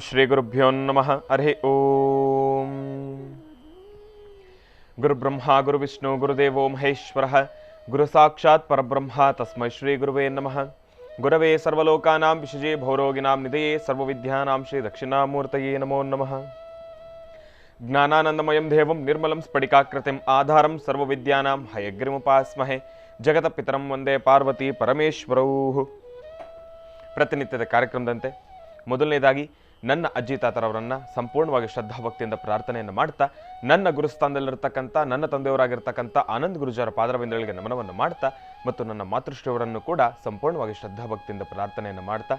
ಶ್ರೀ ಗುರುಭ್ಯೋ ನಮಃ. ಹರಿ ಓಂ. ಗುರುಬ್ರಹ್ಮ ಗುರುವಿಷ್ಣು ಗುರುದೇವೋ ಮಹೇಶ್ವರಃ ಗುರು ಸಾಕ್ಷಾತ್ ಪರಬ್ರಹ್ಮ ತಸ್ಮೈ ಶ್ರೀ ಗುರುವೇ ನಮಃ. ಗುರವೇ ಸರ್ವಲೋಕಾನಾಂ ವಿಷಜೇ ಭೌರೋಗಿನಾಂ ನಿಧಯೇ ಸರ್ವವಿದ್ಯಾನಾಂ ಶ್ರೀ ದಕ್ಷಿಣಾಮೂರ್ತಯೇ ನಮೋ ನಮಃ. ಜ್ಞಾನಾನಂದಮಯಂ ದೇವಂ ನಿರ್ಮಲಂ ಸ್ಫಟಿಕಾಕೃತಿಂ ಆಧಾರಂ ಸರ್ವವಿದ್ಯಾನಾಂ ಹಯಗ್ರೀಮುಪಾಸ್ಮಹೇ ಜಗತಪಿತರಂ ವಂದೇ ಪಾರ್ವತಿ ಪರಮೇಶ್ವರೌ. ಪ್ರತಿನಿತ್ಯದ ಕಾರ್ಯಕ್ರಮದಂತೆ ಮೊದಲನೇದಾಗಿ ನನ್ನ ಅಜ್ಜಿ ತಾತರವರನ್ನು ಸಂಪೂರ್ಣವಾಗಿ ಶ್ರದ್ಧಾಭಕ್ತಿಯಿಂದ ಪ್ರಾರ್ಥನೆಯನ್ನು ಮಾಡ್ತಾ, ನನ್ನ ಗುರುಸ್ಥಾನದಲ್ಲಿರ್ತಕ್ಕಂಥ ನನ್ನ ತಂದೆಯವರಾಗಿರ್ತಕ್ಕಂಥ ಆನಂದ್ ಗುರುಜಾರ ಪಾದರವಿಂದಗಳಿಗೆ ನಮನವನ್ನು ಮಾಡ್ತಾ, ಮತ್ತು ನನ್ನ ಮಾತೃಶ್ರೀಯವರನ್ನು ಕೂಡ ಸಂಪೂರ್ಣವಾಗಿ ಶ್ರದ್ಧಾಭಕ್ತಿಯಿಂದ ಪ್ರಾರ್ಥನೆಯನ್ನು ಮಾಡ್ತಾ,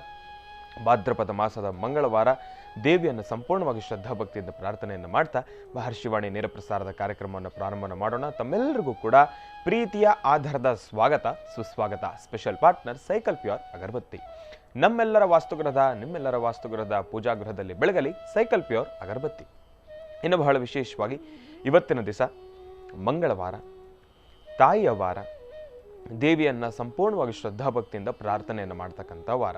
ಭಾದ್ರಪದ ಮಾಸದ ಮಂಗಳವಾರ ದೇವಿಯನ್ನು ಸಂಪೂರ್ಣವಾಗಿ ಶ್ರದ್ಧಾಭಕ್ತಿಯಿಂದ ಪ್ರಾರ್ಥನೆಯನ್ನು ಮಾಡ್ತಾ ಮಹರ್ಷಿವಾಣಿ ನೇರ ಪ್ರಸಾರದ ಕಾರ್ಯಕ್ರಮವನ್ನು ಪ್ರಾರಂಭ ಮಾಡೋಣ. ತಮ್ಮೆಲ್ಲರಿಗೂ ಕೂಡ ಪ್ರೀತಿಯ ಆಧಾರದ ಸ್ವಾಗತ ಸುಸ್ವಾಗತ. ಸ್ಪೆಷಲ್ ಪಾರ್ಟ್ನರ್ ಸೈಕಲ್ ಪ್ಯೂರ್ ಅಗರಬತ್ತಿ. ನಿಮ್ಮೆಲ್ಲರ ವಾಸ್ತುಗೃಹದ ಪೂಜಾಗೃಹದಲ್ಲಿ ಬೆಳಗಲಿ ಸೈಕಲ್ ಪ್ಯೂರ್ ಅಗರಬತ್ತಿ. ಇನ್ನು ಬಹಳ ವಿಶೇಷವಾಗಿ ಇವತ್ತಿನ ದಿವಸ ಮಂಗಳವಾರ, ತಾಯಿಯ ವಾರ, ದೇವಿಯನ್ನು ಸಂಪೂರ್ಣವಾಗಿ ಶ್ರದ್ಧಾಭಕ್ತಿಯಿಂದ ಪ್ರಾರ್ಥನೆಯನ್ನು ಮಾಡ್ತಕ್ಕಂಥ ವಾರ.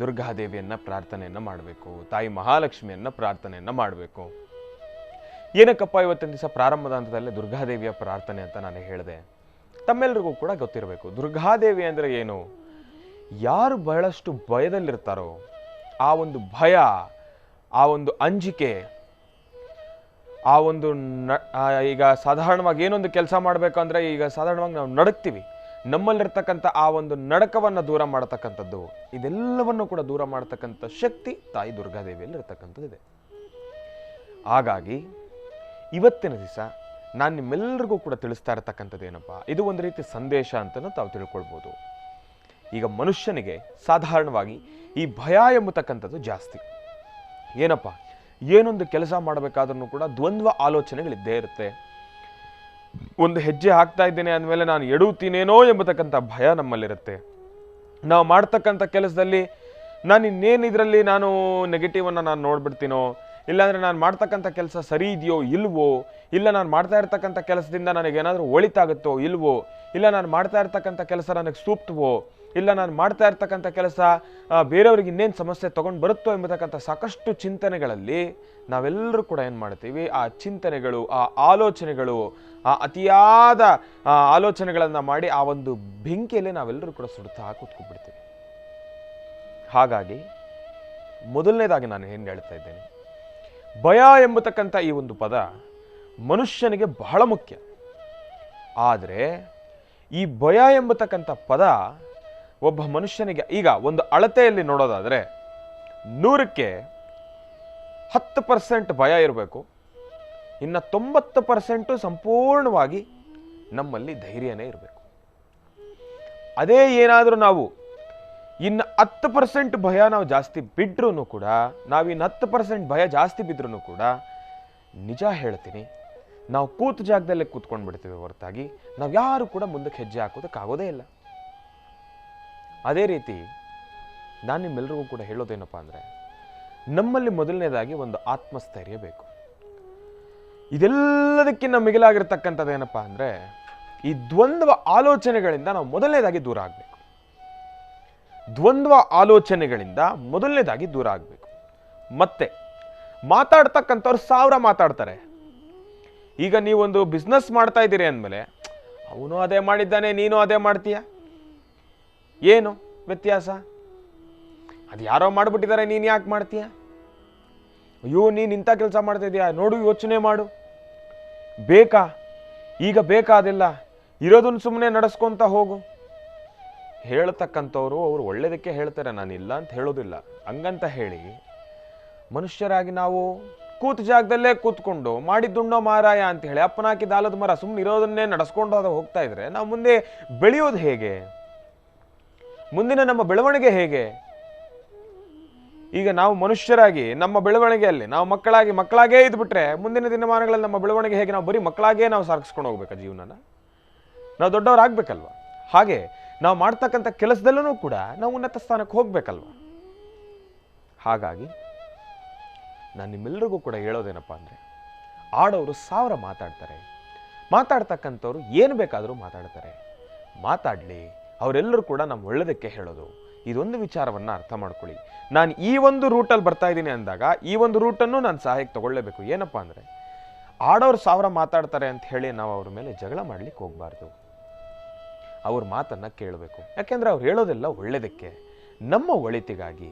ದುರ್ಗಾದೇವಿಯನ್ನು ಪ್ರಾರ್ಥನೆಯನ್ನು ಮಾಡಬೇಕು, ತಾಯಿ ಮಹಾಲಕ್ಷ್ಮಿಯನ್ನು ಪ್ರಾರ್ಥನೆಯನ್ನು ಮಾಡಬೇಕು. ಏನಕ್ಕಪ್ಪ ಇವತ್ತಿನ ದಿವಸ ಪ್ರಾರಂಭದ ಹಂತದಲ್ಲೇ ದುರ್ಗಾದೇವಿಯ ಪ್ರಾರ್ಥನೆ ಅಂತ ನಾನು ಹೇಳಿದೆ? ತಮ್ಮೆಲ್ಲರಿಗೂ ಕೂಡ ಗೊತ್ತಿರಬೇಕು ದುರ್ಗಾದೇವಿ ಅಂದರೆ ಏನು. ಯಾರು ಬಹಳಷ್ಟು ಭಯದಲ್ಲಿರ್ತಾರೋ ಆ ಒಂದು ಭಯ, ಆ ಒಂದು ಅಂಜಿಕೆ, ಆ ಒಂದು ಈಗ ಸಾಧಾರಣವಾಗಿ ಏನೊಂದು ಕೆಲಸ ಮಾಡಬೇಕಂದ್ರೆ ಈಗ ಸಾಧಾರಣವಾಗಿ ನಾವು ನಡುಕ್ತೀವಿ. ನಮ್ಮಲ್ಲಿರ್ತಕ್ಕಂಥ ಆ ಒಂದು ನಡಕವನ್ನು ದೂರ ಮಾಡತಕ್ಕಂಥದ್ದು, ಇದೆಲ್ಲವನ್ನು ಕೂಡ ದೂರ ಮಾಡತಕ್ಕಂಥ ಶಕ್ತಿ ತಾಯಿ ದುರ್ಗಾದೇವಿಯಲ್ಲಿ ಇರ್ತಕ್ಕಂಥದ್ದಿದೆ. ಹಾಗಾಗಿ ಇವತ್ತಿನ ದಿವಸ ನಾನು ನಿಮ್ಮೆಲ್ಲರಿಗೂ ಕೂಡ ತಿಳಿಸ್ತಾ ಇರತಕ್ಕಂಥದ್ದು ಏನಪ್ಪ, ಇದು ಒಂದು ರೀತಿ ಸಂದೇಶ ಅಂತಲೂ ತಾವು ತಿಳ್ಕೊಳ್ಬೋದು. ಈಗ ಮನುಷ್ಯನಿಗೆ ಸಾಧಾರಣವಾಗಿ ಈ ಭಯ ಎಂಬತಕ್ಕಂಥದ್ದು ಜಾಸ್ತಿ. ಏನಪ್ಪ, ಏನೊಂದು ಕೆಲಸ ಮಾಡಬೇಕಾದ್ರೂ ಕೂಡ ದ್ವಂದ್ವ ಆಲೋಚನೆಗಳಿದ್ದೇ ಇರುತ್ತೆ. ಒಂದು ಹೆಜ್ಜೆ ಹಾಕ್ತಾ ಇದ್ದೇನೆ ಅಂದಮೇಲೆ ನಾನು ಎಡುತ್ತೀನೇನೋ ಎಂಬತಕ್ಕಂಥ ಭಯ ನಮ್ಮಲ್ಲಿರುತ್ತೆ. ನಾವು ಮಾಡ್ತಕ್ಕಂಥ ಕೆಲಸದಲ್ಲಿ ನಾನು ಇನ್ನೇನಿದ್ರಲ್ಲಿ ನಾನು ನೆಗೆಟಿವನ್ನು ನಾನು ನೋಡ್ಬಿಡ್ತೀನೋ, ಇಲ್ಲಾಂದರೆ ನಾನು ಮಾಡ್ತಕ್ಕಂಥ ಕೆಲಸ ಸರಿ ಇದೆಯೋ ಇಲ್ವೋ, ಇಲ್ಲ ನಾನು ಮಾಡ್ತಾ ಇರ್ತಕ್ಕಂಥ ಕೆಲಸದಿಂದ ನನಗೇನಾದರೂ ಒಳಿತಾಗುತ್ತೋ ಇಲ್ವೋ, ಇಲ್ಲ ನಾನು ಮಾಡ್ತಾ ಇರ್ತಕ್ಕಂಥ ಕೆಲಸ ನನಗೆ ಸೂಕ್ತವೋ, ಇಲ್ಲ ನಾನು ಮಾಡ್ತಾ ಇರ್ತಕ್ಕಂಥ ಕೆಲಸ ಬೇರೆಯವ್ರಿಗೆ ಇನ್ನೇನು ಸಮಸ್ಯೆ ತೊಗೊಂಡು ಬರುತ್ತೋ ಎಂಬತಕ್ಕಂಥ ಸಾಕಷ್ಟು ಚಿಂತನೆಗಳಲ್ಲಿ ನಾವೆಲ್ಲರೂ ಕೂಡ ಏನು ಮಾಡ್ತೀವಿ, ಆ ಚಿಂತನೆಗಳು, ಆ ಆಲೋಚನೆಗಳು, ಆ ಅತಿಯಾದ ಆಲೋಚನೆಗಳನ್ನು ಮಾಡಿ ಆ ಒಂದು ಬೆಂಕಿಯಲ್ಲಿ ನಾವೆಲ್ಲರೂ ಕೂಡ ಸುಡ್ತಾ ಕೂತ್ಕೊಂಡ್ಬಿಡ್ತೀವಿ. ಹಾಗಾಗಿ ಮೊದಲನೇದಾಗಿ ನಾನು ಏನು ಹೇಳ್ತಾ ಇದ್ದೇನೆ, ಭಯ ಎಂಬತಕ್ಕಂಥ ಈ ಒಂದು ಪದ ಮನುಷ್ಯನಿಗೆ ಬಹಳ ಮುಖ್ಯ. ಆದರೆ ಈ ಭಯ ಎಂಬತಕ್ಕಂಥ ಪದ ಒಬ್ಬ ಮನುಷ್ಯನಿಗೆ ಈಗ ಒಂದು ಅಳತೆಯಲ್ಲಿ ನೋಡೋದಾದರೆ 100ಕ್ಕೆ 10% ಭಯ ಇರಬೇಕು, ಇನ್ನು 90% ಸಂಪೂರ್ಣವಾಗಿ ನಮ್ಮಲ್ಲಿ ಧೈರ್ಯನೇ ಇರಬೇಕು. ಅದೇ ಏನಾದರೂ ನಾವು ಇನ್ನು 10% ಭಯ ನಾವು ಜಾಸ್ತಿ ಬಿದ್ರೂ ಕೂಡ, ನಾವಿನ್ನು 10% ಭಯ ಜಾಸ್ತಿ ಬಿದ್ರೂ ಕೂಡ, ನಿಜ ಹೇಳ್ತೀನಿ, ನಾವು ಕೂತ ಜಾಗದಲ್ಲೇ ಕೂತ್ಕೊಂಡು ಬಿಡ್ತೀವಿ ಹೊರತಾಗಿ ನಾವು ಯಾರು ಕೂಡ ಮುಂದಕ್ಕೆ ಹೆಜ್ಜೆ ಹಾಕೋದಕ್ಕಾಗೋದೇ ಇಲ್ಲ. ಅದೇ ರೀತಿ ನಾನು ನಿಮ್ಮೆಲ್ಲರಿಗೂ ಕೂಡ ಹೇಳೋದೇನಪ್ಪ ಅಂದರೆ, ನಮ್ಮಲ್ಲಿ ಮೊದಲನೇದಾಗಿ ಒಂದು ಆತ್ಮಸ್ಥೈರ್ಯ ಬೇಕು. ಇದೆಲ್ಲದಕ್ಕಿಂತ ಮಿಗಿಲಾಗಿರ್ತಕ್ಕಂಥದ್ದು ಏನಪ್ಪ ಅಂದರೆ, ಈ ದ್ವಂದ್ವ ಆಲೋಚನೆಗಳಿಂದ ನಾವು ಮೊದಲನೇದಾಗಿ ದೂರ ಆಗಬೇಕು. ದ್ವಂದ್ವ ಆಲೋಚನೆಗಳಿಂದ ಮೊದಲನೇದಾಗಿ ದೂರ ಆಗಬೇಕು. ಮತ್ತೆ ಮಾತಾಡ್ತಕ್ಕಂಥವ್ರು 1000 ಮಾತಾಡ್ತಾರೆ. ಈಗ ನೀವೊಂದು ಬಿಸ್ನೆಸ್ ಮಾಡ್ತಾ ಇದ್ದೀರಿ ಅಂದಮೇಲೆ, ಅವನು ಅದೇ ಮಾಡಿದ್ದಾನೆ ನೀನು ಅದೇ ಮಾಡ್ತೀಯ, ಏನು ವ್ಯತ್ಯಾಸ? ಅದು ಯಾರೋ ಮಾಡಿಬಿಟ್ಟಿದ್ದಾರೆ, ನೀನು ಯಾಕೆ ಮಾಡ್ತೀಯ? ಅಯ್ಯೋ ನೀನು ಇಂಥ ಕೆಲಸ ಮಾಡ್ತಾ ಇದೀಯಾ, ನೋಡು ಯೋಚನೆ ಮಾಡು, ಬೇಕಾ ಈಗ ಬೇಕಾದಿಲ್ಲ, ಇರೋದನ್ನು ಸುಮ್ಮನೆ ನಡೆಸ್ಕೊಂತ ಹೋಗು. ಹೇಳ್ತಕ್ಕಂಥವ್ರು ಅವರು ಒಳ್ಳೇದಕ್ಕೆ ಹೇಳ್ತಾರೆ, ನಾನು ಇಲ್ಲ ಅಂತ ಹೇಳೋದಿಲ್ಲ. ಹಂಗಂತ ಹೇಳಿ ಮನುಷ್ಯರಾಗಿ ನಾವು ಕೂತ ಜಾಗದಲ್ಲೇ ಕೂತ್ಕೊಂಡು ಮಾಡಿದ್ದುಣ್ಣೋ ಮಾರಾಯ ಅಂತ ಹೇಳಿ ಅಪ್ಪನಾಕಿದ ಆಲದ ಮರ ಸುಮ್ಮನೆ ಇರೋದನ್ನೇ ನಡೆಸ್ಕೊಂಡು ಹೋಗ್ತಾ ಇದ್ರೆ ನಾವು ಮುಂದೆ ಬೆಳೆಯೋದು ಹೇಗೆ? ಮುಂದಿನ ನಮ್ಮ ಬೆಳವಣಿಗೆ ಹೇಗೆ? ಈಗ ನಾವು ಮನುಷ್ಯರಾಗಿ ನಮ್ಮ ಬೆಳವಣಿಗೆಯಲ್ಲಿ ನಾವು ಮಕ್ಕಳಾಗೇ ಇದ್ಬಿಟ್ರೆ ಮುಂದಿನ ದಿನಮಾನಗಳಲ್ಲಿ ನಮ್ಮ ಬೆಳವಣಿಗೆ ಹೇಗೆ? ನಾವು ಬರೀ ಮಕ್ಕಳಾಗೇ ನಾವು ಸಾಗಿಸ್ಕೊಂಡು ಹೋಗ್ಬೇಕಾ ಜೀವನನ? ನಾವು ದೊಡ್ಡವರಾಗಬೇಕಲ್ವ? ಹಾಗೆ ನಾವು ಮಾಡ್ತಕ್ಕಂಥ ಕೆಲಸದಲ್ಲೂ ಕೂಡ ನಾವು ಉನ್ನತ ಸ್ಥಾನಕ್ಕೆ ಹೋಗ್ಬೇಕಲ್ವ? ಹಾಗಾಗಿ ನಾನು ನಿಮ್ಮೆಲ್ಲರಿಗೂ ಕೂಡ ಹೇಳೋದೇನಪ್ಪ ಅಂದರೆ, ಆಡೋರು 1000 ಮಾತಾಡ್ತಾರೆ, ಮಾತಾಡ್ತಕ್ಕಂಥವ್ರು ಏನು ಬೇಕಾದರೂ ಮಾತಾಡ್ತಾರೆ, ಮಾತಾಡಲಿ. ಅವರೆಲ್ಲರೂ ಕೂಡ ನಮ್ಮ ಒಳ್ಳೆಯದಕ್ಕೆ ಹೇಳೋದು. ಇದೊಂದು ವಿಚಾರವನ್ನು ಅರ್ಥ ಮಾಡ್ಕೊಳ್ಳಿ. ನಾನು ಈ ಒಂದು ರೂಟಲ್ಲಿ ಬರ್ತಾ ಇದ್ದೀನಿ ಅಂದಾಗ ಈ ಒಂದು ರೂಟನ್ನು ನಾನು ಸಹಾಯಕ್ಕೆ ತಗೊಳ್ಳೇಬೇಕು. ಏನಪ್ಪ ಅಂದರೆ, ಆಡೋರು 1000 ಮಾತಾಡ್ತಾರೆ ಅಂತ ಹೇಳಿ ನಾವು ಅವ್ರ ಮೇಲೆ ಜಗಳ ಮಾಡ್ಲಿಕ್ಕೆ ಹೋಗಬಾರ್ದು. ಅವ್ರ ಮಾತನ್ನು ಕೇಳಬೇಕು. ಯಾಕೆಂದರೆ ಅವ್ರು ಹೇಳೋದೆಲ್ಲ ಒಳ್ಳೆಯದಕ್ಕೆ, ನಮ್ಮ ಒಳಿತಿಗಾಗಿ,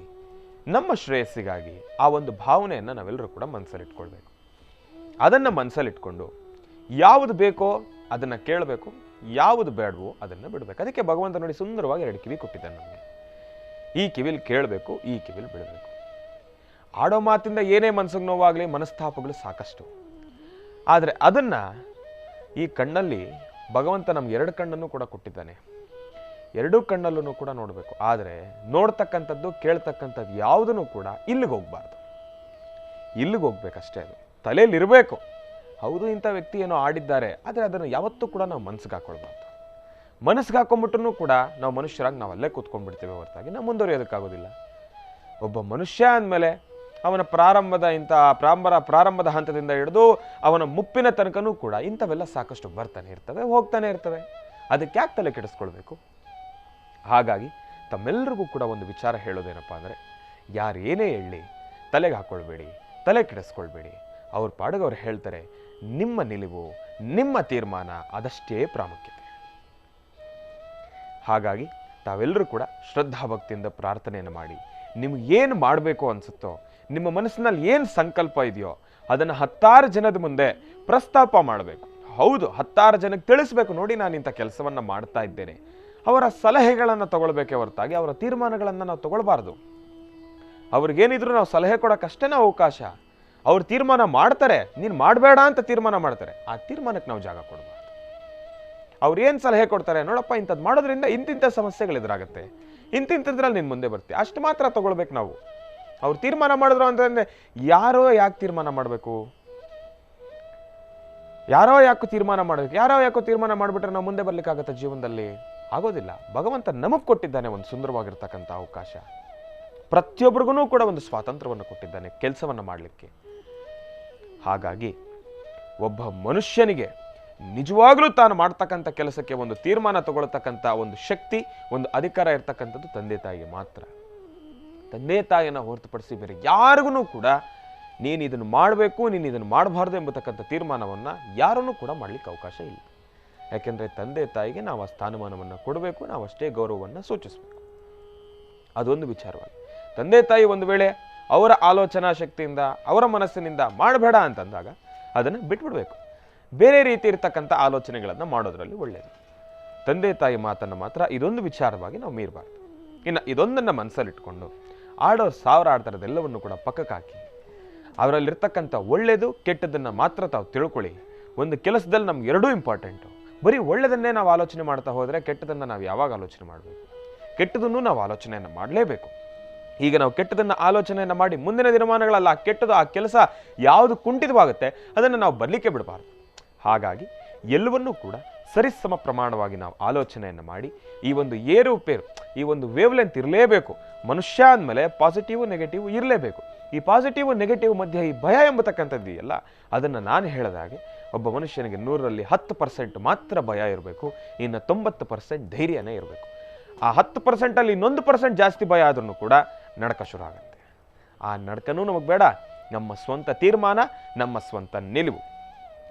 ನಮ್ಮ ಶ್ರೇಯಸ್ಸಿಗಾಗಿ ಆ ಒಂದು ಭಾವನೆಯನ್ನು ನಾವೆಲ್ಲರೂ ಕೂಡ ಮನಸ್ಸಲ್ಲಿಟ್ಕೊಳ್ಬೇಕು. ಅದನ್ನು ಮನಸ್ಸಲ್ಲಿಟ್ಕೊಂಡು ಯಾವುದು ಬೇಕೋ ಅದನ್ನು ಕೇಳಬೇಕು, ಯಾವುದು ಬೇಡವೋ ಅದನ್ನು ಬಿಡಬೇಕು. ಅದಕ್ಕೆ ಭಗವಂತ ನೋಡಿ ಸುಂದರವಾಗಿ 2 ಕಿವಿ ಕೊಟ್ಟಿದ್ದಾನೆ ನಮಗೆ. ಈ ಕಿವಿಲಿ ಕೇಳಬೇಕು, ಈ ಕಿವಿಲಿ ಬಿಡಬೇಕು. ಆಡೋ ಮಾತಿಂದ ಏನೇ ಮನಸ್ಸಿಗೆ ನೋವಾಗಲಿ, ಮನಸ್ತಾಪಗಳು ಸಾಕಷ್ಟು. ಆದರೆ ಅದನ್ನು ಈ ಕಣ್ಣಲ್ಲಿ ಭಗವಂತ ನಮ್ಗೆ 2 ಕಣ್ಣನ್ನು ಕೂಡ ಕೊಟ್ಟಿದ್ದಾನೆ. 2 ಕಣ್ಣಲ್ಲೂ ಕೂಡ ನೋಡಬೇಕು. ಆದರೆ ನೋಡ್ತಕ್ಕಂಥದ್ದು, ಕೇಳ್ತಕ್ಕಂಥದ್ದು ಯಾವುದನ್ನು ಕೂಡ ಇಲ್ಲಿಗೆ ಹೋಗ್ಬಾರ್ದು. ಇಲ್ಲಿಗೆ ಹೋಗ್ಬೇಕಷ್ಟೇ. ಅದು ತಲೆಯಲ್ಲಿ ಇರಬೇಕು. ಹೌದು, ಇಂಥ ವ್ಯಕ್ತಿ ಏನೋ ಆಡಿದ್ದಾರೆ, ಆದರೆ ಅದನ್ನು ಯಾವತ್ತೂ ಕೂಡ ನಾವು ಮನಸ್ಸಿಗೆ ಹಾಕೊಳ್ಬಾರ್ದು. ಮನಸ್ಸಿಗೆ ಹಾಕೊಂಡ್ಬಿಟ್ರೂ ಕೂಡ ನಾವು ಮನುಷ್ಯರಾಗಿ ನಾವು ಅಲ್ಲೇ ಕೂತ್ಕೊಂಡ್ಬಿಡ್ತೇವೆ ಹೊರತಾಗಿ ನಾವು ಮುಂದುವರಿಯೋದಕ್ಕಾಗೋದಿಲ್ಲ. ಒಬ್ಬ ಮನುಷ್ಯ ಅಂದಮೇಲೆ ಅವನ ಪ್ರಾರಂಭದ ಹಂತದಿಂದ ಹಿಡಿದು ಅವನ ಮುಪ್ಪಿನ ತನಕನೂ ಕೂಡ ಇಂಥವೆಲ್ಲ ಸಾಕಷ್ಟು ಬರ್ತಾನೆ ಇರ್ತವೆ, ಹೋಗ್ತಾನೆ ಇರ್ತವೆ. ಅದಕ್ಕೆ ಯಾಕೆ ತಲೆ ಕೆಡಿಸ್ಕೊಳ್ಬೇಕು? ಹಾಗಾಗಿ ತಮ್ಮೆಲ್ಲರಿಗೂ ಕೂಡ ಒಂದು ವಿಚಾರ ಹೇಳೋದೇನಪ್ಪ ಅಂದರೆ, ಯಾರೇನೇ ಹೇಳಿ ತಲೆಗೆ ಹಾಕ್ಕೊಳ್ಬೇಡಿ, ತಲೆ ಕೆಡಿಸ್ಕೊಳ್ಬೇಡಿ. ಅವ್ರ ಪಾಡಿಗೆ ಅವ್ರು ಹೇಳ್ತಾರೆ. ನಿಮ್ಮ ನಿಲುವು, ನಿಮ್ಮ ತೀರ್ಮಾನ ಅದಷ್ಟೇ ಪ್ರಾಮುಖ್ಯತೆ. ಹಾಗಾಗಿ ತಾವೆಲ್ಲರೂ ಕೂಡ ಶ್ರದ್ಧಾಭಕ್ತಿಯಿಂದ ಪ್ರಾರ್ಥನೆಯನ್ನು ಮಾಡಿ, ನಿಮ್ಗೆ ಏನು ಮಾಡಬೇಕು ಅನಿಸುತ್ತೋ, ನಿಮ್ಮ ಮನಸ್ಸಿನಲ್ಲಿ ಏನು ಸಂಕಲ್ಪ ಇದೆಯೋ ಅದನ್ನು 10 ಜನದ ಮುಂದೆ ಪ್ರಸ್ತಾಪ ಮಾಡಬೇಕು. ಹೌದು, 10 ಜನಕ್ಕೆ ತಿಳಿಸ್ಬೇಕು, ನೋಡಿ ನಾನು ಇಂಥ ಕೆಲಸವನ್ನು ಮಾಡ್ತಾ ಇದ್ದೇನೆ. ಅವರ ಸಲಹೆಗಳನ್ನು ತಗೊಳ್ಬೇಕೇ ಹೊರತಾಗಿ ಅವರ ತೀರ್ಮಾನಗಳನ್ನು ನಾವು ತಗೊಳ್ಬಾರ್ದು. ಅವ್ರಿಗೇನಿದ್ರು ನಾವು ಸಲಹೆ ಕೊಡೋಕ್ಕಷ್ಟೇ ನಾವು ಅವಕಾಶ. ಅವ್ರು ತೀರ್ಮಾನ ಮಾಡ್ತಾರೆ, ನೀನು ಮಾಡಬೇಡ ಅಂತ ತೀರ್ಮಾನ ಮಾಡ್ತಾರೆ, ಆ ತೀರ್ಮಾನಕ್ಕೆ ನಾವು ಜಾಗ ಕೊಡಬಾರ್ದು. ಅವ್ರು ಏನು ಸಲಹೆ ಕೊಡ್ತಾರೆ, ನೋಡಪ್ಪ ಇಂಥದ್ದು ಮಾಡೋದ್ರಿಂದ ಇಂತಿಂಥ ಸಮಸ್ಯೆಗಳು ಎದುರಾಗುತ್ತೆ, ಇಂತಿಂಥದ್ರಲ್ಲಿ ನೀನು ಮುಂದೆ ಬರ್ತೀವಿ, ಅಷ್ಟು ಮಾತ್ರ ತಗೊಳ್ಬೇಕು ನಾವು. ಅವ್ರು ತೀರ್ಮಾನ ಮಾಡಿದ್ರು ಅಂತಂದರೆ ಯಾರೋ ಯಾಕೆ ತೀರ್ಮಾನ ಮಾಡಬೇಕು? ಯಾರೋ ಯಾಕೋ ತೀರ್ಮಾನ ಮಾಡಿಬಿಟ್ರೆ ನಾವು ಮುಂದೆ ಬರ್ಲಿಕ್ಕಾಗತ್ತೆ ಜೀವನದಲ್ಲಿ? ಆಗೋದಿಲ್ಲ. ಭಗವಂತ ನಮಗೆ ಕೊಟ್ಟಿದ್ದಾನೆ ಒಂದು ಸುಂದರವಾಗಿರ್ತಕ್ಕಂಥ ಅವಕಾಶ. ಪ್ರತಿಯೊಬ್ಬರಿಗೂ ಕೂಡ ಒಂದು ಸ್ವಾತಂತ್ರ್ಯವನ್ನು ಕೊಟ್ಟಿದ್ದಾನೆ ಕೆಲಸವನ್ನು ಮಾಡಲಿಕ್ಕೆ. ಹಾಗಾಗಿ ಒಬ್ಬ ಮನುಷ್ಯನಿಗೆ ನಿಜವಾಗ್ಲೂ ತಾನು ಮಾಡ್ತಕ್ಕಂಥ ಕೆಲಸಕ್ಕೆ ಒಂದು ತೀರ್ಮಾನ ತಗೊಳ್ತಕ್ಕಂಥ ಒಂದು ಶಕ್ತಿ, ಒಂದು ಅಧಿಕಾರ ಇರ್ತಕ್ಕಂಥದ್ದು ತಂದೆ ತಾಯಿಗೆ ಮಾತ್ರ. ತಂದೆ ತಾಯಿಯನ್ನು ಹೊರತುಪಡಿಸಿ ಬೇರೆ ಯಾರಿಗೂ ಕೂಡ ನೀನು ಇದನ್ನು ಮಾಡಬೇಕು, ನೀನು ಇದನ್ನು ಮಾಡಬಾರ್ದು ಎಂಬತಕ್ಕಂಥ ತೀರ್ಮಾನವನ್ನು ಯಾರನ್ನೂ ಕೂಡ ಮಾಡಲಿಕ್ಕೆ ಅವಕಾಶ ಇಲ್ಲ. ಯಾಕೆಂದರೆ ತಂದೆ ತಾಯಿಗೆ ನಾವು ಆ ಸ್ಥಾನಮಾನವನ್ನು ಕೊಡಬೇಕು, ನಾವು ಅಷ್ಟೇ ಗೌರವವನ್ನು ಸೂಚಿಸಬೇಕು. ಅದೊಂದು ವಿಚಾರವಾಗಿ ತಂದೆ ತಾಯಿ ಒಂದು ವೇಳೆ ಅವರ ಆಲೋಚನಾ ಶಕ್ತಿಯಿಂದ, ಅವರ ಮನಸ್ಸಿನಿಂದ ಮಾಡಬೇಡ ಅಂತಂದಾಗ ಅದನ್ನು ಬಿಟ್ಬಿಡ್ಬೇಕು. ಬೇರೆ ರೀತಿ ಇರ್ತಕ್ಕಂಥ ಆಲೋಚನೆಗಳನ್ನು ಮಾಡೋದ್ರಲ್ಲಿ ಒಳ್ಳೆಯದು. ತಂದೆ ತಾಯಿ ಮಾತನ್ನು ಮಾತ್ರ ಇದೊಂದು ವಿಚಾರವಾಗಿ ನಾವು ಮೀರಬಾರ್ದು. ಇನ್ನು ಇದೊಂದನ್ನು ಮನಸ್ಸಲ್ಲಿಟ್ಕೊಂಡು ಆಡೋರು 1000 ಆಡ್ತಾರೆ, ಅದೆಲ್ಲವನ್ನು ಕೂಡ ಪಕ್ಕಕ್ಕೆ ಹಾಕಿ ಅವರಲ್ಲಿರ್ತಕ್ಕಂಥ ಒಳ್ಳೆಯದು ಕೆಟ್ಟದ್ದನ್ನು ಮಾತ್ರ ತಾವು ತಿಳ್ಕೊಳ್ಳಿ. ಒಂದು ಕೆಲಸದಲ್ಲಿ ನಮ್ಗೆ 2 ಇಂಪಾರ್ಟೆಂಟು. ಬರೀ ಒಳ್ಳೆಯದನ್ನೇ ನಾವು ಆಲೋಚನೆ ಮಾಡ್ತಾ ಹೋದರೆ ಕೆಟ್ಟದನ್ನು ನಾವು ಯಾವಾಗ ಆಲೋಚನೆ ಮಾಡಬೇಕು? ಕೆಟ್ಟದನ್ನು ನಾವು ಆಲೋಚನೆಯನ್ನು ಮಾಡಲೇಬೇಕು. ಈಗ ನಾವು ಕೆಟ್ಟದನ್ನು ಆಲೋಚನೆಯನ್ನು ಮಾಡಿ ಮುಂದಿನ ದಿನಮಾನಗಳಲ್ಲಿ ಆ ಕೆಟ್ಟದು, ಆ ಕೆಲಸ ಯಾವುದು ಕುಂಠಿತವಾಗುತ್ತೆ ಅದನ್ನು ನಾವು ಬರಲಿಕ್ಕೆ ಬಿಡಬಾರ್ದು. ಹಾಗಾಗಿ ಎಲ್ಲವನ್ನೂ ಕೂಡ ಸರಿಸಮ ಪ್ರಮಾಣವಾಗಿ ನಾವು ಆಲೋಚನೆಯನ್ನು ಮಾಡಿ ಈ ಒಂದು ಏರುಪೇರು, ಈ ಒಂದು ವೇವ್ಲೆಂತ್ ಇರಲೇಬೇಕು. ಮನುಷ್ಯ ಅಂದಮೇಲೆ ಪಾಸಿಟಿವ್ ನೆಗೆಟಿವ್ ಇರಲೇಬೇಕು. ಈ ಪಾಸಿಟಿವ್ ನೆಗೆಟಿವ್ ಮಧ್ಯೆ ಈ ಭಯ ಎಂಬತಕ್ಕಂಥದ್ದು ಇದೆಯಲ್ಲ, ಅದನ್ನು ನಾನು ಹೇಳಿದಾಗೆ ಒಬ್ಬ ಮನುಷ್ಯನಿಗೆ 100ರಲ್ಲಿ 10% ಮಾತ್ರ ಭಯ ಇರಬೇಕು, ಇನ್ನು 90% ಧೈರ್ಯನೇ ಇರಬೇಕು. ಆ 10%ಅಲ್ಲಿ ಇನ್ನೊಂದು % ಜಾಸ್ತಿ ಭಯ ಆದ್ರೂ ಕೂಡ ನಡಕ ಶುರು ಆಗುತ್ತೆ. ಆ ನಡಕನೂ ನಮಗೆ ಬೇಡ. ನಮ್ಮ ಸ್ವಂತ ತೀರ್ಮಾನ, ನಮ್ಮ ಸ್ವಂತ ನಿಲುವು,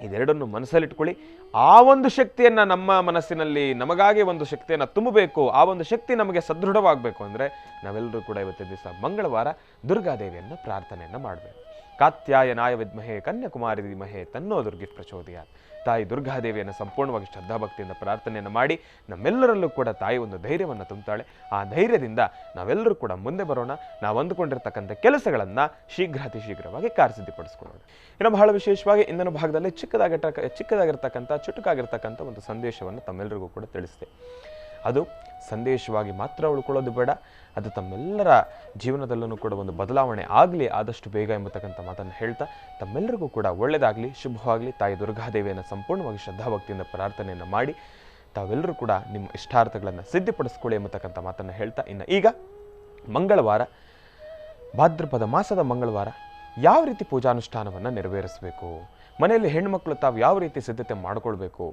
ಇದೆರಡನ್ನು ಮನಸ್ಸಲ್ಲಿಟ್ಕೊಳ್ಳಿ. ಆ ಒಂದು ಶಕ್ತಿಯನ್ನು ನಮ್ಮ ಮನಸ್ಸಿನಲ್ಲಿ ನಮಗಾಗಿ ಒಂದು ಶಕ್ತಿಯನ್ನು ತುಂಬಬೇಕು. ಆ ಒಂದು ಶಕ್ತಿ ನಮಗೆ ಸದೃಢವಾಗಬೇಕು ಅಂದರೆ ನಾವೆಲ್ಲರೂ ಕೂಡ ಇವತ್ತಿನ ದಿವಸ ಮಂಗಳವಾರ ದುರ್ಗಾದೇವಿಯನ್ನು ಪ್ರಾರ್ಥನೆಯನ್ನು ಮಾಡಬೇಕು. ಕಾತ್ಯಾಯನಾಯ ವಿದ್ಮಹೇ ಕನ್ಯಾಕುಮಾರಿ ಧೀಮಹಿ ತನ್ನೋ ದುರ್ಗಿ ಪ್ರಚೋದಯಾತ್. ತಾಯಿ ದುರ್ಗಾದೇವಿಯನ್ನು ಸಂಪೂರ್ಣವಾಗಿ ಶ್ರದ್ಧಾಭಕ್ತಿಯಿಂದ ಪ್ರಾರ್ಥನೆಯನ್ನು ಮಾಡಿ ನಮ್ಮೆಲ್ಲರಲ್ಲೂ ಕೂಡ ತಾಯಿ ಒಂದು ಧೈರ್ಯವನ್ನು ತುಂಬುತ್ತಾಳೆ. ಆ ಧೈರ್ಯದಿಂದ ನಾವೆಲ್ಲರೂ ಕೂಡ ಮುಂದೆ ಬರೋಣ. ನಾವು ಅಂದುಕೊಂಡಿರ್ತಕ್ಕಂಥ ಕೆಲಸಗಳನ್ನು ಅತಿ ಶೀಘ್ರವಾಗಿ ಕಾರ್ಯಸಿದ್ಧಿಪಡಿಸ್ಕೊಳ್ಳೋಣ. ಇನ್ನು ಬಹಳ ವಿಶೇಷವಾಗಿ ಇಂದಿನ ಭಾಗದಲ್ಲಿ ಚಿಕ್ಕದಾಗಿರ್ತಕ್ಕಂಥ ಚುಟುಕಾಗಿರ್ತಕ್ಕಂಥ ಒಂದು ಸಂದೇಶವನ್ನು ತಮ್ಮೆಲ್ಲರಿಗೂ ಕೂಡ ತಿಳಿಸಿದೆ. ಅದು ಸಂದೇಶವಾಗಿ ಮಾತ್ರ ಉಳ್ಕೊಳ್ಳೋದು ಬೇಡ, ಅದು ತಮ್ಮೆಲ್ಲರ ಜೀವನದಲ್ಲೂ ಕೂಡ ಒಂದು ಬದಲಾವಣೆ ಆಗಲಿ ಆದಷ್ಟು ಬೇಗ ಎಂಬತಕ್ಕಂಥ ಮಾತನ್ನು ಹೇಳ್ತಾ ತಮ್ಮೆಲ್ಲರಿಗೂ ಕೂಡ ಒಳ್ಳೆಯದಾಗಲಿ, ಶುಭವಾಗಲಿ. ತಾಯಿ ದುರ್ಗಾದೇವಿಯನ್ನು ಸಂಪೂರ್ಣವಾಗಿ ಶ್ರದ್ಧಾಭಕ್ತಿಯಿಂದ ಪ್ರಾರ್ಥನೆಯನ್ನು ಮಾಡಿ ತಾವೆಲ್ಲರೂ ಕೂಡ ನಿಮ್ಮ ಇಷ್ಟಾರ್ಥಗಳನ್ನು ಸಿದ್ಧಿಪಡಿಸ್ಕೊಳ್ಳಿ ಎಂಬತಕ್ಕಂಥ ಮಾತನ್ನು ಹೇಳ್ತಾ, ಇನ್ನು ಈಗ ಮಂಗಳವಾರ, ಭಾದ್ರಪದ ಮಾಸದ ಮಂಗಳವಾರ ಯಾವ ರೀತಿ ಪೂಜಾನುಷ್ಠಾನವನ್ನು ನೆರವೇರಿಸಬೇಕು, ಮನೆಯಲ್ಲಿ ಹೆಣ್ಮಕ್ಳು ತಾವು ಯಾವ ರೀತಿ ಸಿದ್ಧತೆ ಮಾಡ್ಕೊಳ್ಬೇಕು,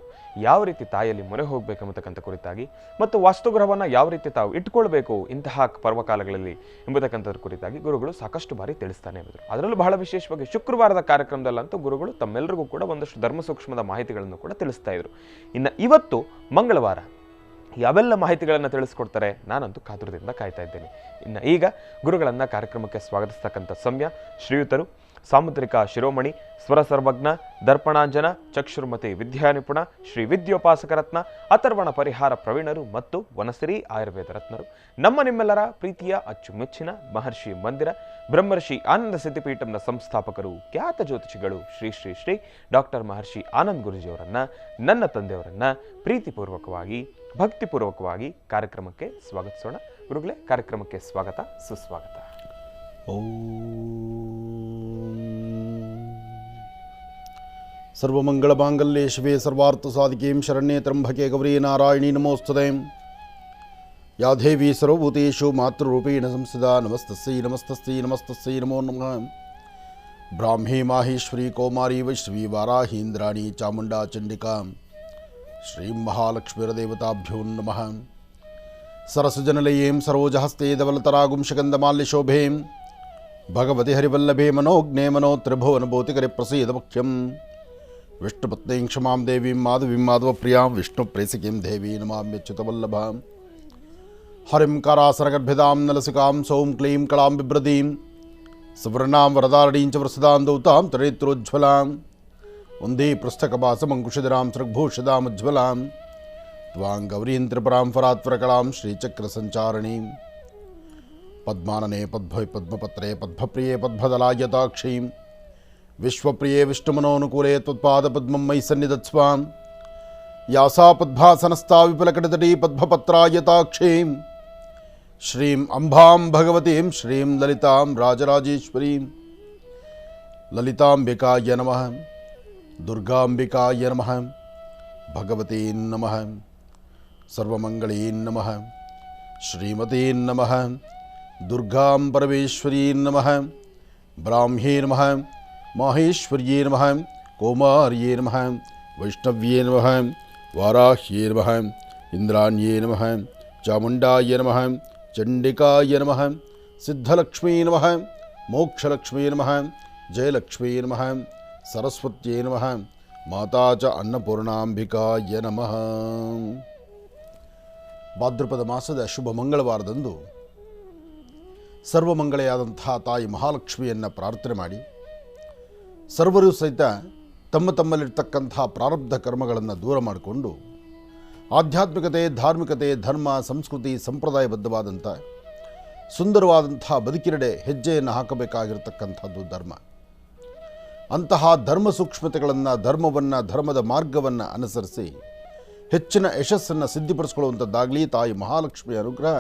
ಯಾವ ರೀತಿ ತಾಯಿಯಲ್ಲಿ ಮೊರೆ ಹೋಗಬೇಕು ಎಂಬತಕ್ಕಂಥ ಕುರಿತಾಗಿ, ಮತ್ತು ವಾಸ್ತುಗೃಹವನ್ನು ಯಾವ ರೀತಿ ತಾವು ಇಟ್ಕೊಳ್ಬೇಕು ಇಂತಹ ಪರ್ವಕಾಲಗಳಲ್ಲಿ ಎಂಬತಕ್ಕಂಥದ್ರ ಕುರಿತಾಗಿ ಗುರುಗಳು ಸಾಕಷ್ಟು ಬಾರಿ ತಿಳಿಸ್ತಾನೆ ಇದ್ರು. ಅದರಲ್ಲೂ ಬಹಳ ವಿಶೇಷವಾಗಿ ಶುಕ್ರವಾರದ ಕಾರ್ಯಕ್ರಮದಲ್ಲಂತೂ ಗುರುಗಳು ತಮ್ಮೆಲ್ಲರಿಗೂ ಕೂಡ ಒಂದಷ್ಟು ಧರ್ಮ ಸೂಕ್ಷ್ಮದ ಮಾಹಿತಿಗಳನ್ನು ಕೂಡ ತಿಳಿಸ್ತಾ ಇದ್ರು. ಇನ್ನು ಇವತ್ತು ಮಂಗಳವಾರ ಯಾವೆಲ್ಲ ಮಾಹಿತಿಗಳನ್ನು ತಿಳಿಸ್ಕೊಡ್ತಾರೆ ನಾನಂತೂ ಕಾತುರದಿಂದ ಕಾಯ್ತಾ ಇದ್ದೇನೆ. ಇನ್ನು ಈಗ ಗುರುಗಳನ್ನು ಕಾರ್ಯಕ್ರಮಕ್ಕೆ ಸ್ವಾಗತಿಸ್ತಕ್ಕಂಥ ಸಮಯ ಶ್ರೀಯುತರು ಸಾಮುದ್ರಿಕ ಶಿರೋಮಣಿ, ಸ್ವರ ಸರ್ವಜ್ಞ, ದರ್ಪಣಾಂಜನ, ಚಕ್ಷುರ್ಮತಿ ವಿದ್ಯಾನಿಪುಣ, ಶ್ರೀ ವಿದ್ಯೋಪಾಸಕ ರತ್ನ, ಅಥರ್ವಣ ಪರಿಹಾರ ಪ್ರವೀಣರು ಮತ್ತು ವನಸಿರಿ ಆಯುರ್ವೇದ ರತ್ನರು, ನಮ್ಮ ನಿಮ್ಮೆಲ್ಲರ ಪ್ರೀತಿಯ ಅಚ್ಚುಮೆಚ್ಚಿನ ಮಹರ್ಷಿ ಮಂದಿರ ಬ್ರಹ್ಮರ್ಷಿ ಆನಂದ ಸಿದ್ಧಿಪೀಠಂನ ಸಂಸ್ಥಾಪಕರು, ಖ್ಯಾತ ಜ್ಯೋತಿಷಿಗಳು ಶ್ರೀ ಶ್ರೀ ಶ್ರೀ ಡಾಕ್ಟರ್ ಮಹರ್ಷಿ ಆನಂದ್ ಗುರೂಜಿಯವರನ್ನ, ನನ್ನ ತಂದೆಯವರನ್ನ ಪ್ರೀತಿಪೂರ್ವಕವಾಗಿ ಭಕ್ತಿಪೂರ್ವಕವಾಗಿ ಕಾರ್ಯಕ್ರಮಕ್ಕೆ ಸ್ವಾಗತಿಸೋಣ. ಗುರುಗಳೇ, ಕಾರ್ಯಕ್ರಮಕ್ಕೆ ಸ್ವಾಗತ, ಸುಸ್ವಾಗತ. ಸರ್ವಮಂಗಳಮಾಂಗಲ್ಯೆ ಶಿವೆ ಸರ್ವಾರ್ಥಸಾಧಿಕೀಂ ಶರಣ್ಯೇ ತ್ರ್ಯಂಬಕೆ ಗೌರಿ ನಾರಾಯಣಿ ನಮೋಸ್ತುತೇ. ಯಾ ದೇವಿ ಸರ್ವಭೂತೇಷು ಮಾತೃರೂಪೇಣ ಸಂಸ್ಥಿತಾ ನಮಸ್ತಸ್ಯೈ ನಮಸ್ತಸ್ಯೈ ನಮಸ್ತಸ್ಯೈ ನಮೋ ನಮಃ. ಬ್ರಾಹ್ಮೀ ಮಾಹೇಶ್ವರಿ ಕೌಮಾರಿ ವೈಷ್ಣವಿ ವಾರಾಹೀಂದ್ರಾಣಿ ಚಾಮುಂಡಾ ಚಂಡಿಕಾ ಶ್ರೀಂ ಮಹಾಲಕ್ಷ್ಮೀರದೇವತಾಭ್ಯೋ ನಮಃ. ಸರಸುಜನಲಯೀಂ ಸರೋಜಹಸ್ತೆ ಧವಲತರಾಗುಂಶಗಂಧಮಾಲ್ಯಶೋಭೇಂ ಭಗವತಿ ಹರಿವಲ್ಲಭೇ ಮನೋಜ್ಞೆ ಮನೋತ್ರಿಭುವನಭೂತಿಕರೆ ಪ್ರಸೀದ ಮುಖ್ಯಂ. ವಿಷ್ಣುಪತ್ನೀಂ ಕ್ಷಮಾಂ ದೇವೀಂ ಮಾಧವೀಂ ಮಾಧವಪ್ರಿಯಾಂ ವಿಷ್ಣುಪ್ರೇಸಿಕೀಂ ದೇವೀ ನಮಾಮ್ಯಚ್ಯುತವಲ್ಲಭಾಂ. ಹರಿಂ ಕಾರಾಸರಗರ್ಭಿದಾಂ ನಲಸಿಕಾಂ ಸೌಂ ಕ್ಲೀಂ ಕಳಾಂ ಬಿಭ್ರದೀಂ ಸುವರ್ಣಾಂ ವರದಾರಣೀಂ ಚ ವೃಸದಾಂ ದೌತಾಂ ತರೇತ್ರೋಜ್ವಲಾಂ. ಒಂದೇ ಪೃಷ್ಠಕಭಾಸಮಂಕುಶಿಧರಾಂ ಸೃಗ್ಭೂಷದಾಮುಜ್ವಲಾಂ ತ್ವಾಂ ಗೌರೀಂ ತ್ರಿಪುರಾಂ ಫರಾತ್ವರಕಳಾಂ ಶ್ರೀಚಕ್ರಸಂಚಾರಣೀಂ. ಪದ್ಮಾನನೆ ಪದ್ಭೈ ಪದ್ಮಪತ್ರೆ ಪದ್ಮಪ್ರಿಯೆ ಪದ್ಮದಲಾಯತಾಕ್ಷೀಂ ವಿಶ್ವಪ್ರಿಯೆ ವಿಷ್ಣುಮನೋನುಕೂಲೆ ತ್ವತ್ಪಾದಪದ್ಮಂ ಮಯಿ ಸನ್ನಿಧತ್ಸ್ವಾಂ. ಯಾಸಾ ಪದ್ಮಾಸನಸ್ಥಾ ವಿಪುಲಕಟತಟೀ ಪದ್ಮಪತ್ರಾಯತಾಕ್ಷೀಂ ಶ್ರೀಂ ಅಂಬಾಂ ಭಗವತೀಂ ಶ್ರೀಂ ಲಲಿತಾಂ ರಾಜರಾಜೇಶ್ವರೀಂ. ಲಲಿತಾಂಬಿಕಾಯ ನಮಃ, ದುರ್ಗಾಂಬಿಕಾಯ ನಮಃ, ಭಗವತೀ ನಮಃ, ಸರ್ವಮಂಗಳೀ ನಮಃ, ಶ್ರೀಮತೀ ನಮಃ, ದುರ್ಗಾಂ ಪರಮೇಶ್ವರೀ ನಮಃ, ಬ್ರಾಹ್ಮ್ಯೇ ನಮಃ, ಮಾಹೇಶ್ವರ್ಯೇ ನಮಃ, ಕೌಮಾರ್ಯೇ ನಮಃ, ವೈಷ್ಣವ್ಯೇ ನಮಃ, ವಾರಾಹ್ಯೇ ನಮಃ, ಇಂದ್ರಾಣ್ಯೇ ನಮಃ, ಚಾಮುಂಡಾಯ ನಮಃ, ಚಂಡಿಕಾಯ ನಮಃ, ಸಿದ್ಧಲಕ್ಷ್ಮೀ ನಮಃ, ಮೋಕ್ಷಲಕ್ಷ್ಮೀ ನಮಃ, ಜಯಲಕ್ಷ್ಮೀ ನಮಃ, ಸರಸ್ವತ್ಯೇ ನಮಃ, ಮಾತಾ ಚ ಅನ್ನಪೂರ್ಣಾಂಬಿಕಾಯ ನಮಃ. ಭಾದ್ರಪದ ಮಾಸದ ಶುಭ ಮಂಗಳವಾರದಂದು ಸರ್ವಮಂಗಳೆಯಾದಂತಹ ತಾಯಿ ಮಹಾಲಕ್ಷ್ಮಿಯನ್ನು ಪ್ರಾರ್ಥನೆ ಮಾಡಿ ಸರ್ವರೂ ಸಹಿತ ತಮ್ಮ ತಮ್ಮಲ್ಲಿರ್ತಕ್ಕಂತಹ ಪ್ರಾರಬ್ಧ ಕರ್ಮಗಳನ್ನು ದೂರ ಮಾಡಿಕೊಂಡು ಆಧ್ಯಾತ್ಮಿಕತೆ, ಧಾರ್ಮಿಕತೆ, ಧರ್ಮ, ಸಂಸ್ಕೃತಿ, ಸಂಪ್ರದಾಯಬದ್ಧವಾದಂಥ ಸುಂದರವಾದಂಥ ಬದುಕಿನೆಡೆ ಹೆಜ್ಜೆಯನ್ನು ಹಾಕಬೇಕಾಗಿರ್ತಕ್ಕಂಥದ್ದು ಧರ್ಮ. ಅಂತಹ ಧರ್ಮ ಸೂಕ್ಷ್ಮತೆಗಳನ್ನು, ಧರ್ಮದ ಮಾರ್ಗವನ್ನು ಅನುಸರಿಸಿ ಹೆಚ್ಚಿನ ಯಶಸ್ಸನ್ನು ಸಿದ್ಧಿಪಡಿಸ್ಕೊಳ್ಳುವಂಥದ್ದಾಗಲಿ ತಾಯಿ ಮಹಾಲಕ್ಷ್ಮಿಯ ಅನುಗ್ರಹ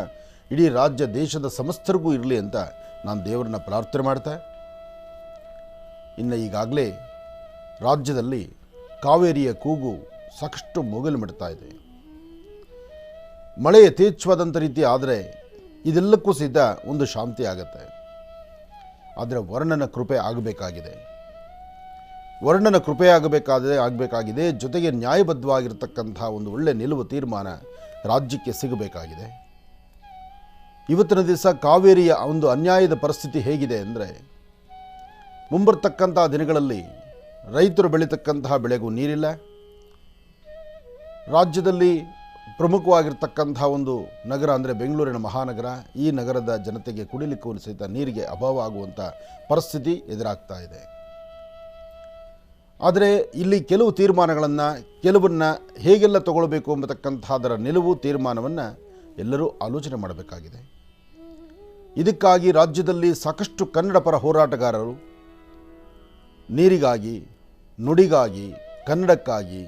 ಇಡೀ ರಾಜ್ಯ ದೇಶದ ಸಮಸ್ತರಿಗೂ ಇರಲಿ ಅಂತ ನಾನು ದೇವರನ್ನ ಪ್ರಾರ್ಥನೆ ಮಾಡ್ತಾ, ಇನ್ನು ಈಗಾಗಲೇ ರಾಜ್ಯದಲ್ಲಿ ಕಾವೇರಿಯ ಕೂಗು ಸಾಕಷ್ಟು ಮುಗಿಲು ಮಿಡ್ತಾ ಇದೆ. ಮಳೆ ಯಥೇಚ್ಛವಾದಂಥ ರೀತಿ ಆದರೆ ಇದೆಲ್ಲಕ್ಕೂ ಸಹಿತ ಒಂದು ಶಾಂತಿ ಆಗುತ್ತೆ. ಆದರೆ ವರ್ಣನ ಕೃಪೆ ಆಗಬೇಕಾಗಿದೆ. ವರ್ಣನ ಕೃಪೆ ಆಗಬೇಕಾಗಿದೆ. ಜೊತೆಗೆ ನ್ಯಾಯಬದ್ಧವಾಗಿರ್ತಕ್ಕಂಥ ಒಂದು ಒಳ್ಳೆಯ ನಿಲುವು ತೀರ್ಮಾನ ರಾಜ್ಯಕ್ಕೆ ಸಿಗಬೇಕಾಗಿದೆ. ಇವತ್ತಿನ ದಿವಸ ಕಾವೇರಿಯ ಒಂದು ಅನ್ಯಾಯದ ಪರಿಸ್ಥಿತಿ ಹೇಗಿದೆ ಅಂದರೆ, ಮುಂಬರ್ತಕ್ಕಂಥ ದಿನಗಳಲ್ಲಿ ರೈತರು ಬೆಳೀತಕ್ಕಂತಹ ಬೆಳೆಗೂ ನೀರಿಲ್ಲ. ರಾಜ್ಯದಲ್ಲಿ ಪ್ರಮುಖವಾಗಿರ್ತಕ್ಕಂಥ ಒಂದು ನಗರ ಅಂದರೆ ಬೆಂಗಳೂರಿನ ಮಹಾನಗರ. ಈ ನಗರದ ಜನತೆಗೆ ಕುಡಿಲಿಕ್ಕೂ ಸಹಿತ ನೀರಿಗೆ ಅಭಾವ ಆಗುವಂಥ ಪರಿಸ್ಥಿತಿ ಎದುರಾಗ್ತಾ ಇದೆ. ಆದರೆ ಇಲ್ಲಿ ಕೆಲವು ತೀರ್ಮಾನಗಳನ್ನು, ಕೆಲವನ್ನ ಹೇಗೆಲ್ಲ ತಗೊಳ್ಬೇಕು ಎಂಬತಕ್ಕಂಥ ಅದರ ನಿಲುವು ತೀರ್ಮಾನವನ್ನು ಎಲ್ಲರೂ ಆಲೋಚನೆ ಮಾಡಬೇಕಾಗಿದೆ. ಇದಕ್ಕಾಗಿ ರಾಜ್ಯದಲ್ಲಿ ಸಾಕಷ್ಟು ಕನ್ನಡ ಪರ ಹೋರಾಟಗಾರರು ನೀರಿಗಾಗಿ, ನುಡಿಗಾಗಿ, ಕನ್ನಡಕ್ಕಾಗಿ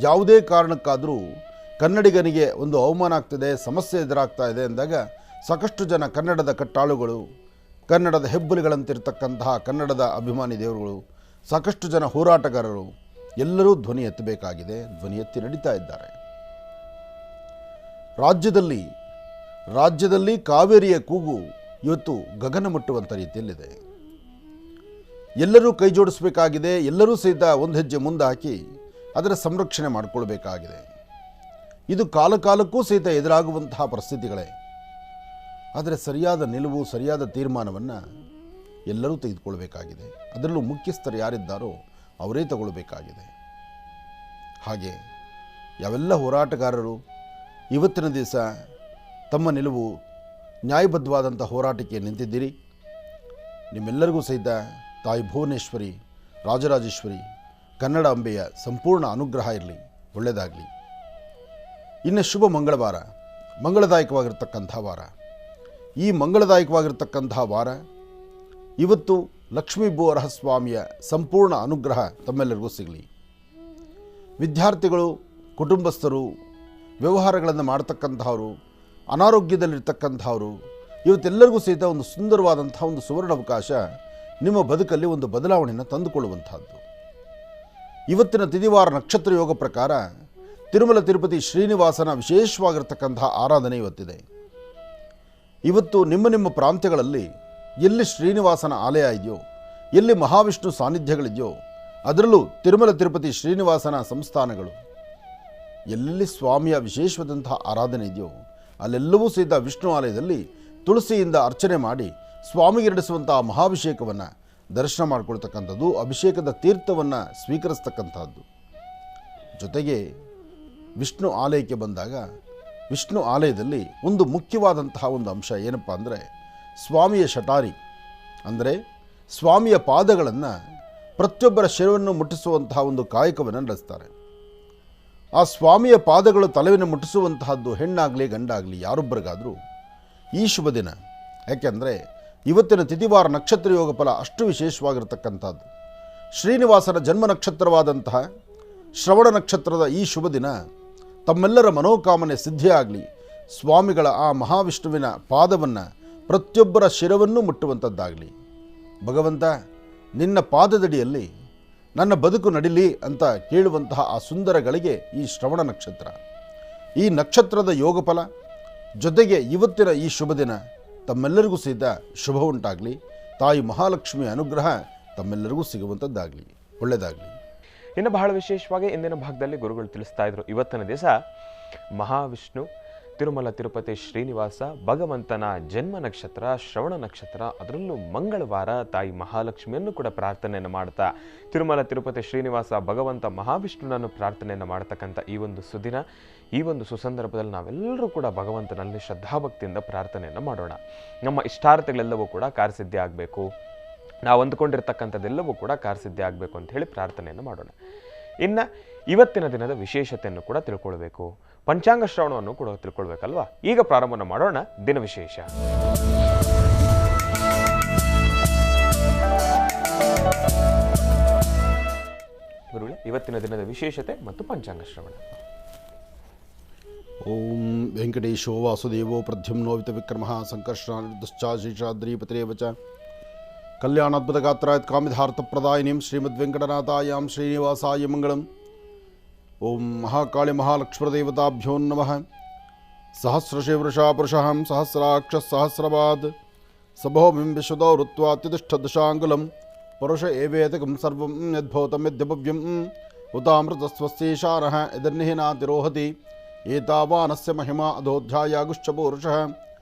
ಯಾವುದೇ ಕಾರಣಕ್ಕಾದರೂ ಕನ್ನಡಿಗನಿಗೆ ಒಂದು ಅವಮಾನ ಆಗ್ತಿದೆ, ಸಮಸ್ಯೆ ಎದುರಾಗ್ತಾ ಇದೆ ಅಂದಾಗ ಸಾಕಷ್ಟು ಜನ ಕನ್ನಡದ ಕಟ್ಟಾಳುಗಳು, ಕನ್ನಡದ ಹೆಬ್ಬುಲಿಗಳಂತಿರ್ತಕ್ಕಂತಹ ಕನ್ನಡದ ಅಭಿಮಾನಿ ದೇವರುಗಳು, ಸಾಕಷ್ಟು ಜನ ಹೋರಾಟಗಾರರು ಎಲ್ಲರೂ ಧ್ವನಿ ಎತ್ತಬೇಕಾಗಿದೆ. ಧ್ವನಿ ಎತ್ತಿ ನಡೀತಾ ಇದ್ದಾರೆ. ರಾಜ್ಯದಲ್ಲಿ ಕಾವೇರಿಯ ಕೂಗು ಇವತ್ತು ಗಗನ ಮುಟ್ಟುವಂಥ ರೀತಿಯಲ್ಲಿದೆ. ಎಲ್ಲರೂ ಕೈ ಜೋಡಿಸಬೇಕಾಗಿದೆ. ಎಲ್ಲರೂ ಸಹಿತ ಒಂದು ಹೆಜ್ಜೆ ಮುಂದೆ ಹಾಕಿ ಅದರ ಸಂರಕ್ಷಣೆ ಮಾಡಿಕೊಳ್ಬೇಕಾಗಿದೆ. ಇದು ಕಾಲಕ್ಕೂ ಸಹಿತ ಎದುರಾಗುವಂತಹ ಪರಿಸ್ಥಿತಿಗಳೇ. ಆದರೆ ಸರಿಯಾದ ನಿಲುವು, ಸರಿಯಾದ ತೀರ್ಮಾನವನ್ನು ಎಲ್ಲರೂ ತೆಗೆದುಕೊಳ್ಬೇಕಾಗಿದೆ. ಅದರಲ್ಲೂ ಮುಖ್ಯಸ್ಥರು ಯಾರಿದ್ದಾರೋ ಅವರೇ ತಗೊಳ್ಬೇಕಾಗಿದೆ. ಹಾಗೆ ಯಾವೆಲ್ಲ ಹೋರಾಟಗಾರರು ಇವತ್ತಿನ ದಿವಸ ತಮ್ಮ ನಿಲುವು ನ್ಯಾಯಬದ್ಧವಾದಂಥ ಹೋರಾಟಕ್ಕೆ ನಿಂತಿದ್ದೀರಿ, ನಿಮ್ಮೆಲ್ಲರಿಗೂ ಸಹಿತ ತಾಯಿ ಭುವನೇಶ್ವರಿ, ರಾಜರಾಜೇಶ್ವರಿ, ಕನ್ನಡ ಅಂಬೆಯ ಸಂಪೂರ್ಣ ಅನುಗ್ರಹ ಇರಲಿ, ಒಳ್ಳೆಯದಾಗಲಿ. ಇನ್ನು ಶುಭ ಮಂಗಳವಾರ, ಮಂಗಳದಾಯಕವಾಗಿರ್ತಕ್ಕಂಥ ವಾರ. ಈ ಮಂಗಳದಾಯಕವಾಗಿರ್ತಕ್ಕಂತಹ ವಾರ ಇವತ್ತು ಲಕ್ಷ್ಮೀ ಬೋರಹಸ್ವಾಮಿಯ ಸಂಪೂರ್ಣ ಅನುಗ್ರಹ ತಮ್ಮೆಲ್ಲರಿಗೂ ಸಿಗಲಿ. ವಿದ್ಯಾರ್ಥಿಗಳು, ಕುಟುಂಬಸ್ಥರು, ವ್ಯವಹಾರಗಳನ್ನು ಮಾಡ್ತಕ್ಕಂಥವರು, ಅನಾರೋಗ್ಯದಲ್ಲಿರ್ತಕ್ಕಂಥವರು, ಇವತ್ತೆಲ್ಲರಿಗೂ ಸಹಿತ ಒಂದು ಸುಂದರವಾದಂಥ ಒಂದು ಸುವರ್ಣಾವಕಾಶ ನಿಮ್ಮ ಬದುಕಲ್ಲಿ ಒಂದು ಬದಲಾವಣೆಯನ್ನು ತಂದುಕೊಳ್ಳುವಂಥದ್ದು. ಇವತ್ತಿನ ತಿಥಿವಾರ ನಕ್ಷತ್ರ ಯೋಗ ಪ್ರಕಾರ ತಿರುಮಲ ತಿರುಪತಿ ಶ್ರೀನಿವಾಸನ ವಿಶೇಷವಾಗಿರ್ತಕ್ಕಂತಹ ಆರಾಧನೆ ಇವತ್ತಿದೆ. ಇವತ್ತು ನಿಮ್ಮ ಪ್ರಾಂತ್ಯಗಳಲ್ಲಿ ಎಲ್ಲಿ ಶ್ರೀನಿವಾಸನ ಆಲಯ ಇದೆಯೋ, ಎಲ್ಲಿ ಮಹಾವಿಷ್ಣು ಸಾನ್ನಿಧ್ಯಗಳಿದೆಯೋ, ಅದರಲ್ಲೂ ತಿರುಮಲ ತಿರುಪತಿ ಶ್ರೀನಿವಾಸನ ಸಂಸ್ಥಾನಗಳು, ಎಲ್ಲೆಲ್ಲಿ ಸ್ವಾಮಿಯ ವಿಶೇಷವಾದಂತಹ ಆರಾಧನೆ ಇದೆಯೋ ಅಲ್ಲೆಲ್ಲವೂ ಸಹಿತ ವಿಷ್ಣು ಆಲಯದಲ್ಲಿ ತುಳಸಿಯಿಂದ ಅರ್ಚನೆ ಮಾಡಿ ಸ್ವಾಮಿಗೆ ನಡೆಸುವಂತಹ ಮಹಾಭಿಷೇಕವನ್ನು ದರ್ಶನ ಮಾಡಿಕೊಳ್ತಕ್ಕಂಥದ್ದು, ಅಭಿಷೇಕದ ತೀರ್ಥವನ್ನು ಸ್ವೀಕರಿಸ್ತಕ್ಕಂಥದ್ದು. ಜೊತೆಗೆ ವಿಷ್ಣು ಆಲಯಕ್ಕೆ ಬಂದಾಗ ವಿಷ್ಣು ಆಲಯದಲ್ಲಿ ಒಂದು ಮುಖ್ಯವಾದಂತಹ ಒಂದು ಅಂಶ ಏನಪ್ಪ ಅಂದರೆ ಸ್ವಾಮಿಯ ಶಟಾರಿ, ಅಂದರೆ ಸ್ವಾಮಿಯ ಪಾದಗಳನ್ನು ಪ್ರತಿಯೊಬ್ಬರ ಶಿರವನ್ನು ಮುಟ್ಟಿಸುವಂತಹ ಒಂದು ಕಾಯಕವನ್ನು ನಡೆಸ್ತಾರೆ. ಆ ಸ್ವಾಮಿಯ ಪಾದಗಳು ತಲೆಯನ್ನು ಮುಟ್ಟಿಸುವಂತಹದ್ದು ಹೆಣ್ಣಾಗಲಿ ಗಂಡಾಗಲಿ ಯಾರೊಬ್ಬರಿಗಾದರೂ ಈ ಶುಭ ದಿನ. ಯಾಕೆಂದರೆ ಇವತ್ತಿನ ತಿಥಿವಾರ ನಕ್ಷತ್ರ ಯೋಗ ಫಲ ಅಷ್ಟು ವಿಶೇಷವಾಗಿರ್ತಕ್ಕಂಥದ್ದು. ಶ್ರೀನಿವಾಸನ ಜನ್ಮ ನಕ್ಷತ್ರವಾದಂತಹ ಶ್ರವಣ ನಕ್ಷತ್ರದ ಈ ಶುಭ ದಿನ ತಮ್ಮೆಲ್ಲರ ಮನೋಕಾಮನೆ ಸಿದ್ಧಿಯಾಗಲಿ, ಸ್ವಾಮಿಗಳ ಆ ಮಹಾವಿಷ್ಣುವಿನ ಪಾದವನ್ನು ಪ್ರತಿಯೊಬ್ಬರ ಶಿರವನ್ನು ಮುಟ್ಟುವಂಥದ್ದಾಗಲಿ. ಭಗವಂತ, ನಿನ್ನ ಪಾದದಡಿಯಲ್ಲಿ ನನ್ನ ಬದುಕು ನಡಿಲಿ ಅಂತ ಕೇಳುವಂತಹ ಆ ಸುಂದರಗಳಿಗೆ ಈ ಶ್ರವಣ ನಕ್ಷತ್ರ, ಈ ನಕ್ಷತ್ರದ ಯೋಗ ಫಲ ಜೊತೆಗೆ ಇವತ್ತಿನ ಈ ಶುಭ ದಿನ ತಮ್ಮೆಲ್ಲರಿಗೂ ಸಹಿತ ಶುಭ ಉಂಟಾಗಲಿ. ತಾಯಿ ಮಹಾಲಕ್ಷ್ಮಿಯ ಅನುಗ್ರಹ ತಮ್ಮೆಲ್ಲರಿಗೂ ಸಿಗುವಂಥದ್ದಾಗಲಿ, ಒಳ್ಳೆಯದಾಗಲಿ. ಇನ್ನು ಬಹಳ ವಿಶೇಷವಾಗಿ ಇಂದಿನ ಭಾಗದಲ್ಲಿ ಗುರುಗಳು ತಿಳಿಸ್ತಾ ಇದ್ರು, ಇವತ್ತಿನ ದಿವಸ ಮಹಾವಿಷ್ಣು ತಿರುಮಲ ತಿರುಪತಿ ಶ್ರೀನಿವಾಸ ಭಗವಂತನ ಜನ್ಮ ನಕ್ಷತ್ರ ಶ್ರವಣ ನಕ್ಷತ್ರ, ಅದರಲ್ಲೂ ಮಂಗಳವಾರ ತಾಯಿ ಮಹಾಲಕ್ಷ್ಮಿಯನ್ನು ಕೂಡ ಪ್ರಾರ್ಥನೆಯನ್ನು ಮಾಡ್ತಾ ತಿರುಮಲ ತಿರುಪತಿ ಶ್ರೀನಿವಾಸ ಭಗವಂತ ಮಹಾವಿಷ್ಣುನನ್ನು ಪ್ರಾರ್ಥನೆಯನ್ನು ಮಾಡ್ತಕ್ಕಂಥ ಈ ಒಂದು ಸುದಿನ, ಈ ಒಂದು ಸುಸಂದರ್ಭದಲ್ಲಿ ನಾವೆಲ್ಲರೂ ಕೂಡ ಭಗವಂತನಲ್ಲಿ ಶ್ರದ್ಧಾಭಕ್ತಿಯಿಂದ ಪ್ರಾರ್ಥನೆಯನ್ನು ಮಾಡೋಣ. ನಮ್ಮ ಇಷ್ಟಾರ್ಥಗಳೆಲ್ಲವೂ ಕೂಡ ಕಾರ್ಯಸಿದ್ಧಿ ಆಗಬೇಕು, ನಾವು ಅಂದುಕೊಂಡಿರ್ತಕ್ಕಂಥದ್ದೆಲ್ಲವೂ ಕೂಡ ಕಾರ್ಯಸಿದ್ಧಿ ಆಗಬೇಕು ಅಂತ ಹೇಳಿ ಪ್ರಾರ್ಥನೆಯನ್ನು ಮಾಡೋಣ. ಇನ್ನು ಇವತ್ತಿನ ದಿನದ ವಿಶೇಷತೆಯನ್ನು ಕೂಡ ತಿಳ್ಕೊಳ್ಬೇಕು, ಪಂಚಾಂಗ ಶ್ರವಣವನ್ನು ಕೂಡ ತಿಳ್ಕೊಳ್ಬೇಕಲ್ವಾ. ಈಗ ಪ್ರಾರಂಭವನ್ನು ಮಾಡೋಣ ದಿನ ವಿಶೇಷ. ಗುರುಗಳೇ, ಇವತ್ತಿನ ದಿನದ ವಿಶೇಷತೆ ಮತ್ತು ಪಂಚಾಂಗ ಶ್ರವಣ. ಓಂ ವೆಂಕಟೇಶೋ ವಾಸುದೇವೋ ಪ್ರದ್ಯುಮ್ನೋ ವಿತವಿಕ್ರಮಃ ಸಂಕರ್ಷಣಾನಿರ್ದುಶ್ಚ ಶೇಷಾದ್ರಿಪತಿರೇವ ಚ ಕಲ್ಯಾಣಾದ್ಭುತಗಾತ್ರಾಯ ಕಾಮಿಧಾರ್ಥಪ್ರದಾಯಿನೀಂ ಶ್ರೀಮದ್ವೆಂಕಟನಾಥಾಯಾಂ ಶ್ರೀನಿವಾಸಾಯ ಮಂಗಳಂ. ಓಂ ಮಹಾಕಾಳಿ ಮಹಾಲಕ್ಷ್ಮೀದೇವತಾಭ್ಯೋ ನಮಃ. ಸಹಸ್ರಶೀವೃಷಾ ಪುರುಷಃ ಸಹಸ್ರಾಕ್ಷ ಸಹಸ್ರಪಾದ್ ಸಭೋಮಿಂ ವಿಶ್ವದೋ ಋತ್ವಾ ಅತ್ಯುತಿಷ್ಠದಶಾಂಗುಲಂ ಪುರುಷ ಏವೇತಕಂ ಸರ್ವಂ ಯದ್ಭೂತಂ ಯದ್ಭವ್ಯಂ ಉತಾಮೃತಸ್ವಸ್ಯೇಷಾನಃ ಯದನ್ನಿಹಿನಾತಿರೋಹತಿ ಏತಾವಾನಸ್ಯ ಮಹಿಮಾ ಅಧೋಧ್ಯಾಯಾಗುಶ್ಚ ಪುರುಷಃ.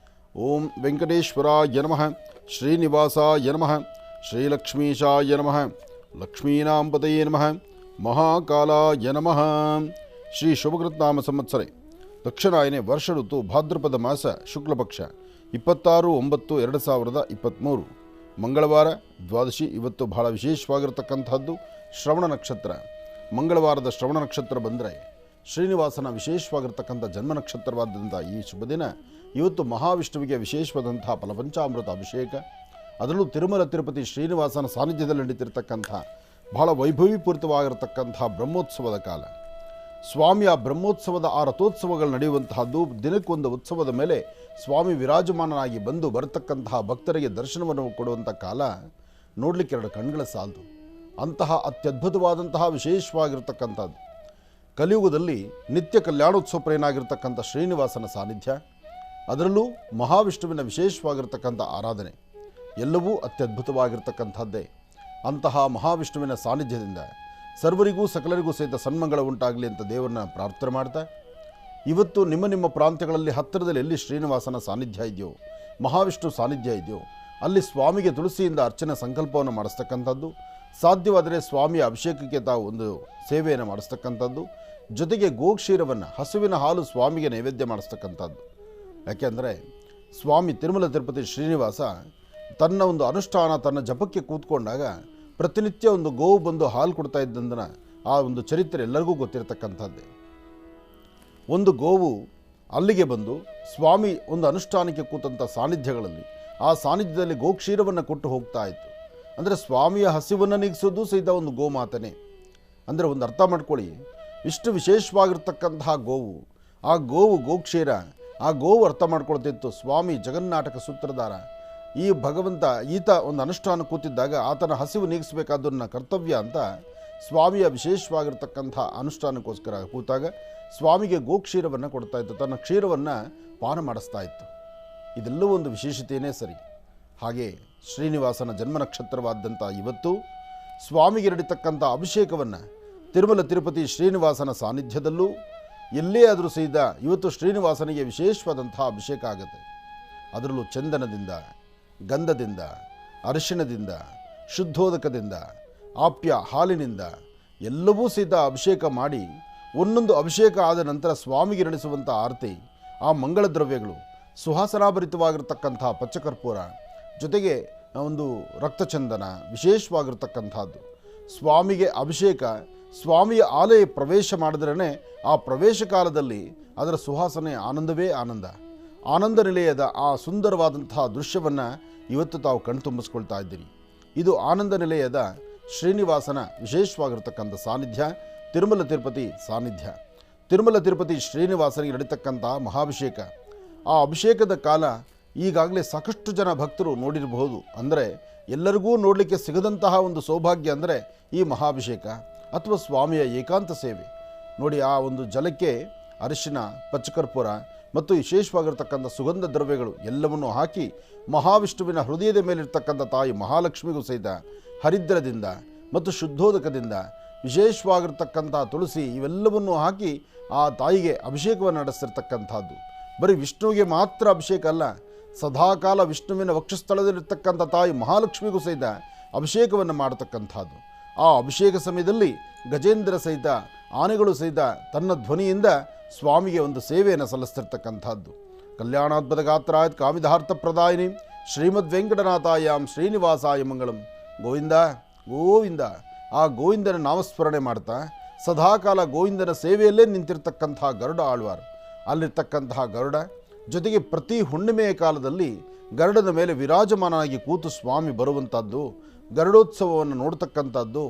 ಓಂ ವೆಂಕಟೇಶ್ವರಾಯ ನಮಃ. ಶ್ರೀನಿವಾಸಾಯ ನಮಃ. ಶ್ರೀಲಕ್ಷ್ಮೀಶಾಯ ನಮಃ. ಲಕ್ಷ್ಮೀನಾಂ ಪತಯೇ ನಮಃ. ಮಹಾಕಾಲಾಯ ನಮಃ. ಶ್ರೀ ಶುಭಕೃತ್ನಾಮ ಸಂವತ್ಸರೆ ದಕ್ಷಿಣಾಯನೆ ವರ್ಷ ಋತು ಭಾದ್ರಪದ ಮಾಸ ಶುಕ್ಲಪಕ್ಷ 26/9/2023 ಮಂಗಳವಾರ ದ್ವಾದಶಿ. ಇವತ್ತು ಬಹಳ ವಿಶೇಷವಾಗಿರ್ತಕ್ಕಂಥದ್ದು ಶ್ರವಣ ನಕ್ಷತ್ರ. ಮಂಗಳವಾರದ ಶ್ರವಣ ನಕ್ಷತ್ರ ಬಂದರೆ ಶ್ರೀನಿವಾಸನ ವಿಶೇಷವಾಗಿರ್ತಕ್ಕಂಥ ಜನ್ಮ ನಕ್ಷತ್ರವಾದಂಥ ಈ ಶುಭ ದಿನ ಇವತ್ತು ಮಹಾವಿಷ್ಣುವಿಗೆ ವಿಶೇಷವಾದಂತಹ ಫಲಪಂಚಾಮೃತ ಅಭಿಷೇಕ, ಅದರಲ್ಲೂ ತಿರುಮಲ ತಿರುಪತಿ ಶ್ರೀನಿವಾಸನ ಸಾನ್ನಿಧ್ಯದಲ್ಲಿ ನಡೀತಿರ್ತಕ್ಕಂಥ ಬಹಳ ವೈಭವೀಪೂರಿತವಾಗಿರತಕ್ಕಂಥ ಬ್ರಹ್ಮೋತ್ಸವದ ಕಾಲ. ಸ್ವಾಮಿಯ ಬ್ರಹ್ಮೋತ್ಸವದ ಆ ರಥೋತ್ಸವಗಳು ನಡೆಯುವಂತಹದ್ದು. ದಿನಕ್ಕೊಂದು ಉತ್ಸವದ ಮೇಲೆ ಸ್ವಾಮಿ ವಿರಾಜಮಾನನಾಗಿ ಬಂದು ಬರತಕ್ಕಂತಹ ಭಕ್ತರಿಗೆ ದರ್ಶನವನ್ನು ಕೊಡುವಂಥ ಕಾಲ ನೋಡಲಿಕ್ಕೆ ಎರಡು ಕಣ್ಗಳ ಸಾಲದು. ಅಂತಹ ಅತ್ಯದ್ಭುತವಾದಂತಹ ವಿಶೇಷವಾಗಿರ್ತಕ್ಕಂಥದ್ದು ಕಲಿಯುಗದಲ್ಲಿ ನಿತ್ಯ ಕಲ್ಯಾಣೋತ್ಸವ ಪ್ರಿಯನಾಗಿರ್ತಕ್ಕಂಥ ಶ್ರೀನಿವಾಸನ ಸಾನ್ನಿಧ್ಯ, ಅದರಲ್ಲೂ ಮಹಾವಿಷ್ಣುವಿನ ವಿಶೇಷವಾಗಿರ್ತಕ್ಕಂಥ ಆರಾಧನೆ ಎಲ್ಲವೂ ಅತ್ಯದ್ಭುತವಾಗಿರ್ತಕ್ಕಂಥದ್ದೇ. ಅಂತಹ ಮಹಾವಿಷ್ಣುವಿನ ಸಾನ್ನಿಧ್ಯದಿಂದ ಸರ್ವರಿಗೂ ಸಕಲರಿಗೂ ಸಹಿತ ಸನ್ಮಂಗಳ ಉಂಟಾಗಲಿ ಅಂತ ದೇವರನ್ನ ಪ್ರಾರ್ಥನೆ ಮಾಡ್ತಾ, ಇವತ್ತು ನಿಮ್ಮ ಪ್ರಾಂತ್ಯಗಳಲ್ಲಿ ಹತ್ತಿರದಲ್ಲಿ ಎಲ್ಲಿ ಶ್ರೀನಿವಾಸನ ಸಾನ್ನಿಧ್ಯ ಇದೆಯೋ, ಮಹಾವಿಷ್ಣು ಸಾನ್ನಿಧ್ಯ ಇದೆಯೋ, ಅಲ್ಲಿ ಸ್ವಾಮಿಗೆ ತುಳಸಿಯಿಂದ ಅರ್ಚನೆ ಸಂಕಲ್ಪವನ್ನು ಮಾಡಿಸ್ತಕ್ಕಂಥದ್ದು, ಸಾಧ್ಯವಾದರೆ ಸ್ವಾಮಿಯ ಅಭಿಷೇಕಕ್ಕೆ ತಾವು ಒಂದು ಸೇವೆಯನ್ನು ಮಾಡಿಸ್ತಕ್ಕಂಥದ್ದು, ಜೊತೆಗೆ ಗೋಕ್ಷೀರವನ್ನು, ಹಸುವಿನ ಹಾಲು ಸ್ವಾಮಿಗೆ ನೈವೇದ್ಯ ಮಾಡಿಸ್ತಕ್ಕಂಥದ್ದು. ಯಾಕೆಂದರೆ ಸ್ವಾಮಿ ತಿರುಮಲ ತಿರುಪತಿ ಶ್ರೀನಿವಾಸ ತನ್ನ ಒಂದು ಅನುಷ್ಠಾನ, ತನ್ನ ಜಪಕ್ಕೆ ಕೂತ್ಕೊಂಡಾಗ ಪ್ರತಿನಿತ್ಯ ಒಂದು ಗೋವು ಬಂದು ಹಾಲು ಕೊಡ್ತಾ ಇದ್ದಂದನ ಆ ಒಂದು ಚರಿತ್ರೆ ಎಲ್ಲರಿಗೂ ಗೊತ್ತಿರತಕ್ಕಂಥದ್ದೇ. ಒಂದು ಗೋವು ಅಲ್ಲಿಗೆ ಬಂದು ಸ್ವಾಮಿ ಒಂದು ಅನುಷ್ಠಾನಕ್ಕೆ ಕೂತಂಥ ಸಾನ್ನಿಧ್ಯಗಳಲ್ಲಿ ಆ ಸಾನ್ನಿಧ್ಯದಲ್ಲಿ ಗೋಕ್ಷೀರವನ್ನು ಕೊಟ್ಟು ಹೋಗ್ತಾ ಇತ್ತು. ಅಂದರೆ ಸ್ವಾಮಿಯ ಹಸಿವನ್ನು ನೀಗಿಸೋದು ಸಹಿತ ಒಂದು ಗೋಮಾತನೇ. ಅಂದರೆ ಒಂದು ಅರ್ಥ ಮಾಡ್ಕೊಳ್ಳಿ, ಇಷ್ಟು ವಿಶೇಷವಾಗಿರ್ತಕ್ಕಂತಹ ಗೋವು, ಆ ಗೋವು ಗೋಕ್ಷೀರ, ಆ ಗೋವು ಅರ್ಥ ಮಾಡ್ಕೊಳ್ತಿತ್ತು ಸ್ವಾಮಿ ಜಗನ್ನಾಟಕ ಸೂತ್ರಧಾರ, ಈ ಭಗವಂತ ಈತ ಒಂದು ಅನುಷ್ಠಾನ ಕೂತಿದ್ದಾಗ ಆತನ ಹಸಿವು ನೀಗಿಸಬೇಕಾದ್ದು ನನ್ನ ಕರ್ತವ್ಯ ಅಂತ ಸ್ವಾಮಿಯ ವಿಶೇಷವಾಗಿರ್ತಕ್ಕಂಥ ಅನುಷ್ಠಾನಕ್ಕೋಸ್ಕರ ಕೂತಾಗ ಸ್ವಾಮಿಗೆ ಗೋಕ್ಷೀರವನ್ನು ಕೊಡ್ತಾ ಇತ್ತು, ತನ್ನ ಕ್ಷೀರವನ್ನು ಪಾನ ಮಾಡಿಸ್ತಾ ಇತ್ತು. ಇದೆಲ್ಲವೂ ಒಂದು ವಿಶೇಷತೆಯೇ ಸರಿ. ಹಾಗೆ ಶ್ರೀನಿವಾಸನ ಜನ್ಮ ನಕ್ಷತ್ರವಾದಂಥ ಇವತ್ತು ಸ್ವಾಮಿಗೆ ನಡೀತಕ್ಕಂಥ ಅಭಿಷೇಕವನ್ನು ತಿರುಮಲ ತಿರುಪತಿ ಶ್ರೀನಿವಾಸನ ಸಾನ್ನಿಧ್ಯದಲ್ಲೂ ಎಲ್ಲೇ ಆದರೂ ಸಹಿತ ಇವತ್ತು ಶ್ರೀನಿವಾಸನಿಗೆ ವಿಶೇಷವಾದಂಥ ಅಭಿಷೇಕ ಆಗುತ್ತೆ. ಅದರಲ್ಲೂ ಚಂದನದಿಂದ, ಗಂಧದಿಂದ, ಅರಿಶಿಣದಿಂದ, ಶುದ್ಧೋದಕದಿಂದ, ಆಪ್ಯ ಹಾಲಿನಿಂದ ಎಲ್ಲವೂ ಸಹಿತ ಅಭಿಷೇಕ ಮಾಡಿ ಒಂದೊಂದು ಅಭಿಷೇಕ ಆದ ನಂತರ ಸ್ವಾಮಿಗೆ ನಡೆಸುವಂಥ ಆರತಿ, ಆ ಮಂಗಳ ದ್ರವ್ಯಗಳು, ಸುವಾಸನಾಭರಿತವಾಗಿರ್ತಕ್ಕಂಥ ಪಚ್ಚಕರ್ಪೂರ, ಜೊತೆಗೆ ಒಂದು ರಕ್ತಚಂದನ ವಿಶೇಷವಾಗಿರ್ತಕ್ಕಂಥದ್ದು, ಸ್ವಾಮಿಗೆ ಅಭಿಷೇಕ, ಸ್ವಾಮಿಯ ಆಲಯ ಪ್ರವೇಶ ಮಾಡಿದ್ರೇ ಆ ಪ್ರವೇಶ ಕಾಲದಲ್ಲಿ ಅದರ ಸುವಾಸನೆ ಆನಂದವೇ ಆನಂದ. ಆನಂದ ನಿಲಯದ ಆ ಸುಂದರವಾದಂತಹ ದೃಶ್ಯವನ್ನು ಇವತ್ತು ತಾವು ಕಣ್ತುಂಬಿಸ್ಕೊಳ್ತಾ ಇದ್ದೀರಿ. ಇದು ಆನಂದ ನಿಲಯದ ಶ್ರೀನಿವಾಸನ ವಿಶೇಷವಾಗಿರ್ತಕ್ಕಂಥ ಸಾನ್ನಿಧ್ಯ, ತಿರುಮಲ ತಿರುಪತಿ ಸಾನ್ನಿಧ್ಯ. ತಿರುಮಲ ತಿರುಪತಿ ಶ್ರೀನಿವಾಸನಿಗೆ ನಡೀತಕ್ಕಂಥ ಮಹಾಭಿಷೇಕ, ಆ ಅಭಿಷೇಕದ ಕಾಲ ಈಗಾಗಲೇ ಸಾಕಷ್ಟು ಜನ ಭಕ್ತರು ನೋಡಿರಬಹುದು. ಅಂದರೆ ಎಲ್ಲರಿಗೂ ನೋಡಲಿಕ್ಕೆ ಸಿಗದಂತಹ ಒಂದು ಸೌಭಾಗ್ಯ ಅಂದರೆ ಈ ಮಹಾಭಿಷೇಕ ಅಥವಾ ಸ್ವಾಮಿಯ ಏಕಾಂತ ಸೇವೆ. ನೋಡಿ, ಆ ಒಂದು ಜಲಕ್ಕೆ ಅರಿಶಿನ, ಪಚ್ಚಕರ್ಪೂರ ಮತ್ತು ವಿಶೇಷವಾಗಿರ್ತಕ್ಕಂಥ ಸುಗಂಧ ದ್ರವ್ಯಗಳು ಎಲ್ಲವನ್ನೂ ಹಾಕಿ ಮಹಾವಿಷ್ಣುವಿನ ಹೃದಯದ ಮೇಲಿರ್ತಕ್ಕಂಥ ತಾಯಿ ಮಹಾಲಕ್ಷ್ಮಿಗೂ ಸಹಿತ ಹರಿದ್ರದಿಂದ ಮತ್ತು ಶುದ್ಧೋದಕದಿಂದ, ವಿಶೇಷವಾಗಿರ್ತಕ್ಕಂಥ ತುಳಸಿ ಇವೆಲ್ಲವನ್ನೂ ಹಾಕಿ ಆ ತಾಯಿಗೆ ಅಭಿಷೇಕವನ್ನು ನಡೆಸಿರ್ತಕ್ಕಂಥದ್ದು. ಬರೀ ವಿಷ್ಣುವಿಗೆ ಮಾತ್ರ ಅಭಿಷೇಕ ಅಲ್ಲ, ಸದಾಕಾಲ ವಿಷ್ಣುವಿನ ವಕ್ಷಸ್ಥಳದಲ್ಲಿರ್ತಕ್ಕಂಥ ತಾಯಿ ಮಹಾಲಕ್ಷ್ಮಿಗೂ ಸಹಿತ ಅಭಿಷೇಕವನ್ನು ಮಾಡತಕ್ಕಂಥದ್ದು. ಆ ಅಭಿಷೇಕ ಸಮಯದಲ್ಲಿ ಗಜೇಂದ್ರ ಸಹಿತ, ಆನೆಗಳು ಸಹಿತ ತನ್ನ ಧ್ವನಿಯಿಂದ ಸ್ವಾಮಿಗೆ ಒಂದು ಸೇವೆಯನ್ನು ಸಲ್ಲಿಸ್ತಿರ್ತಕ್ಕಂಥದ್ದು. ಕಲ್ಯಾಣಾದ್ಭುತ ಗಾತ್ರಾಯತ್ ಕಾಮಿದಾರ್ಥ ಪ್ರದಾಯಿನಿ ಶ್ರೀಮದ್ ವೆಂಕಟನಾಥಾಯಾಮ್ ಶ್ರೀನಿವಾಸಾಯ ಮಂಗಳಂ. ಗೋವಿಂದ ಗೋವಿಂದ, ಆ ಗೋವಿಂದನ ನಾಮಸ್ಮರಣೆ ಮಾಡ್ತಾ ಸದಾಕಾಲ ಗೋವಿಂದನ ಸೇವೆಯಲ್ಲೇ ನಿಂತಿರ್ತಕ್ಕಂತಹ ಗರುಡ ಆಳ್ವಾರ್, ಅಲ್ಲಿರ್ತಕ್ಕಂತಹ ಗರುಡ, ಜೊತೆಗೆ ಪ್ರತಿ ಹುಣ್ಣಿಮೆಯ ಕಾಲದಲ್ಲಿ ಗರುಡನ ಮೇಲೆ ವಿರಾಜಮಾನನಾಗಿ ಕೂತು ಸ್ವಾಮಿ ಬರುವಂಥದ್ದು, ಗರುಡೋತ್ಸವವನ್ನು ನೋಡ್ತಕ್ಕಂಥದ್ದು,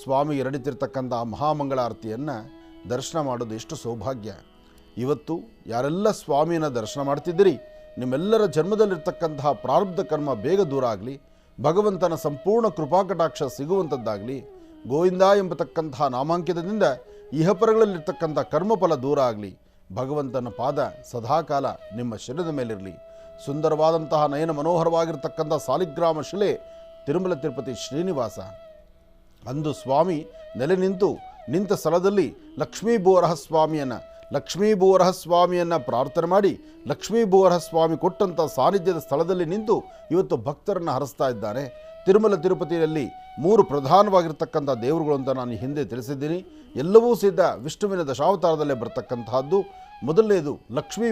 ಸ್ವಾಮಿಗೆ ನಡೀತಿರ್ತಕ್ಕಂಥ ಮಹಾಮಂಗಳಾರತಿಯನ್ನು ದರ್ಶನ ಮಾಡೋದು ಎಷ್ಟು ಸೌಭಾಗ್ಯ. ಇವತ್ತು ಯಾರೆಲ್ಲ ಸ್ವಾಮಿಯನ್ನು ದರ್ಶನ ಮಾಡ್ತಿದ್ದೀರಿ, ನಿಮ್ಮೆಲ್ಲರ ಜನ್ಮದಲ್ಲಿರ್ತಕ್ಕಂತಹ ಪ್ರಾರಬ್ಧ ಕರ್ಮ ಬೇಗ ದೂರ ಆಗಲಿ, ಭಗವಂತನ ಸಂಪೂರ್ಣ ಕೃಪಾಕಟಾಕ್ಷ ಸಿಗುವಂಥದ್ದಾಗಲಿ, ಗೋವಿಂದ ಎಂಬತಕ್ಕಂತಹ ನಾಮಾಂಕಿತದಿಂದ ಇಹಪರಗಳಲ್ಲಿರ್ತಕ್ಕಂಥ ಕರ್ಮಫಲ ದೂರ ಆಗಲಿ, ಭಗವಂತನ ಪಾದ ಸದಾಕಾಲ ನಿಮ್ಮ ಶಿರದ ಮೇಲಿರಲಿ. ಸುಂದರವಾದಂತಹ ನಯನ ಮನೋಹರವಾಗಿರ್ತಕ್ಕಂಥ ಸಾಲಿಗ್ರಾಮ ಶಿಲೆ ತಿರುಮಲ ತಿರುಪತಿ ಶ್ರೀನಿವಾಸ. ಅಂದು ಸ್ವಾಮಿ ನೆಲೆ ನಿಂತ ಸ್ಥಳದಲ್ಲಿ ಲಕ್ಷ್ಮೀ ಭೂವರಹ ಸ್ವಾಮಿಯನ್ನು ಪ್ರಾರ್ಥನೆ ಮಾಡಿ, ಲಕ್ಷ್ಮೀ ಭೂವರಹ ಸ್ವಾಮಿ ಕೊಟ್ಟಂಥ ಸಾನ್ನಿಧ್ಯದ ಸ್ಥಳದಲ್ಲಿ ನಿಂತು ಇವತ್ತು ಭಕ್ತರನ್ನು ಹರಿಸ್ತಾ ಇದ್ದಾನೆ. ತಿರುಮಲ ತಿರುಪತಿಯಲ್ಲಿ 3 ಪ್ರಧಾನವಾಗಿರ್ತಕ್ಕಂಥ ದೇವರುಗಳು ಅಂತ ನಾನು ಹಿಂದೆ ತಿಳಿಸಿದ್ದೀನಿ. ಎಲ್ಲವೂ ಸಿದ್ಧ ವಿಷ್ಣುವಿನ ದಶಾವತಾರದಲ್ಲೇ ಬರ್ತಕ್ಕಂತಹದ್ದು. ಮೊದಲನೇದು ಲಕ್ಷ್ಮೀ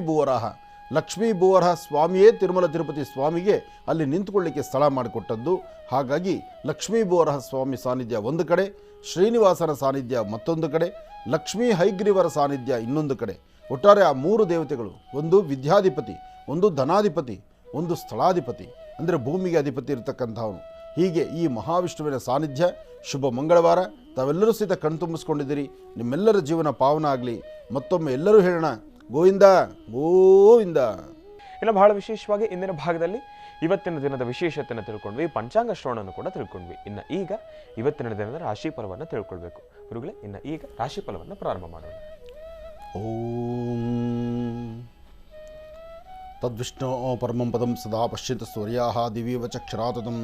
ಭೂವರಹ ಸ್ವಾಮಿಯೇ ತಿರುಮಲ ತಿರುಪತಿ ಸ್ವಾಮಿಗೆ ಅಲ್ಲಿ ನಿಂತುಕೊಳ್ಳಿಕ್ಕೆ ಸ್ಥಳ ಮಾಡಿಕೊಟ್ಟದ್ದು. ಹಾಗಾಗಿ ಲಕ್ಷ್ಮೀ ಭೂವರಹ ಸ್ವಾಮಿ ಸಾನ್ನಿಧ್ಯ ಒಂದು ಕಡೆ, ಶ್ರೀನಿವಾಸನ ಸಾನ್ನಿಧ್ಯ ಮತ್ತೊಂದು ಕಡೆ, ಲಕ್ಷ್ಮೀ ಹೈಗ್ರೀವರ ಸಾನ್ನಿಧ್ಯ ಇನ್ನೊಂದು ಕಡೆ. ಒಟ್ಟಾರೆ ಆ 3 ದೇವತೆಗಳು, ಒಂದು ವಿದ್ಯಾಧಿಪತಿ, ಒಂದು ಧನಾಧಿಪತಿ, ಒಂದು ಸ್ಥಳಾಧಿಪತಿ, ಅಂದರೆ ಭೂಮಿಗೆ ಅಧಿಪತಿ ಇರತಕ್ಕಂಥವನು. ಹೀಗೆ ಈ ಮಹಾವಿಷ್ಣುವಿನ ಸಾನ್ನಿಧ್ಯ ಶುಭ ಮಂಗಳವಾರ ತಾವೆಲ್ಲರೂ ಸಹಿತ ಕಣ್ತುಂಬಿಸ್ಕೊಂಡಿದ್ದೀರಿ. ನಿಮ್ಮೆಲ್ಲರ ಜೀವನ ಪಾವನ ಆಗಲಿ. ಮತ್ತೊಮ್ಮೆ ಎಲ್ಲರೂ ಹೇಳೋಣ, ಗೋವಿಂದ ಗೋವಿಂದ. ಇನ್ನು ಬಹಳ ವಿಶೇಷವಾಗಿ ಇಂದಿನ ಭಾಗದಲ್ಲಿ ಇವತ್ತಿನ ದಿನದ ವಿಶೇಷತೆಯನ್ನು ತಿಳ್ಕೊಂಡ್ವಿ, ಪಂಚಾಂಗ ಶ್ರವಣವನ್ನು ಕೂಡ ತಿಳ್ಕೊಂಡ್ವಿ. ಇನ್ನು ಈಗ ಇವತ್ತಿನ ದಿನದ ರಾಶಿ ಫಲವನ್ನು ತಿಳ್ಕೊಳ್ಬೇಕು. ಗುರುಗಳೇ, ಇನ್ನು ಈಗ ರಾಶಿ ಫಲವನ್ನು ಪ್ರಾರಂಭ ಮಾಡೋಣ. ಓಂ ತದ್ವಿಷ್ಣು ಪರಮಂ ಪದಂ ಸದಾ ಪಶ್ಯತ ಸೂರ್ಯಾಃ ದಿವೀವ ಚಕ್ಷರಾತತಂ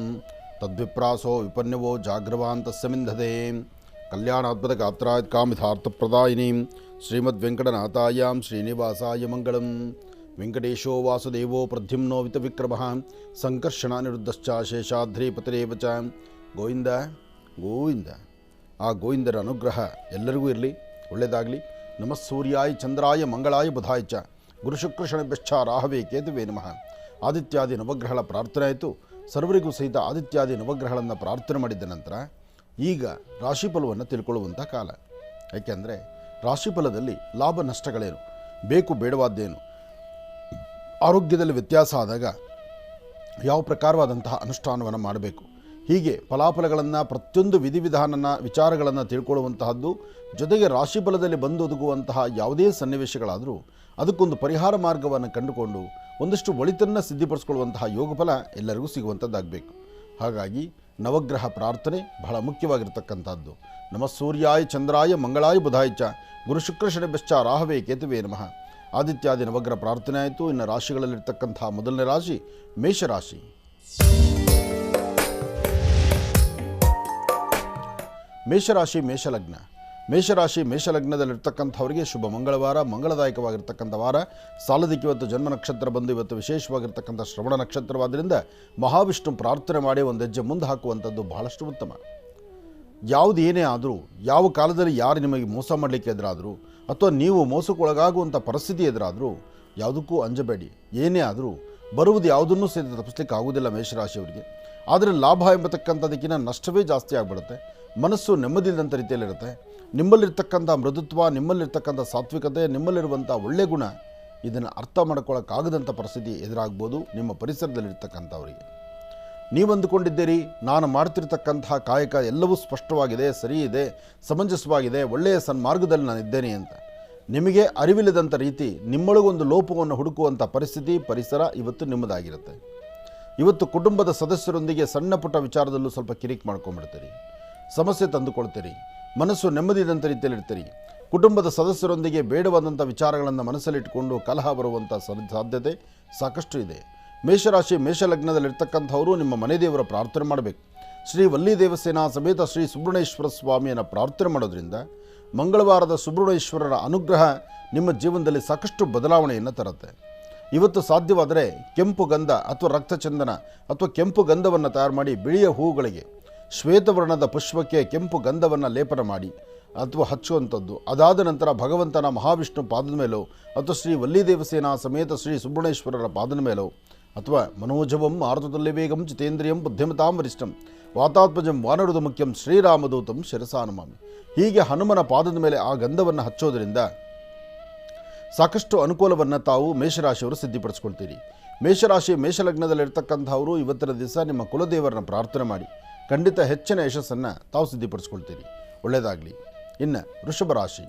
ತದ್ವಿಪ್ರಾಸೋ ವಿಪನ್ಯವೋ ಜಾಗ್ರವಾನ್ ತಸ್ಯ ಮಿಂಧತೆ ಕಲ್ಯಾಣಾತ್ಮಕ ಗಾತ್ರಾಯತ್ ಕಾಮಿತಾರ್ಥಪ್ರದಾಯಿನೀಂ ಶ್ರೀಮದ್ವೆಂಕಟನಾಥಾಯಾಂ ಶ್ರೀನಿವಾಸಾಯ ಮಂಗಳಂ. ವೆಂಕಟೇಶೋ ವಾಸುದೇವೋ ಪ್ರದ್ಯುಮ್ನೋ ವಿತವಿಕ್ರಮಃ ಸಂಕರ್ಷಣಾನಿರುದ್ಧಶ್ಚ ಶೇಷಾದ್ರಿಪತಿರೇವ ಚ. ಗೋವಿಂದ ಗೋವಿಂದ. ಆ ಗೋವಿಂದರ ಅನುಗ್ರಹ ಎಲ್ಲರಿಗೂ ಇರಲಿ, ಒಳ್ಳೆಯದಾಗಲಿ. ನಮಃ ಸೂರ್ಯಾಯ ಚಂದ್ರಾಯ ಮಂಗಳಾಯ ಬುಧಾಯ ಚ ಗುರುಶುಕ್ರಶನಿಭ್ಯಶ್ಚ ರಾಹವೇ ಕೇತುವೇ ನಮಃ. ಆದಿತ್ಯಾದಿ ನವಗ್ರಹಗಳ ಪ್ರಾರ್ಥನೆ ಆಯಿತು. ಸರ್ವರಿಗೂ ಸಹಿತ ಆದಿತ್ಯಾದಿ ನವಗ್ರಹಗಳನ್ನು ಪ್ರಾರ್ಥನೆ ಮಾಡಿದ ನಂತರ ಈಗ ರಾಶಿಫಲವನ್ನು ತಿಳ್ಕೊಳ್ಳುವಂಥ ಕಾಲ. ಯಾಕೆಂದರೆ ರಾಶಿಫಲದಲ್ಲಿ ಲಾಭ ನಷ್ಟಗಳೇನು, ಬೇಕು ಬೇಡವಾದ್ದೇನು, ಆರೋಗ್ಯದಲ್ಲಿ ವ್ಯತ್ಯಾಸ ಆದಾಗ ಯಾವ ಪ್ರಕಾರವಾದಂತಹ ಅನುಷ್ಠಾನವನ್ನು ಮಾಡಬೇಕು, ಹೀಗೆ ಫಲಾಫಲಗಳನ್ನು ಪ್ರತಿಯೊಂದು ವಿಧಿವಿಧಾನನ ವಿಚಾರಗಳನ್ನು ತಿಳ್ಕೊಳ್ಳುವಂತಹದ್ದು. ಜೊತೆಗೆ ರಾಶಿಫಲದಲ್ಲಿ ಬಂದು ಒದಗುವಂತಹ ಯಾವುದೇ ಸನ್ನಿವೇಶಗಳಾದರೂ ಅದಕ್ಕೊಂದು ಪರಿಹಾರ ಮಾರ್ಗವನ್ನು ಕಂಡುಕೊಂಡು ಒಂದಷ್ಟು ಒಳಿತನ್ನು ಸಿದ್ಧಿಪಡಿಸ್ಕೊಳ್ಳುವಂತಹ ಯೋಗಫಲ ಎಲ್ಲರಿಗೂ ಸಿಗುವಂಥದ್ದಾಗಬೇಕು. ಹಾಗಾಗಿ ನವಗ್ರಹ ಪ್ರಾರ್ಥನೆ ಬಹಳ ಮುಖ್ಯವಾಗಿರ್ತಕ್ಕಂಥದ್ದು. ನಮಃ ಸೂರ್ಯಾಯ ಚಂದ್ರಾಯ ಮಂಗಳಾಯ ಬುಧಾಯ ಚ ಗುರುಶುಕ್ರ ಶನಿಭ್ಯಶ್ಚ ರಾಹವೇ ಕೇತುವೇ ನಮಃ. ಆದಿತ್ಯಾದಿ ನವಗ್ರಹ ಪ್ರಾರ್ಥನೆ ಆಯಿತು. ಇನ್ನು ರಾಶಿಗಳಲ್ಲಿರ್ತಕ್ಕಂಥ ಮೊದಲನೇ ರಾಶಿ ಮೇಷರಾಶಿ. ಮೇಷರಾಶಿ ಮೇಷಲಗ್ನ. ಮೇಷರಾಶಿ ಮೇಷಲಗ್ನದಲ್ಲಿರ್ತಕ್ಕಂಥವರಿಗೆ ಶುಭ ಮಂಗಳವಾರ, ಮಂಗಳದಾಯಕವಾಗಿರ್ತಕ್ಕಂಥ ವಾರ. ಸಾಲದಕ್ಕೆ ಇವತ್ತು ಜನ್ಮ ನಕ್ಷತ್ರ ಬಂದು ಇವತ್ತು ವಿಶೇಷವಾಗಿರ್ತಕ್ಕಂಥ ಶ್ರವಣ ನಕ್ಷತ್ರವಾದ್ದರಿಂದ ಮಹಾವಿಷ್ಣು ಪ್ರಾರ್ಥನೆ ಮಾಡಿ ಒಂದು ಹೆಜ್ಜೆ ಮುಂದೆ ಹಾಕುವಂಥದ್ದು ಬಹಳಷ್ಟು ಉತ್ತಮ. ಯಾವುದು ಏನೇ ಆದರೂ, ಯಾವ ಕಾಲದಲ್ಲಿ ಯಾರು ನಿಮಗೆ ಮೋಸ ಮಾಡಲಿಕ್ಕೆ ಎದುರಾದರೂ ಅಥವಾ ನೀವು ಮೋಸಕ್ಕೊಳಗಾಗುವಂಥ ಪರಿಸ್ಥಿತಿ ಎದುರಾದರೂ ಯಾವುದಕ್ಕೂ ಅಂಜಬೇಡಿ. ಏನೇ ಆದರೂ ಬರುವುದು ಯಾವುದನ್ನೂ ಸಹಿತ ತಪ್ಪಿಸ್ಲಿಕ್ಕೆ ಆಗುವುದಿಲ್ಲ ಮೇಷರಾಶಿಯವರಿಗೆ. ಆದರೆ ಲಾಭ ಎಂಬತಕ್ಕಂಥದಕ್ಕಿಂತ ನಷ್ಟವೇ ಜಾಸ್ತಿ ಆಗಿಬಿಡುತ್ತೆ. ಮನಸ್ಸು ನೆಮ್ಮದಿಲ್ಲದಂಥ ರೀತಿಯಲ್ಲಿರುತ್ತೆ. ನಿಮ್ಮಲ್ಲಿರ್ತಕ್ಕಂಥ ಮೃದುತ್ವ, ನಿಮ್ಮಲ್ಲಿರ್ತಕ್ಕಂಥ ಸಾತ್ವಿಕತೆ, ನಿಮ್ಮಲ್ಲಿರುವಂಥ ಒಳ್ಳೆಯ ಗುಣ ಇದನ್ನು ಅರ್ಥ ಮಾಡ್ಕೊಳ್ಳೋಕ್ಕಾಗದಂಥ ಪರಿಸ್ಥಿತಿ ಎದುರಾಗ್ಬೋದು ನಿಮ್ಮ ಪರಿಸರದಲ್ಲಿರ್ತಕ್ಕಂಥವರಿಗೆ. ನೀವು ಅಂದುಕೊಂಡಿದ್ದೀರಿ ನಾನು ಮಾಡ್ತಿರ್ತಕ್ಕಂತಹ ಕಾಯಕ ಎಲ್ಲವೂ ಸ್ಪಷ್ಟವಾಗಿದೆ, ಸರಿ ಇದೆ, ಸಮಂಜಸವಾಗಿದೆ, ಒಳ್ಳೆಯ ಸನ್ಮಾರ್ಗದಲ್ಲಿ ನಾನು ಇದ್ದೇನೆ ಅಂತ. ನಿಮಗೆ ಅರಿವಿಲ್ಲದಂಥ ರೀತಿ ನಿಮ್ಮೊಳಗೊಂದು ಲೋಪವನ್ನು ಹುಡುಕುವಂಥ ಪರಿಸ್ಥಿತಿ, ಪರಿಸರ ಇವತ್ತು ನಿಮ್ಮದಾಗಿರುತ್ತೆ. ಇವತ್ತು ಕುಟುಂಬದ ಸದಸ್ಯರೊಂದಿಗೆ ಸಣ್ಣ ಪುಟ್ಟ ವಿಚಾರದಲ್ಲೂ ಸ್ವಲ್ಪ ಕಿರಿಕ್ ಮಾಡ್ಕೊಂಡ್ಬಿಡ್ತೀರಿ, ಸಮಸ್ಯೆ ತಂದುಕೊಳ್ತೀರಿ, ಮನಸ್ಸು ನೆಮ್ಮದಿದಂಥ ರೀತಿಯಲ್ಲಿರ್ತೀರಿ. ಕುಟುಂಬದ ಸದಸ್ಯರೊಂದಿಗೆ ಬೇಡವಾದಂಥ ವಿಚಾರಗಳನ್ನು ಮನಸ್ಸಲ್ಲಿಟ್ಟುಕೊಂಡು ಕಲಹ ಬರುವಂಥ ಸಾಧ್ಯತೆ ಸಾಕಷ್ಟು ಇದೆ. ಮೇಷರಾಶಿ ಮೇಷಲಗ್ನದಲ್ಲಿರ್ತಕ್ಕಂಥವರು ನಿಮ್ಮ ಮನೆ ದೇವರ ಪ್ರಾರ್ಥನೆ ಮಾಡಬೇಕು. ಶ್ರೀ ವಲ್ಲಿ ದೇವಸೇನಾ ಸಮೇತ ಶ್ರೀ ಸುಬ್ರಹ್ಮಣ್ಯೇಶ್ವರ ಸ್ವಾಮಿಯನ್ನು ಪ್ರಾರ್ಥನೆ ಮಾಡೋದ್ರಿಂದ ಮಂಗಳವಾರದ ಸುಬ್ರಹ್ಮಣ್ಯೇಶ್ವರರ ಅನುಗ್ರಹ ನಿಮ್ಮ ಜೀವನದಲ್ಲಿ ಸಾಕಷ್ಟು ಬದಲಾವಣೆಯನ್ನು ತರುತ್ತೆ. ಇವತ್ತು ಸಾಧ್ಯವಾದರೆ ಕೆಂಪು ಗಂಧ ಅಥವಾ ರಕ್ತಚಂದನ ಅಥವಾ ಕೆಂಪು ಗಂಧವನ್ನು ತಯಾರು ಮಾಡಿ ಬಿಳಿಯ ಹೂಗಳಿಗೆ ಶ್ವೇತವರ್ಣದ ಪುಷ್ಪಕ್ಕೆ ಕೆಂಪು ಗಂಧವನ್ನು ಲೇಪನ ಮಾಡಿ ಅಥವಾ ಹಚ್ಚುವಂಥದ್ದು. ಅದಾದ ನಂತರ ಭಗವಂತನ ಮಹಾವಿಷ್ಣು ಪಾದದ ಮೇಲೋ ಅಥವಾ ಶ್ರೀ ವಲ್ಲಿ ದೇವಸೇನಾ ಸಮೇತ ಶ್ರೀ ಸುಬ್ರಹ್ಮಣ್ಯೇಶ್ವರರ ಪಾದದ ಮೇಲೋ ಅಥವಾ ಮನೋಜವಂ ಆರ್ತುತಲ್ಯ ವೇಗಂ ಜಿತೇಂದ್ರಿಯಂ ಬುದ್ಧಿಮತಾಂ ವರಿಷ್ಠಂ ವಾತಾತ್ಮಜಂ ವಾನರುದ ಮುಖ್ಯಂ ಶ್ರೀರಾಮದೂತಂ ಶಿರಸಾನಮಾಮಿ. ಹೀಗೆ ಹನುಮನ ಪಾದದ ಮೇಲೆ ಆ ಗಂಧವನ್ನು ಹಚ್ಚೋದ್ರಿಂದ ಸಾಕಷ್ಟು ಅನುಕೂಲವನ್ನು ತಾವು ಮೇಷರಾಶಿಯವರು ಸಿದ್ಧಿಪಡಿಸ್ಕೊಳ್ತೀರಿ. ಮೇಷರಾಶಿ ಮೇಷಲಗ್ನದಲ್ಲಿರ್ತಕ್ಕಂಥವರು ಇವತ್ತಿನ ದಿವಸ ನಿಮ್ಮ ಕುಲದೇವರನ್ನ ಪ್ರಾರ್ಥನೆ ಮಾಡಿ ಖಂಡಿತ ಹೆಚ್ಚಿನ ಯಶಸ್ಸನ್ನು ತಾವು ಸಿದ್ಧಿಪಡಿಸ್ಕೊಳ್ತೀರಿ. ಒಳ್ಳೆಯದಾಗಲಿ. ಇನ್ನು ವೃಷಭ ರಾಶಿ.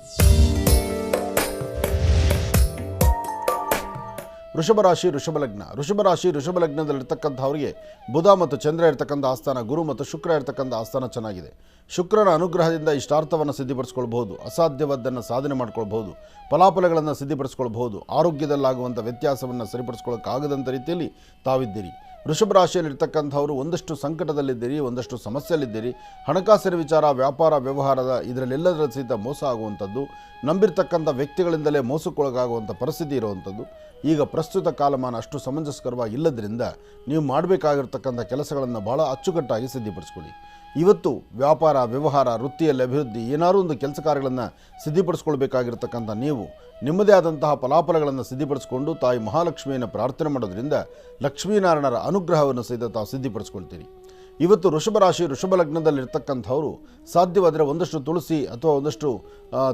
ವೃಷಭ ಲಗ್ನದಲ್ಲಿರ್ತಕ್ಕಂಥವರಿಗೆ ಬುಧ ಮತ್ತು ಚಂದ್ರ ಇರ್ತಕ್ಕಂಥ ಆಸ್ಥಾನ, ಗುರು ಮತ್ತು ಶುಕ್ರ ಇರ್ತಕ್ಕಂಥ ಆಸ್ಥಾನ ಚೆನ್ನಾಗಿದೆ. ಶುಕ್ರನ ಅನುಗ್ರಹದಿಂದ ಇಷ್ಟಾರ್ಥವನ್ನು ಸಿದ್ಧಿಪಡಿಸ್ಕೊಳ್ಬಹುದು, ಅಸಾಧ್ಯವಾದ್ದನ್ನು ಸಾಧನೆ ಮಾಡ್ಕೊಳ್ಬಹುದು, ಫಲಾಫಲಗಳನ್ನು ಸಿದ್ಧಿಪಡಿಸ್ಕೊಳ್ಬಹುದು, ಆರೋಗ್ಯದಲ್ಲಾಗುವಂಥ ವ್ಯತ್ಯಾಸವನ್ನು ಸರಿಪಡಿಸ್ಕೊಳ್ಳೋಕ್ಕಾಗದಂಥ ರೀತಿಯಲ್ಲಿ ತಾವಿದ್ದೀರಿ. ವೃಷಭ ರಾಶಿಯಲ್ಲಿರ್ತಕ್ಕಂಥವರು ಒಂದಷ್ಟು ಸಂಕಟದಲ್ಲಿದ್ದೀರಿ, ಒಂದಷ್ಟು ಸಮಸ್ಯೆಯಲ್ಲಿದ್ದೀರಿ. ಹಣಕಾಸಿನ ವಿಚಾರ, ವ್ಯಾಪಾರ ವ್ಯವಹಾರದ ಇದರಲ್ಲೆಲ್ಲದರ ಸಹಿತ ಮೋಸ ಆಗುವಂಥದ್ದು, ನಂಬಿರ್ತಕ್ಕಂಥ ವ್ಯಕ್ತಿಗಳಿಂದಲೇ ಮೋಸಕ್ಕೊಳಗಾಗುವಂಥ ಪರಿಸ್ಥಿತಿ ಇರುವಂಥದ್ದು. ಈಗ ಪ್ರಸ್ತುತ ಕಾಲಮಾನ ಅಷ್ಟು ಸಮಂಜಸಕರವಾಗಿ ಇಲ್ಲದ್ರಿಂದ ನೀವು ಮಾಡಬೇಕಾಗಿರ್ತಕ್ಕಂಥ ಕೆಲಸಗಳನ್ನು ಭಾಳ ಅಚ್ಚುಕಟ್ಟಾಗಿ ಸಿದ್ಧಿಪಡಿಸ್ಕೊಳ್ಳಿ. ಇವತ್ತು ವ್ಯಾಪಾರ ವ್ಯವಹಾರ ವೃತ್ತಿಯಲ್ಲಿ ಅಭಿವೃದ್ಧಿ ಏನಾದರೂ ಒಂದು ಕೆಲಸ ಕಾರ್ಯಗಳನ್ನು ಸಿದ್ಧಿಪಡಿಸ್ಕೊಳ್ಬೇಕಾಗಿರ್ತಕ್ಕಂಥ ನೀವು ನಿಮ್ಮದೇ ಆದಂತಹ ಫಲಾಫಲಗಳನ್ನು ಸಿದ್ಧಿಪಡಿಸ್ಕೊಂಡು ತಾಯಿ ಮಹಾಲಕ್ಷ್ಮಿಯನ್ನು ಪ್ರಾರ್ಥನೆ ಮಾಡೋದ್ರಿಂದ ಲಕ್ಷ್ಮೀನಾರಾಯಣರ ಅನುಗ್ರಹವನ್ನು ಸಹಿತ ತಾವು ಸಿದ್ಧಿಪಡಿಸ್ಕೊಳ್ತೀರಿ. ಇವತ್ತು ವೃಷಭ ರಾಶಿ ವೃಷಭ ಲಗ್ನದಲ್ಲಿರ್ತಕ್ಕಂಥವರು ಸಾಧ್ಯವಾದರೆ ಒಂದಷ್ಟು ತುಳಸಿ ಅಥವಾ ಒಂದಷ್ಟು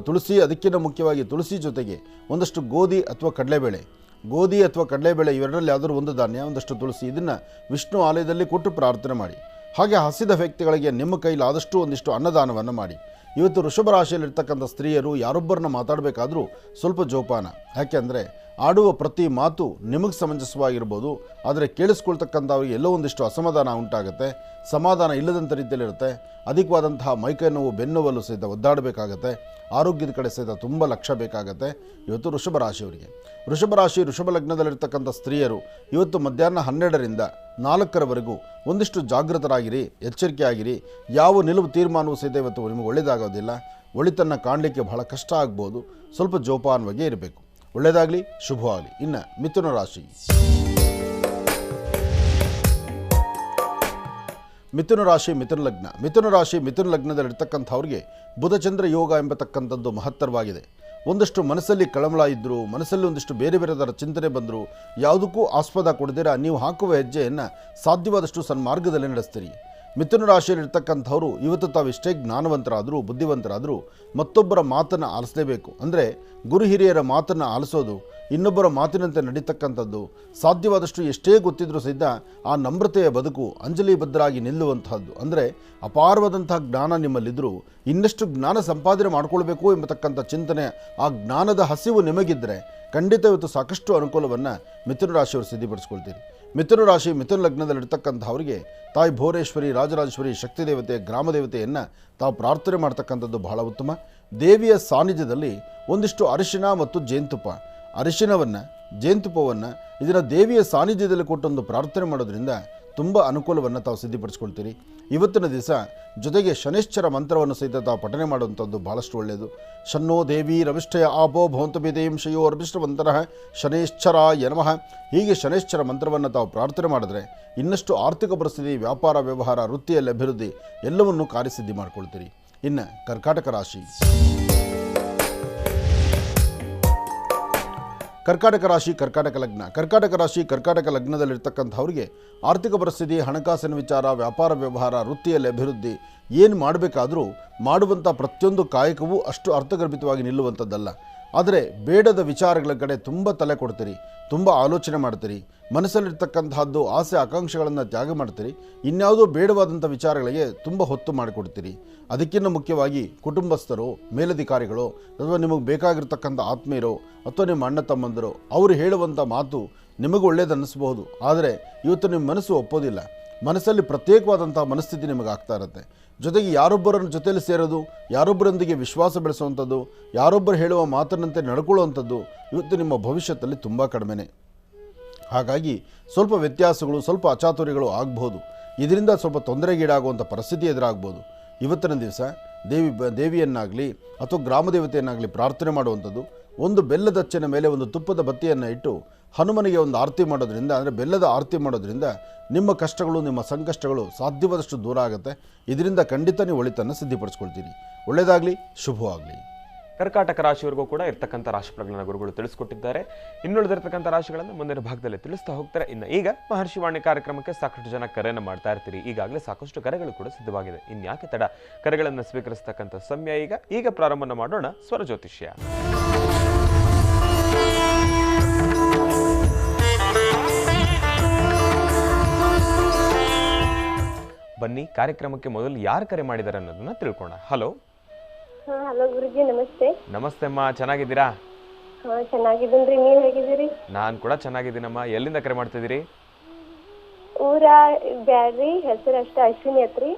ತುಳಸಿ, ಅದಕ್ಕಿಂತ ಮುಖ್ಯವಾಗಿ ತುಳಸಿ ಜೊತೆಗೆ ಒಂದಷ್ಟು ಗೋಧಿ ಅಥವಾ ಕಡಲೆಬೇಳೆ ಇವೆರಡರಲ್ಲಿ ಯಾವುದಾದ್ರೂ ಒಂದು ಧಾನ್ಯ, ಒಂದಷ್ಟು ತುಳಸಿ, ಇದನ್ನು ವಿಷ್ಣು ಆಲಯದಲ್ಲಿ ಕೊಟ್ಟು ಪ್ರಾರ್ಥನೆ ಮಾಡಿ. ಹಾಗೆ ಹಸಿದ ವ್ಯಕ್ತಿಗಳಿಗೆ ನಿಮ್ಮ ಕೈಲಾದಷ್ಟು ಒಂದಿಷ್ಟು ಅನ್ನದಾನವನ್ನು ಮಾಡಿ. ಇವತ್ತು ವೃಷಭ ರಾಶಿಯಲ್ಲಿರ್ತಕ್ಕಂಥ ಸ್ತ್ರೀಯರು ಯಾರೊಬ್ಬರನ್ನ ಮಾತಾಡಬೇಕಾದ್ರೂ ಸ್ವಲ್ಪ ಜೋಪಾನ. ಯಾಕೆಂದರೆ ಆಡುವ ಪ್ರತಿ ಮಾತು ನಿಮಗೆ ಸಮಂಜಸವಾಗಿರ್ಬೋದು, ಆದರೆ ಕೇಳಿಸ್ಕೊಳ್ತಕ್ಕಂಥವ್ರಿಗೆ ಎಲ್ಲೋ ಒಂದಿಷ್ಟು ಅಸಮಾಧಾನ ಉಂಟಾಗುತ್ತೆ, ಸಮಾಧಾನ ಇಲ್ಲದಂಥ ರೀತಿಯಲ್ಲಿರುತ್ತೆ. ಅಧಿಕವಾದಂತಹ ಮೈಕೈ ನೋವು, ಬೆನ್ನುವಲ್ಲೂ ಸಹಿತ ಒದ್ದಾಡಬೇಕಾಗತ್ತೆ, ಆರೋಗ್ಯದ ಕಡೆ ಸಹಿತ ತುಂಬ ಲಕ್ಷ್ಯ ಬೇಕಾಗತ್ತೆ. ಇವತ್ತು ವೃಷಭ ರಾಶಿಯವರಿಗೆ, ವೃಷಭ ರಾಶಿ ವೃಷಭ ಲಗ್ನದಲ್ಲಿರ್ತಕ್ಕಂಥ ಸ್ತ್ರೀಯರು ಇವತ್ತು ಮಧ್ಯಾಹ್ನ 12ರಿಂದ 4ರವರೆಗೂ ಒಂದಿಷ್ಟು ಜಾಗೃತರಾಗಿರಿ, ಎಚ್ಚರಿಕೆ ಆಗಿರಿ. ಯಾವ ನಿಲುವು ತೀರ್ಮಾನವೂ ಸಹಿತ ಇವತ್ತು ನಿಮಗೆ ಒಳ್ಳೆಯದಾಗೋದಿಲ್ಲ. ಒಳಿತನ್ನು ಕಾಣಲಿಕ್ಕೆ ಬಹಳ ಕಷ್ಟ ಆಗ್ಬೋದು. ಸ್ವಲ್ಪ ಜೋಪಾನವಾಗಿ ಇರಬೇಕು. ಒಳ್ಳೆಯದಾಗಲಿ, ಶುಭವಾಗಲಿ. ಇನ್ನು ಮಿಥುನ ರಾಶಿ, ಮಿಥುನ ರಾಶಿ ಮಿಥುನ ಲಗ್ನ. ಮಿಥುನ ರಾಶಿ ಮಿಥುನ ಲಗ್ನದಲ್ಲಿರ್ತಕ್ಕಂಥವ್ರಿಗೆ ಬುಧಚಂದ್ರ ಯೋಗ ಎಂಬತಕ್ಕಂಥದ್ದು ಮಹತ್ತರವಾಗಿದೆ. ಒಂದಷ್ಟು ಮನಸ್ಸಲ್ಲಿ ಕಳಮಳ ಇದ್ದರು, ಮನಸ್ಸಲ್ಲಿ ಒಂದಿಷ್ಟು ಬೇರೆ ಬೇರೆ ಥರ ಚಿಂತನೆ ಬಂದರು, ಯಾವುದಕ್ಕೂ ಆಸ್ಪದ ಕೊಡದಿರ ನೀವು ಹಾಕುವ ಹೆಜ್ಜೆಯನ್ನು ಸಾಧ್ಯವಾದಷ್ಟು ಸನ್ಮಾರ್ಗದಲ್ಲಿ ನಡೆಸ್ತೀರಿ. ಮಿಥುನ ರಾಶಿಯಲ್ಲಿರ್ತಕ್ಕಂಥವ್ರು ಇವತ್ತು ತಾವಿಷ್ಟೇ ಜ್ಞಾನವಂತರಾದರೂ, ಬುದ್ಧಿವಂತರಾದರೂ ಮತ್ತೊಬ್ಬರ ಮಾತನ್ನು ಆಲಿಸಲೇಬೇಕು. ಅಂದರೆ ಗುರು ಹಿರಿಯರ ಮಾತನ್ನು ಆಲಿಸೋದು, ಇನ್ನೊಬ್ಬರ ಮಾತಿನಂತೆ ನಡೀತಕ್ಕಂಥದ್ದು, ಸಾಧ್ಯವಾದಷ್ಟು ಎಷ್ಟೇ ಗೊತ್ತಿದ್ರೂ ಸಹಿತ ಆ ನಮ್ರತೆಯ ಬದುಕು, ಅಂಜಲಿ ಬದ್ಧರಾಗಿ ನಿಲ್ಲುವಂತಹದ್ದು. ಅಂದರೆ ಅಪಾರವಾದಂತಹ ಜ್ಞಾನ ನಿಮ್ಮಲ್ಲಿದ್ದರೂ ಇನ್ನಷ್ಟು ಜ್ಞಾನ ಸಂಪಾದನೆ ಮಾಡಿಕೊಳ್ಬೇಕು ಎಂಬತಕ್ಕಂಥ ಚಿಂತನೆ, ಆ ಜ್ಞಾನದ ಹಸಿವು ನಿಮಗಿದ್ದರೆ ಖಂಡಿತ ಇವತ್ತು ಸಾಕಷ್ಟು ಅನುಕೂಲವನ್ನು ಮಿಥುನ ರಾಶಿಯವರು ಸಿದ್ಧಪಡಿಸ್ಕೊಳ್ತೀರಿ. ಮಿಥುನ ರಾಶಿ ಮಿಥುನ ಲಗ್ನದಲ್ಲಿರ್ತಕ್ಕಂಥವರಿಗೆ ತಾಯಿ ಭುವನೇಶ್ವರಿ, ರಾಜರಾಜೇಶ್ವರಿ, ಶಕ್ತಿ ದೇವತೆ, ಗ್ರಾಮ ದೇವತೆಯನ್ನು ತಾವು ಪ್ರಾರ್ಥನೆ ಮಾಡ್ತಕ್ಕಂಥದ್ದು ಬಹಳ ಉತ್ತಮ. ದೇವಿಯ ಸಾನ್ನಿಧ್ಯದಲ್ಲಿ ಒಂದಿಷ್ಟು ಅರಿಶಿನ ಮತ್ತು ಜೇನುತುಪ್ಪ, ಅರಿಶಿನವನ್ನು, ಜೇನುತುಪ್ಪವನ್ನು ಇದನ್ನು ದೇವಿಯ ಸಾನ್ನಿಧ್ಯದಲ್ಲಿ ಕೊಟ್ಟೊಂದು ಪ್ರಾರ್ಥನೆ ಮಾಡೋದ್ರಿಂದ ತುಂಬ ಅನುಕೂಲವನ್ನು ತಾವು ಸಿದ್ಧಪಡಿಸ್ಕೊಳ್ತೀರಿ. ಇವತ್ತಿನ ದಿವಸ ಜೊತೆಗೆ ಶನೈಶ್ಚರ ಮಂತ್ರವನ್ನು ಸಹಿತ ತಾವು ಪಠನೆ ಮಾಡುವಂಥದ್ದು ಭಾಳಷ್ಟು ಒಳ್ಳೆಯದು. ಶನ್ನೋ ದೇವಿ ರವಿಷ್ಠಯ ಆಪೋ ಭವಂತಭಿದೇಂ ಶಯೋ ರವಿಷ್ಠವಂತರಃ ಶನೈಶ್ಚರಾಯ ನಮಃ. ಹೀಗೆ ಶನೈಶ್ಚರ ಮಂತ್ರವನ್ನು ತಾವು ಪ್ರಾರ್ಥನೆ ಮಾಡಿದ್ರೆ ಇನ್ನಷ್ಟು ಆರ್ಥಿಕ ಪರಿಸ್ಥಿತಿ, ವ್ಯಾಪಾರ, ವ್ಯವಹಾರ, ವೃತ್ತಿಯಲ್ಲಿ ಅಭಿವೃದ್ಧಿ ಎಲ್ಲವನ್ನೂ ಕಾರ್ಯಸಿದ್ಧಿ ಮಾಡ್ಕೊಳ್ತೀರಿ. ಇನ್ನು ಕರ್ಕಾಟಕ ರಾಶಿ, ಕರ್ಕಾಟಕ ರಾಶಿ ಕರ್ಕಾಟಕ ಲಗ್ನ. ಕರ್ಕಾಟಕ ರಾಶಿ ಕರ್ಕಾಟಕ ಲಗ್ನದಲ್ಲಿರ್ತಕ್ಕಂಥವ್ರಿಗೆ ಆರ್ಥಿಕ ಪರಿಸ್ಥಿತಿ, ಹಣಕಾಸಿನ ವಿಚಾರ, ವ್ಯಾಪಾರ ವ್ಯವಹಾರ, ವೃತ್ತಿಯಲ್ಲಿ ಅಭಿವೃದ್ಧಿ ಏನು ಮಾಡಬೇಕಾದರೂ ಮಾಡುವಂಥ ಪ್ರತಿಯೊಂದು ಕಾಯಕವೂ ಅಷ್ಟು ಅರ್ಥಗರ್ಭಿತವಾಗಿ ನಿಲ್ಲುವಂಥದ್ದಲ್ಲ. ಆದರೆ ಬೇಡದ ವಿಚಾರಗಳ ಕಡೆ ತುಂಬ ತಲೆ ಕೊಡ್ತೀರಿ, ತುಂಬ ಆಲೋಚನೆ ಮಾಡ್ತೀರಿ, ಮನಸ್ಸಲ್ಲಿರ್ತಕ್ಕಂತಹದ್ದು ಆಸೆ ಆಕಾಂಕ್ಷೆಗಳನ್ನು ತ್ಯಾಗ ಮಾಡ್ತೀರಿ, ಇನ್ಯಾವುದೋ ಬೇಡವಾದಂಥ ವಿಚಾರಗಳಿಗೆ ತುಂಬ ಹೊತ್ತು ಮಾಡಿಕೊಡ್ತೀರಿ. ಅದಕ್ಕಿಂತ ಮುಖ್ಯವಾಗಿ ಕುಟುಂಬಸ್ಥರು, ಮೇಲಧಿಕಾರಿಗಳು, ಅಥವಾ ನಿಮಗೆ ಬೇಕಾಗಿರ್ತಕ್ಕಂಥ ಆತ್ಮೀಯರು ಅಥವಾ ನಿಮ್ಮ ಅಣ್ಣ ತಮ್ಮಂದರು ಅವರು ಹೇಳುವಂಥ ಮಾತು ನಿಮಗೆ ಒಳ್ಳೇದು ಅನ್ನಿಸ್ಬೋದು. ಆದರೆ ಇವತ್ತು ನಿಮ್ಮ ಮನಸ್ಸು ಒಪ್ಪೋದಿಲ್ಲ. ಮನಸ್ಸಲ್ಲಿ ಪ್ರತ್ಯೇಕವಾದಂಥ ಮನಸ್ಥಿತಿ ನಿಮಗೆ ಆಗ್ತಾ ಇರುತ್ತೆ. ಜೊತೆಗೆ ಯಾರೊಬ್ಬರನ್ನು ಜೊತೆಯಲ್ಲಿ ಸೇರೋದು, ಯಾರೊಬ್ಬರೊಂದಿಗೆ ವಿಶ್ವಾಸ ಬೆಳೆಸುವಂಥದ್ದು, ಯಾರೊಬ್ಬರು ಹೇಳುವ ಮಾತನ್ನಂತೆ ನಡ್ಕೊಳ್ಳುವಂಥದ್ದು ಇವತ್ತು ನಿಮ್ಮ ಭವಿಷ್ಯದಲ್ಲಿ ತುಂಬ ಕಡಿಮೆನೇ. ಹಾಗಾಗಿ ಸ್ವಲ್ಪ ವ್ಯತ್ಯಾಸಗಳು, ಸ್ವಲ್ಪ ಅಚಾತುರ್ಯಗಳು ಆಗಬಹುದು. ಇದರಿಂದ ಸ್ವಲ್ಪ ತೊಂದರೆಗೀಡಾಗುವಂಥ ಪರಿಸ್ಥಿತಿ ಎದುರಾಗ್ಬೋದು. ಇವತ್ತಿನ ದಿವಸ ದೇವಿಯನ್ನಾಗಲಿ ಅಥವಾ ಗ್ರಾಮ ದೇವತೆಯನ್ನಾಗಲಿ ಪ್ರಾರ್ಥನೆ ಮಾಡುವಂಥದ್ದು, ಒಂದು ಬೆಲ್ಲದ ಅಚ್ಚಿನ ಮೇಲೆ ಒಂದು ತುಪ್ಪದ ಬತ್ತಿಯನ್ನು ಇಟ್ಟು ಹನುಮನಿಗೆ ಒಂದು ಆರತಿ ಮಾಡೋದ್ರಿಂದ, ಅಂದರೆ ಬೆಲ್ಲದ ಆರತಿ ಮಾಡೋದ್ರಿಂದ ನಿಮ್ಮ ಕಷ್ಟಗಳು, ನಿಮ್ಮ ಸಂಕಷ್ಟಗಳು ಸಾಧ್ಯವಾದಷ್ಟು ದೂರ ಆಗುತ್ತೆ. ಇದರಿಂದ ಖಂಡಿತ ನೀವು ಒಳಿತನ್ನು ಸಿದ್ಧಪಡಿಸ್ಕೊಳ್ತೀರಿ. ಒಳ್ಳೆಯದಾಗಲಿ, ಶುಭವಾಗಲಿ. ಕರ್ಕಾಟಕ ರಾಶಿಯವರೆಗೂ ಕೂಡ ಇರ್ತಕ್ಕಂಥ ರಾಶಿ ಪ್ರಜ್ಞಾನ ಗುರುಗಳು ತಿಳಿಸ್ಕೊಟ್ಟಿದ್ದಾರೆ. ಇನ್ನುಳಿದಿರ್ತಕ್ಕಂಥ ರಾಶಿಗಳನ್ನು ಮುಂದಿನ ಭಾಗದಲ್ಲಿ ತಿಳಿಸ್ತಾ ಹೋಗ್ತಾರೆ. ಇನ್ನು ಈಗ ಮಹರ್ಷಿವಾಣಿ ಕಾರ್ಯಕ್ರಮಕ್ಕೆ ಸಾಕಷ್ಟು ಜನ ಕರೆಯನ್ನು ಮಾಡ್ತಾ ಇರ್ತೀರಿ. ಈಗಾಗಲೇ ಸಾಕಷ್ಟು ಕರೆಗಳು ಕೂಡ ಸಿದ್ಧವಾಗಿದೆ. ಇನ್ಯಾಕೆ ತಡ, ಕರೆಗಳನ್ನು ಸ್ವೀಕರಿಸ್ತಕ್ಕಂಥ ಸಮಯ ಈಗ ಪ್ರಾರಂಭ ಮಾಡೋಣ ಸ್ವರ ಜ್ಯೋತಿಷ್ಯ. ಬನ್ನಿ, ಕಾರ್ಯಕ್ರಮಕ್ಕೆ ಮೊದಲು ಯಾರು ಕರೆ ಮಾಡಿದ್ದಾರೆ ಅನ್ನೋದನ್ನ ತಿಳ್ಕೋಣ. ಹಲೋ. ಹಲೋ ಗುರುಜಿ, ನಮಸ್ತೆ. ನಮಸ್ತೆ ಅಮ್ಮ, ಚೆನ್ನಾಗಿದ್ದೀರಾ? ಚೆನ್ನಾಗಿದ್ದೀನ್ರಿ, ನೀವ್ ಹೇಗಿದ್ದೀರಿ? ನಾನ್ ಕೂಡ ಚೆನ್ನಾಗಿದ್ದೀನಮ್ಮ. ಎಲ್ಲಿಂದ ಕರೆ ಮಾಡ್ತಿದ್ದೀರಿ? ಊರ ಬ್ಯಾಡ್ರಿ, ಹೆಸರು ಅಷ್ಟ ಅಶ್ವಿನಿ ಅತ್ರಿ.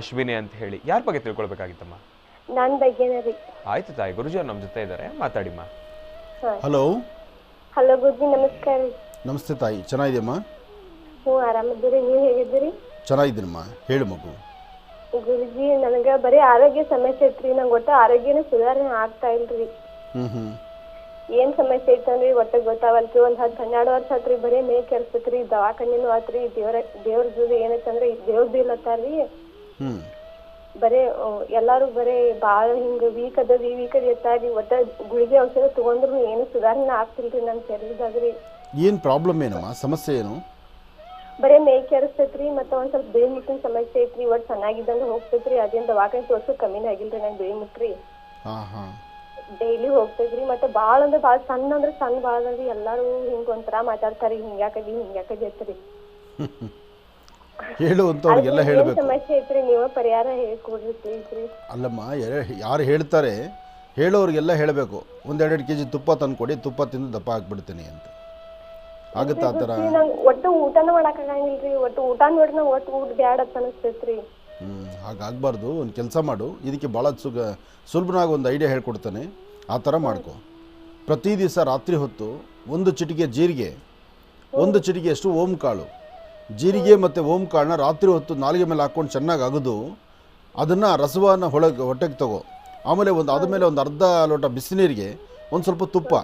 ಅಶ್ವಿನಿ ಅಂತ ಹೇಳಿ. ಯಾರ ಬಗ್ಗೆ ತಿಳ್ಕೊಳ್ಬೇಕಾಗಿತ್ತಮ್ಮ? ನನ್ ಬಗ್ಗೆನ ರೀ. ಆಯ್ತು ತಾಯಿ, ಗುರುಜಿ ಅವ್ರು ನಮ್ಮ ಜೊತೆ ಇದ್ದಾರೆ, ಮಾತಾಡಿಮ್ಮ. ಹಲೋ. ಹಲೋ ಗುರುಜಿ, ನಮಸ್ಕಾರ. ನಮಸ್ತೆ ತಾಯಿ, ಚೆನ್ನಾಗಿದೆಯಮ್ಮ? ಹ್ಞೂ, ಆರಾಮಿದ್ದೀರಿ, ನೀವ್ ಹೇಗಿದ್ದೀರಿ? ಚೆನ್ನಾಗಿದ್ದೀನಮ್ಮ, ಹೇಳು ಮಗು. ಗುರುಜಿ, ನನಗ ಬರೀ ಆರೋಗ್ಯ ಸಮಸ್ಯೆ ಐತ್ರಿ. ನಂಗೆ ಒಟ್ಟ ಆರೋಗ್ಯನ ಸುಧಾರಣೆ ಆಗ್ತಾ ಇಲ್ರಿ. ಏನ್ ಸಮಸ್ಯೆ ಐತಂದ್ರಿ ಒಟ್ಟ ಗೊತ್ತಾವಲ್ರಿ. ಒಂದ್ 10-12 ವರ್ಷ ಆತ್ರಿ, ಬರೀ ಮೇ ಕೆಲ್ಸತ್ರಿ, ದವಾಖಾನಿನೂ ಆತ್ರಿ. ದೇವ್ರ ಜೊತೆ ಏನೈತಂದ್ರೆ ದೇವ್ರ ಬೀಲ್ ಅತ್ತಾರ್ರಿ. ಬರೇ ಎಲ್ಲಾರು ಬರೇ ಬಾಳ ಹಿಂಗ ವೀಕ್ ಅದ ಎತ್ತಾರಿ. ಒಟ್ಟ ಗುಳಿಗೆ ಔಷಧ ತಗೊಂಡ್ರು ಏನು ಸುಧಾರಣೆ ಆಗ್ತಿಲ್ರಿ ನನ್ ಶರೀರದಾಗ್ರಿ. ಏನ್ ಪ್ರಾಬ್ಲಮ್ ಏನಮ್ಮ, ಸಮಸ್ಯೆ ಏನು? ಬರೇ ಮೇ ಕೆರಸ್ತೈತ್ರಿ, ಮತ್ತ ಒಂದ್ ಸ್ವಲ್ಪ ಬಿಳಿ ಮುಟ್ಟಿನ ಸಮಸ್ಯೆ ಐತ್ರಿ. ಒಟ್ ಚೆನ್ನಾಗಿದ್ದಂಗ ಹೋಗ್ತೈತ್ರಿ. ಅದೇನ್ ದವಾಖಾನೆ ತೋರ್ಸು ಕಮ್ಮಿನ ಆಗಿಲ್ರಿ ನಂಗೆ ಬಿಳಿ ಮುಟ್ರಿ. ಡೈಲಿ ಹೋಗ್ತೈತ್ರಿ. ಮತ್ತೆ ಬಾಳ ಅಂದ್ರೆ ಬಾಳ ಸಣ್ಣ ಅಂದ್ರೆ ಸಣ್ಣ ಬಾಳ ಅದ್ರಿ. ಎಲ್ಲಾರು ಹಿಂಗ ಒಂಥರ ಮಾತಾಡ್ತಾರಿ, ಹಿಂಗ್ಯಾಕದಿ ಐತ್ರಿ. ಹೇಳುವಂತವ್ರಿಗೆಲ್ಲ ಹೇಳಬೇಕು. ಸಮಸ್ಯೆ ಐತ್ರಿ, ನೀವ ಪರಿಹಾರ ಹೇಳ್ಕೊಡ್ರಿ ಪ್ಲೀಸ್ ರೀ. ಅಲ್ಲಮ್ಮ, ಯಾರು ಹೇಳ್ತಾರೆ ಹೇಳೋರಿಗೆಲ್ಲ ಹೇಳಬೇಕು, 1-2 kg ತುಪ್ಪ ತಂದು ಕೊಡಿ, ತುಪ್ಪ ತಿಂದು ದಪ್ಪ ಹಾಕ್ಬಿಡ್ತೀನಿ ಅಂತ. ಆಗುತ್ತೆ ಆ ಥರ? ನಂಗೆ ಒಟ್ಟು ಊಟನ ಮಾಡಕ್ಕಾಗಂಗಿಲ್ರಿ. ಒಟ್ಟು ಊಟ ನೋಡ್ರಿ ನಂಗೆ ಒಟ್ಟು ಊಟ ಬ್ಯಾಡ ಅಂತ ಅನಿಸ್ತೈತ್ರಿ. ಹಾಗಾಗಬಾರ್ದು. ಒಂದು ಕೆಲಸ ಮಾಡು, ಇದಕ್ಕೆ ಭಾಳ ಸುಲಭನಾಗಿ ಒಂದು ಐಡಿಯಾ ಹೇಳ್ಕೊಡ್ತಾನೆ. ಆ ಥರ ಮಾಡ್ಕೊ. ಪ್ರತಿ ದಿವಸ ರಾತ್ರಿ ಹೊತ್ತು 1 ಚಿಟಿಕೆ ಜೀರಿಗೆ, 1 ಚಿಟಿಕೆಯಷ್ಟು ಓಂಕಾಳು, ಜೀರಿಗೆ ಮತ್ತು ಓಂಕಾಳನ್ನ ರಾತ್ರಿ ಹೊತ್ತು ನಾಲಿಗೆ ಮೇಲೆ ಹಾಕ್ಕೊಂಡು ಚೆನ್ನಾಗಿ ಅಗದು ಅದನ್ನು ರಸವನ್ನು ಹೊಟ್ಟೆಗೆ ತಗೋ. ಆಮೇಲೆ ಆದಮೇಲೆ ಒಂದು ಅರ್ಧ ಲೋಟ ಬಿಸಿನೀರಿಗೆ ಒಂದು ಸ್ವಲ್ಪ ತುಪ್ಪ,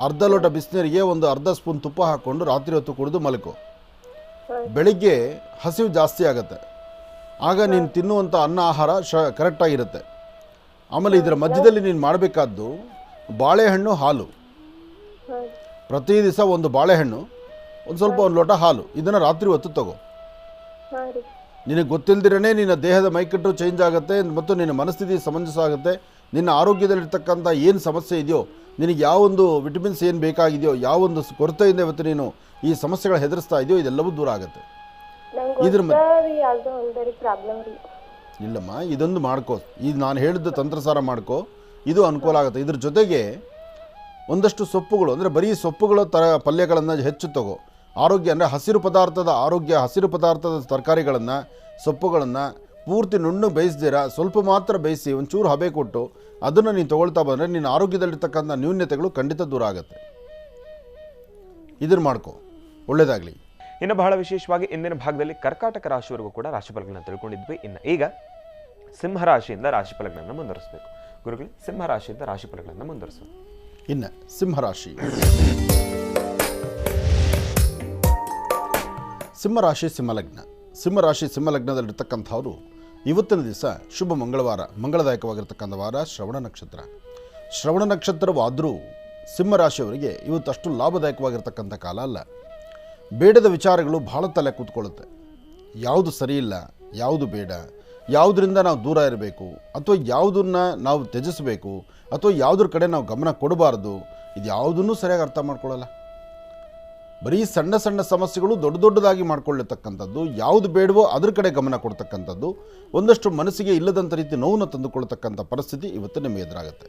ಅರ್ಧ ಲೋಟ ಬಿಸಿನೀರಿಗೆ ಒಂದು ಅರ್ಧ ಸ್ಪೂನ್ ತುಪ್ಪ ಹಾಕ್ಕೊಂಡು ರಾತ್ರಿ ಹೊತ್ತು ಕುಡಿದು ಮಲ್ಕೋ. ಬೆಳಿಗ್ಗೆ ಹಸಿವು ಜಾಸ್ತಿ ಆಗುತ್ತೆ, ಆಗ ನೀನು ತಿನ್ನುವಂಥ ಅನ್ನ ಆಹಾರ ಕರೆಕ್ಟಾಗಿರುತ್ತೆ. ಆಮೇಲೆ ಇದರ ಮಧ್ಯದಲ್ಲಿ ನೀನು ಮಾಡಬೇಕಾದ್ದು ಬಾಳೆಹಣ್ಣು ಹಾಲು. ಪ್ರತಿ ದಿವಸ ಒಂದು ಬಾಳೆಹಣ್ಣು, ಒಂದು ಲೋಟ ಹಾಲು, ಇದನ್ನು ರಾತ್ರಿ ಹೊತ್ತು ತಗೋ. ನಿನಗೆ ಗೊತ್ತಿಲ್ಲದಿರೇ ನಿನ್ನ ದೇಹದ ಮೈಕಟ್ಟು ಚೇಂಜ್ ಆಗುತ್ತೆ ಮತ್ತು ನಿನ್ನ ಮನಸ್ಥಿತಿ ಸಮಂಜಸ ಆಗುತ್ತೆ. ನಿನ್ನ ಆರೋಗ್ಯದಲ್ಲಿರ್ತಕ್ಕಂಥ ಏನು ಸಮಸ್ಯೆ ಇದೆಯೋ, ನಿನಗೆ ಯಾವೊಂದು ವಿಟಮಿನ್ಸ್ ಏನು ಬೇಕಾಗಿದೆಯೋ, ಯಾವೊಂದು ಕೊರತೆಯಿಂದ ಇವತ್ತು ನೀನು ಈ ಸಮಸ್ಯೆಗಳು ಹೆದರಿಸ್ತಾ ಇದೆಯೋ, ಇದೆಲ್ಲವೂ ದೂರ ಆಗುತ್ತೆ. ಇದ್ರ ಇಲ್ಲಮ್ಮ, ಇದೊಂದು ಮಾಡ್ಕೋ. ಇದು ನಾನು ಹೇಳಿದ ತಂತ್ರಸಾರ ಮಾಡ್ಕೋ, ಇದು ಅನುಕೂಲ ಆಗುತ್ತೆ. ಇದ್ರ ಜೊತೆಗೆ ಒಂದಷ್ಟು ಸೊಪ್ಪುಗಳು, ಅಂದರೆ ಬರೀ ಸೊಪ್ಪುಗಳು ಪಲ್ಯಗಳನ್ನು ಹೆಚ್ಚು ತಗೋ. ಆರೋಗ್ಯ ಅಂದರೆ ಹಸಿರು ಪದಾರ್ಥದ ತರಕಾರಿಗಳನ್ನು, ಸೊಪ್ಪುಗಳನ್ನು ಪೂರ್ತಿ ನುಣ್ಣು ಬೇಯಿಸ್ದಿರ ಸ್ವಲ್ಪ ಮಾತ್ರ ಬೇಯಿಸಿ ಒಂಚೂರು ಹಬೆ ಕೊಟ್ಟು ಅದನ್ನು ನೀನು ತೊಗೊಳ್ತಾ ಬಂದರೆ ನಿನ್ನ ಆರೋಗ್ಯದಲ್ಲಿರ್ತಕ್ಕಂಥ ನ್ಯೂನ್ಯತೆಗಳು ಖಂಡಿತ ದೂರ ಆಗುತ್ತೆ. ಇದನ್ನು ಮಾಡ್ಕೋ, ಒಳ್ಳೆಯದಾಗಲಿ. ಇನ್ನು ಬಹಳ ವಿಶೇಷವಾಗಿ ಇಂದಿನ ಭಾಗದಲ್ಲಿ ಕರ್ಕಾಟಕ ರಾಶಿಯವರೆಗೂ ಕೂಡ ರಾಶಿಫಲಗಳನ್ನು ತಿಳ್ಕೊಂಡಿದ್ವಿ. ಇನ್ನು ಈಗ ಸಿಂಹರಾಶಿಯಿಂದ ರಾಶಿಫಲಗಳನ್ನು ಮುಂದುವರಿಸಬೇಕು. ಗುರುಗಳೇ, ಸಿಂಹರಾಶಿಯಿಂದ ರಾಶಿಫಲಗಳನ್ನು ಮುಂದುವರಿಸೋದು. ಇನ್ನು ಸಿಂಹರಾಶಿ ಸಿಂಹಲಗ್ನದಲ್ಲಿರ್ತಕ್ಕಂಥವರು ಇವತ್ತಿನ ದಿವಸ ಶುಭ ಮಂಗಳವಾರ, ಮಂಗಳದಾಯಕವಾಗಿರ್ತಕ್ಕಂಥ ವಾರ, ಶ್ರವಣ ನಕ್ಷತ್ರವಾದರೂ ಸಿಂಹರಾಶಿಯವರಿಗೆ ಇವತ್ತಷ್ಟು ಲಾಭದಾಯಕವಾಗಿರ್ತಕ್ಕಂಥ ಕಾಲ ಅಲ್ಲ. ಬೇಡದ ವಿಚಾರಗಳು ಬಹಳ ತಲೆ ಕೂತ್ಕೊಳ್ಳುತ್ತೆ. ಯಾವುದು ಸರಿ ಇಲ್ಲ, ಯಾವುದು ಬೇಡ, ಯಾವುದರಿಂದ ನಾವು ದೂರ ಇರಬೇಕು, ಅಥವಾ ಯಾವುದನ್ನು ನಾವು ತ್ಯಜಿಸಬೇಕು, ಅಥವಾ ಯಾವುದ್ರ ಕಡೆ ನಾವು ಗಮನ ಕೊಡಬಾರ್ದು, ಇದು ಯಾವುದನ್ನೂ ಸರಿಯಾಗಿ ಅರ್ಥ ಮಾಡ್ಕೊಳ್ಳಲ್ಲ. ಬರೀ ಸಣ್ಣ ಸಣ್ಣ ಸಮಸ್ಯೆಗಳು ದೊಡ್ಡದಾಗಿ ಮಾಡ್ಕೊಳ್ಳತಕ್ಕಂಥದ್ದು, ಯಾವುದು ಬೇಡವೋ ಅದ್ರ ಕಡೆ ಗಮನ ಕೊಡ್ತಕ್ಕಂಥದ್ದು, ಒಂದಷ್ಟು ಮನಸ್ಸಿಗೆ ಇಲ್ಲದಂಥ ರೀತಿ ನೋವನ್ನು ತಂದುಕೊಳ್ತಕ್ಕಂಥ ಪರಿಸ್ಥಿತಿ ಇವತ್ತು ನಿಮಗೆ ಎದುರಾಗುತ್ತೆ.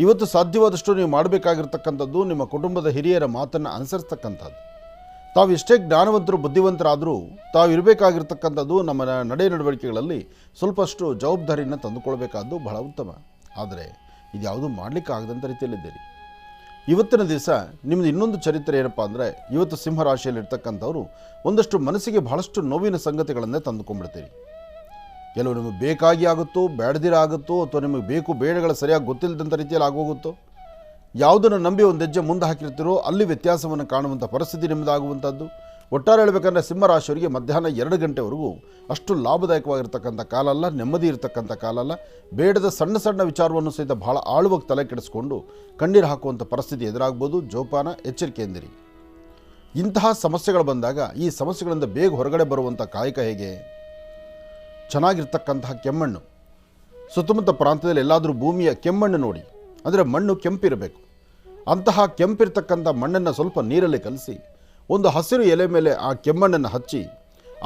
ಇವತ್ತು ಸಾಧ್ಯವಾದಷ್ಟು ನೀವು ಮಾಡಬೇಕಾಗಿರ್ತಕ್ಕಂಥದ್ದು ನಿಮ್ಮ ಕುಟುಂಬದ ಹಿರಿಯರ ಮಾತನ್ನು ಅನುಸರಿಸ್ತಕ್ಕಂಥದ್ದು. ತಾವು ಎಷ್ಟೇ ಜ್ಞಾನವಂತರು, ಬುದ್ಧಿವಂತರಾದರೂ ತಾವು ಇರಬೇಕಾಗಿರ್ತಕ್ಕಂಥದ್ದು ನಮ್ಮ ನಡೆ ನಡವಳಿಕೆಗಳಲ್ಲಿ ಸ್ವಲ್ಪಷ್ಟು ಜವಾಬ್ದಾರಿಯನ್ನು ತಂದುಕೊಳ್ಬೇಕಾದ್ದು ಬಹಳ ಉತ್ತಮ. ಆದರೆ ಇದು ಯಾವುದೂ ಮಾಡಲಿಕ್ಕೆ ಆಗದಂಥ ರೀತಿಯಲ್ಲಿದ್ದೀರಿ. ಇವತ್ತಿನ ದಿವಸ ನಿಮ್ಮದು ಇನ್ನೊಂದು ಚರಿತ್ರೆ ಏನಪ್ಪ ಅಂದರೆ, ಇವತ್ತು ಸಿಂಹರಾಶಿಯಲ್ಲಿರ್ತಕ್ಕಂಥವ್ರು ಒಂದಷ್ಟು ಮನಸ್ಸಿಗೆ ಬಹಳಷ್ಟು ನೋವಿನ ಸಂಗತಿಗಳನ್ನೇ ತಂದುಕೊಂಡ್ಬಿಡ್ತೀರಿ. ಕೆಲವು ನಿಮಗೆ ಬೇಕಾಗಿ ಆಗುತ್ತೋ, ಬೇಡದಿರ ಆಗುತ್ತೋ, ಅಥವಾ ನಿಮಗೆ ಬೇಕು ಬೇಡಗಳ ಸರಿಯಾಗಿ ಗೊತ್ತಿಲ್ಲದಂಥ ರೀತಿಯಲ್ಲಿ ಆಗೋಗುತ್ತೋ, ಯಾವುದನ್ನು ನಂಬಿ ಒಂದು ಹೆಜ್ಜೆ ಮುಂದೆ ಹಾಕಿರ್ತೀರೋ ಅಲ್ಲಿ ವ್ಯತ್ಯಾಸವನ್ನು ಕಾಣುವಂಥ ಪರಿಸ್ಥಿತಿ ನಿಮ್ಮದಾಗುವಂಥದ್ದು. ಒಟ್ಟಾರೆ ಹೇಳಬೇಕಂದ್ರೆ ಸಿಂಹರಾಶಿಯವರಿಗೆ ಮಧ್ಯಾಹ್ನ 2 ಗಂಟೆವರೆಗೂ ಅಷ್ಟು ಲಾಭದಾಯಕವಾಗಿರ್ತಕ್ಕಂಥ ಕಾಲ ಅಲ್ಲ, ನೆಮ್ಮದಿ ಇರತಕ್ಕಂಥ ಕಾಲ ಅಲ್ಲ. ಬೇಡದ ಸಣ್ಣ ಸಣ್ಣ ವಿಚಾರವನ್ನು ಸಹಿತ ಬಹಳ ಆಳವಾಗಿ ತಲೆ ಕೆಡಿಸ್ಕೊಂಡು ಕಣ್ಣೀರು ಹಾಕುವಂಥ ಪರಿಸ್ಥಿತಿ ಎದುರಾಗ್ಬೋದು. ಜೋಪಾನ, ಎಚ್ಚರಿಕೆಯಿಂದಿರಿ. ಇಂತಹ ಸಮಸ್ಯೆಗಳು ಬಂದಾಗ ಈ ಸಮಸ್ಯೆಗಳಿಂದ ಬೇಗ ಹೊರಗಡೆ ಬರುವಂಥ ಕಾಯಕ ಹೇಗೆ? ಚೆನ್ನಾಗಿರ್ತಕ್ಕಂತಹ ಕೆಮ್ಮಣ್ಣು, ಸುತ್ತಮುತ್ತ ಪ್ರಾಂತ್ಯದಲ್ಲಿ ಎಲ್ಲಾದರೂ ಭೂಮಿಯ ಕೆಮ್ಮಣ್ಣು ನೋಡಿ, ಅಂದರೆ ಮಣ್ಣು ಕೆಂಪಿರಬೇಕು. ಅಂತಹ ಕೆಂಪಿರ್ತಕ್ಕಂಥ ಮಣ್ಣನ್ನು ಸ್ವಲ್ಪ ನೀರಲ್ಲಿ ಕಲಸಿ ಒಂದು ಹಸಿರು ಎಲೆ ಮೇಲೆ ಆ ಕೆಮ್ಮಣ್ಣನ್ನು ಹಚ್ಚಿ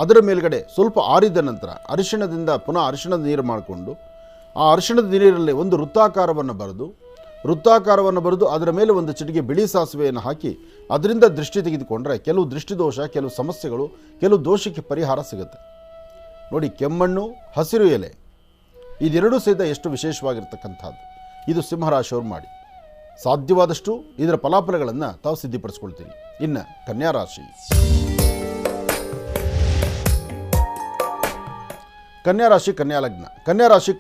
ಅದರ ಮೇಲ್ಗಡೆ ಸ್ವಲ್ಪ ಆರಿದ ನಂತರ ಪುನಃ ಅರಿಶಿಣದ ನೀರು ಮಾಡಿಕೊಂಡು ಆ ಅರಿಶಿಣದ ನೀರಲ್ಲಿ ಒಂದು ವೃತ್ತಾಕಾರವನ್ನು ಬರೆದು ಅದರ ಮೇಲೆ ಒಂದು ಚಿಟಿಕೆ ಬಿಳಿ ಸಾಸಿವೆಯನ್ನು ಹಾಕಿ ಅದರಿಂದ ದೃಷ್ಟಿ ತೆಗೆದುಕೊಂಡ್ರೆ ಕೆಲವು ದೃಷ್ಟಿದೋಷ, ಕೆಲವು ಸಮಸ್ಯೆಗಳು, ಕೆಲವು ದೋಷಕ್ಕೆ ಪರಿಹಾರ ಸಿಗುತ್ತೆ. ನೋಡಿ, ಕೆಮ್ಮಣ್ಣು, ಹಸಿರು ಎಲೆ, ಇದೆರಡೂ ಸಹಿತ ಎಷ್ಟು ವಿಶೇಷವಾಗಿರ್ತಕ್ಕಂಥದ್ದು. ಇದು ಸಿಂಹರಾಶಿಯವರು ಮಾಡಿ ಸಾಧ್ಯವಾದಷ್ಟು ಇದರ ಫಲಾಫಲಗಳನ್ನು ತಾವು ಸಿದ್ಧಿಪಡಿಸ್ಕೊಳ್ತೀರಿ. ಇನ್ನು ಕನ್ಯಾರಾಶಿ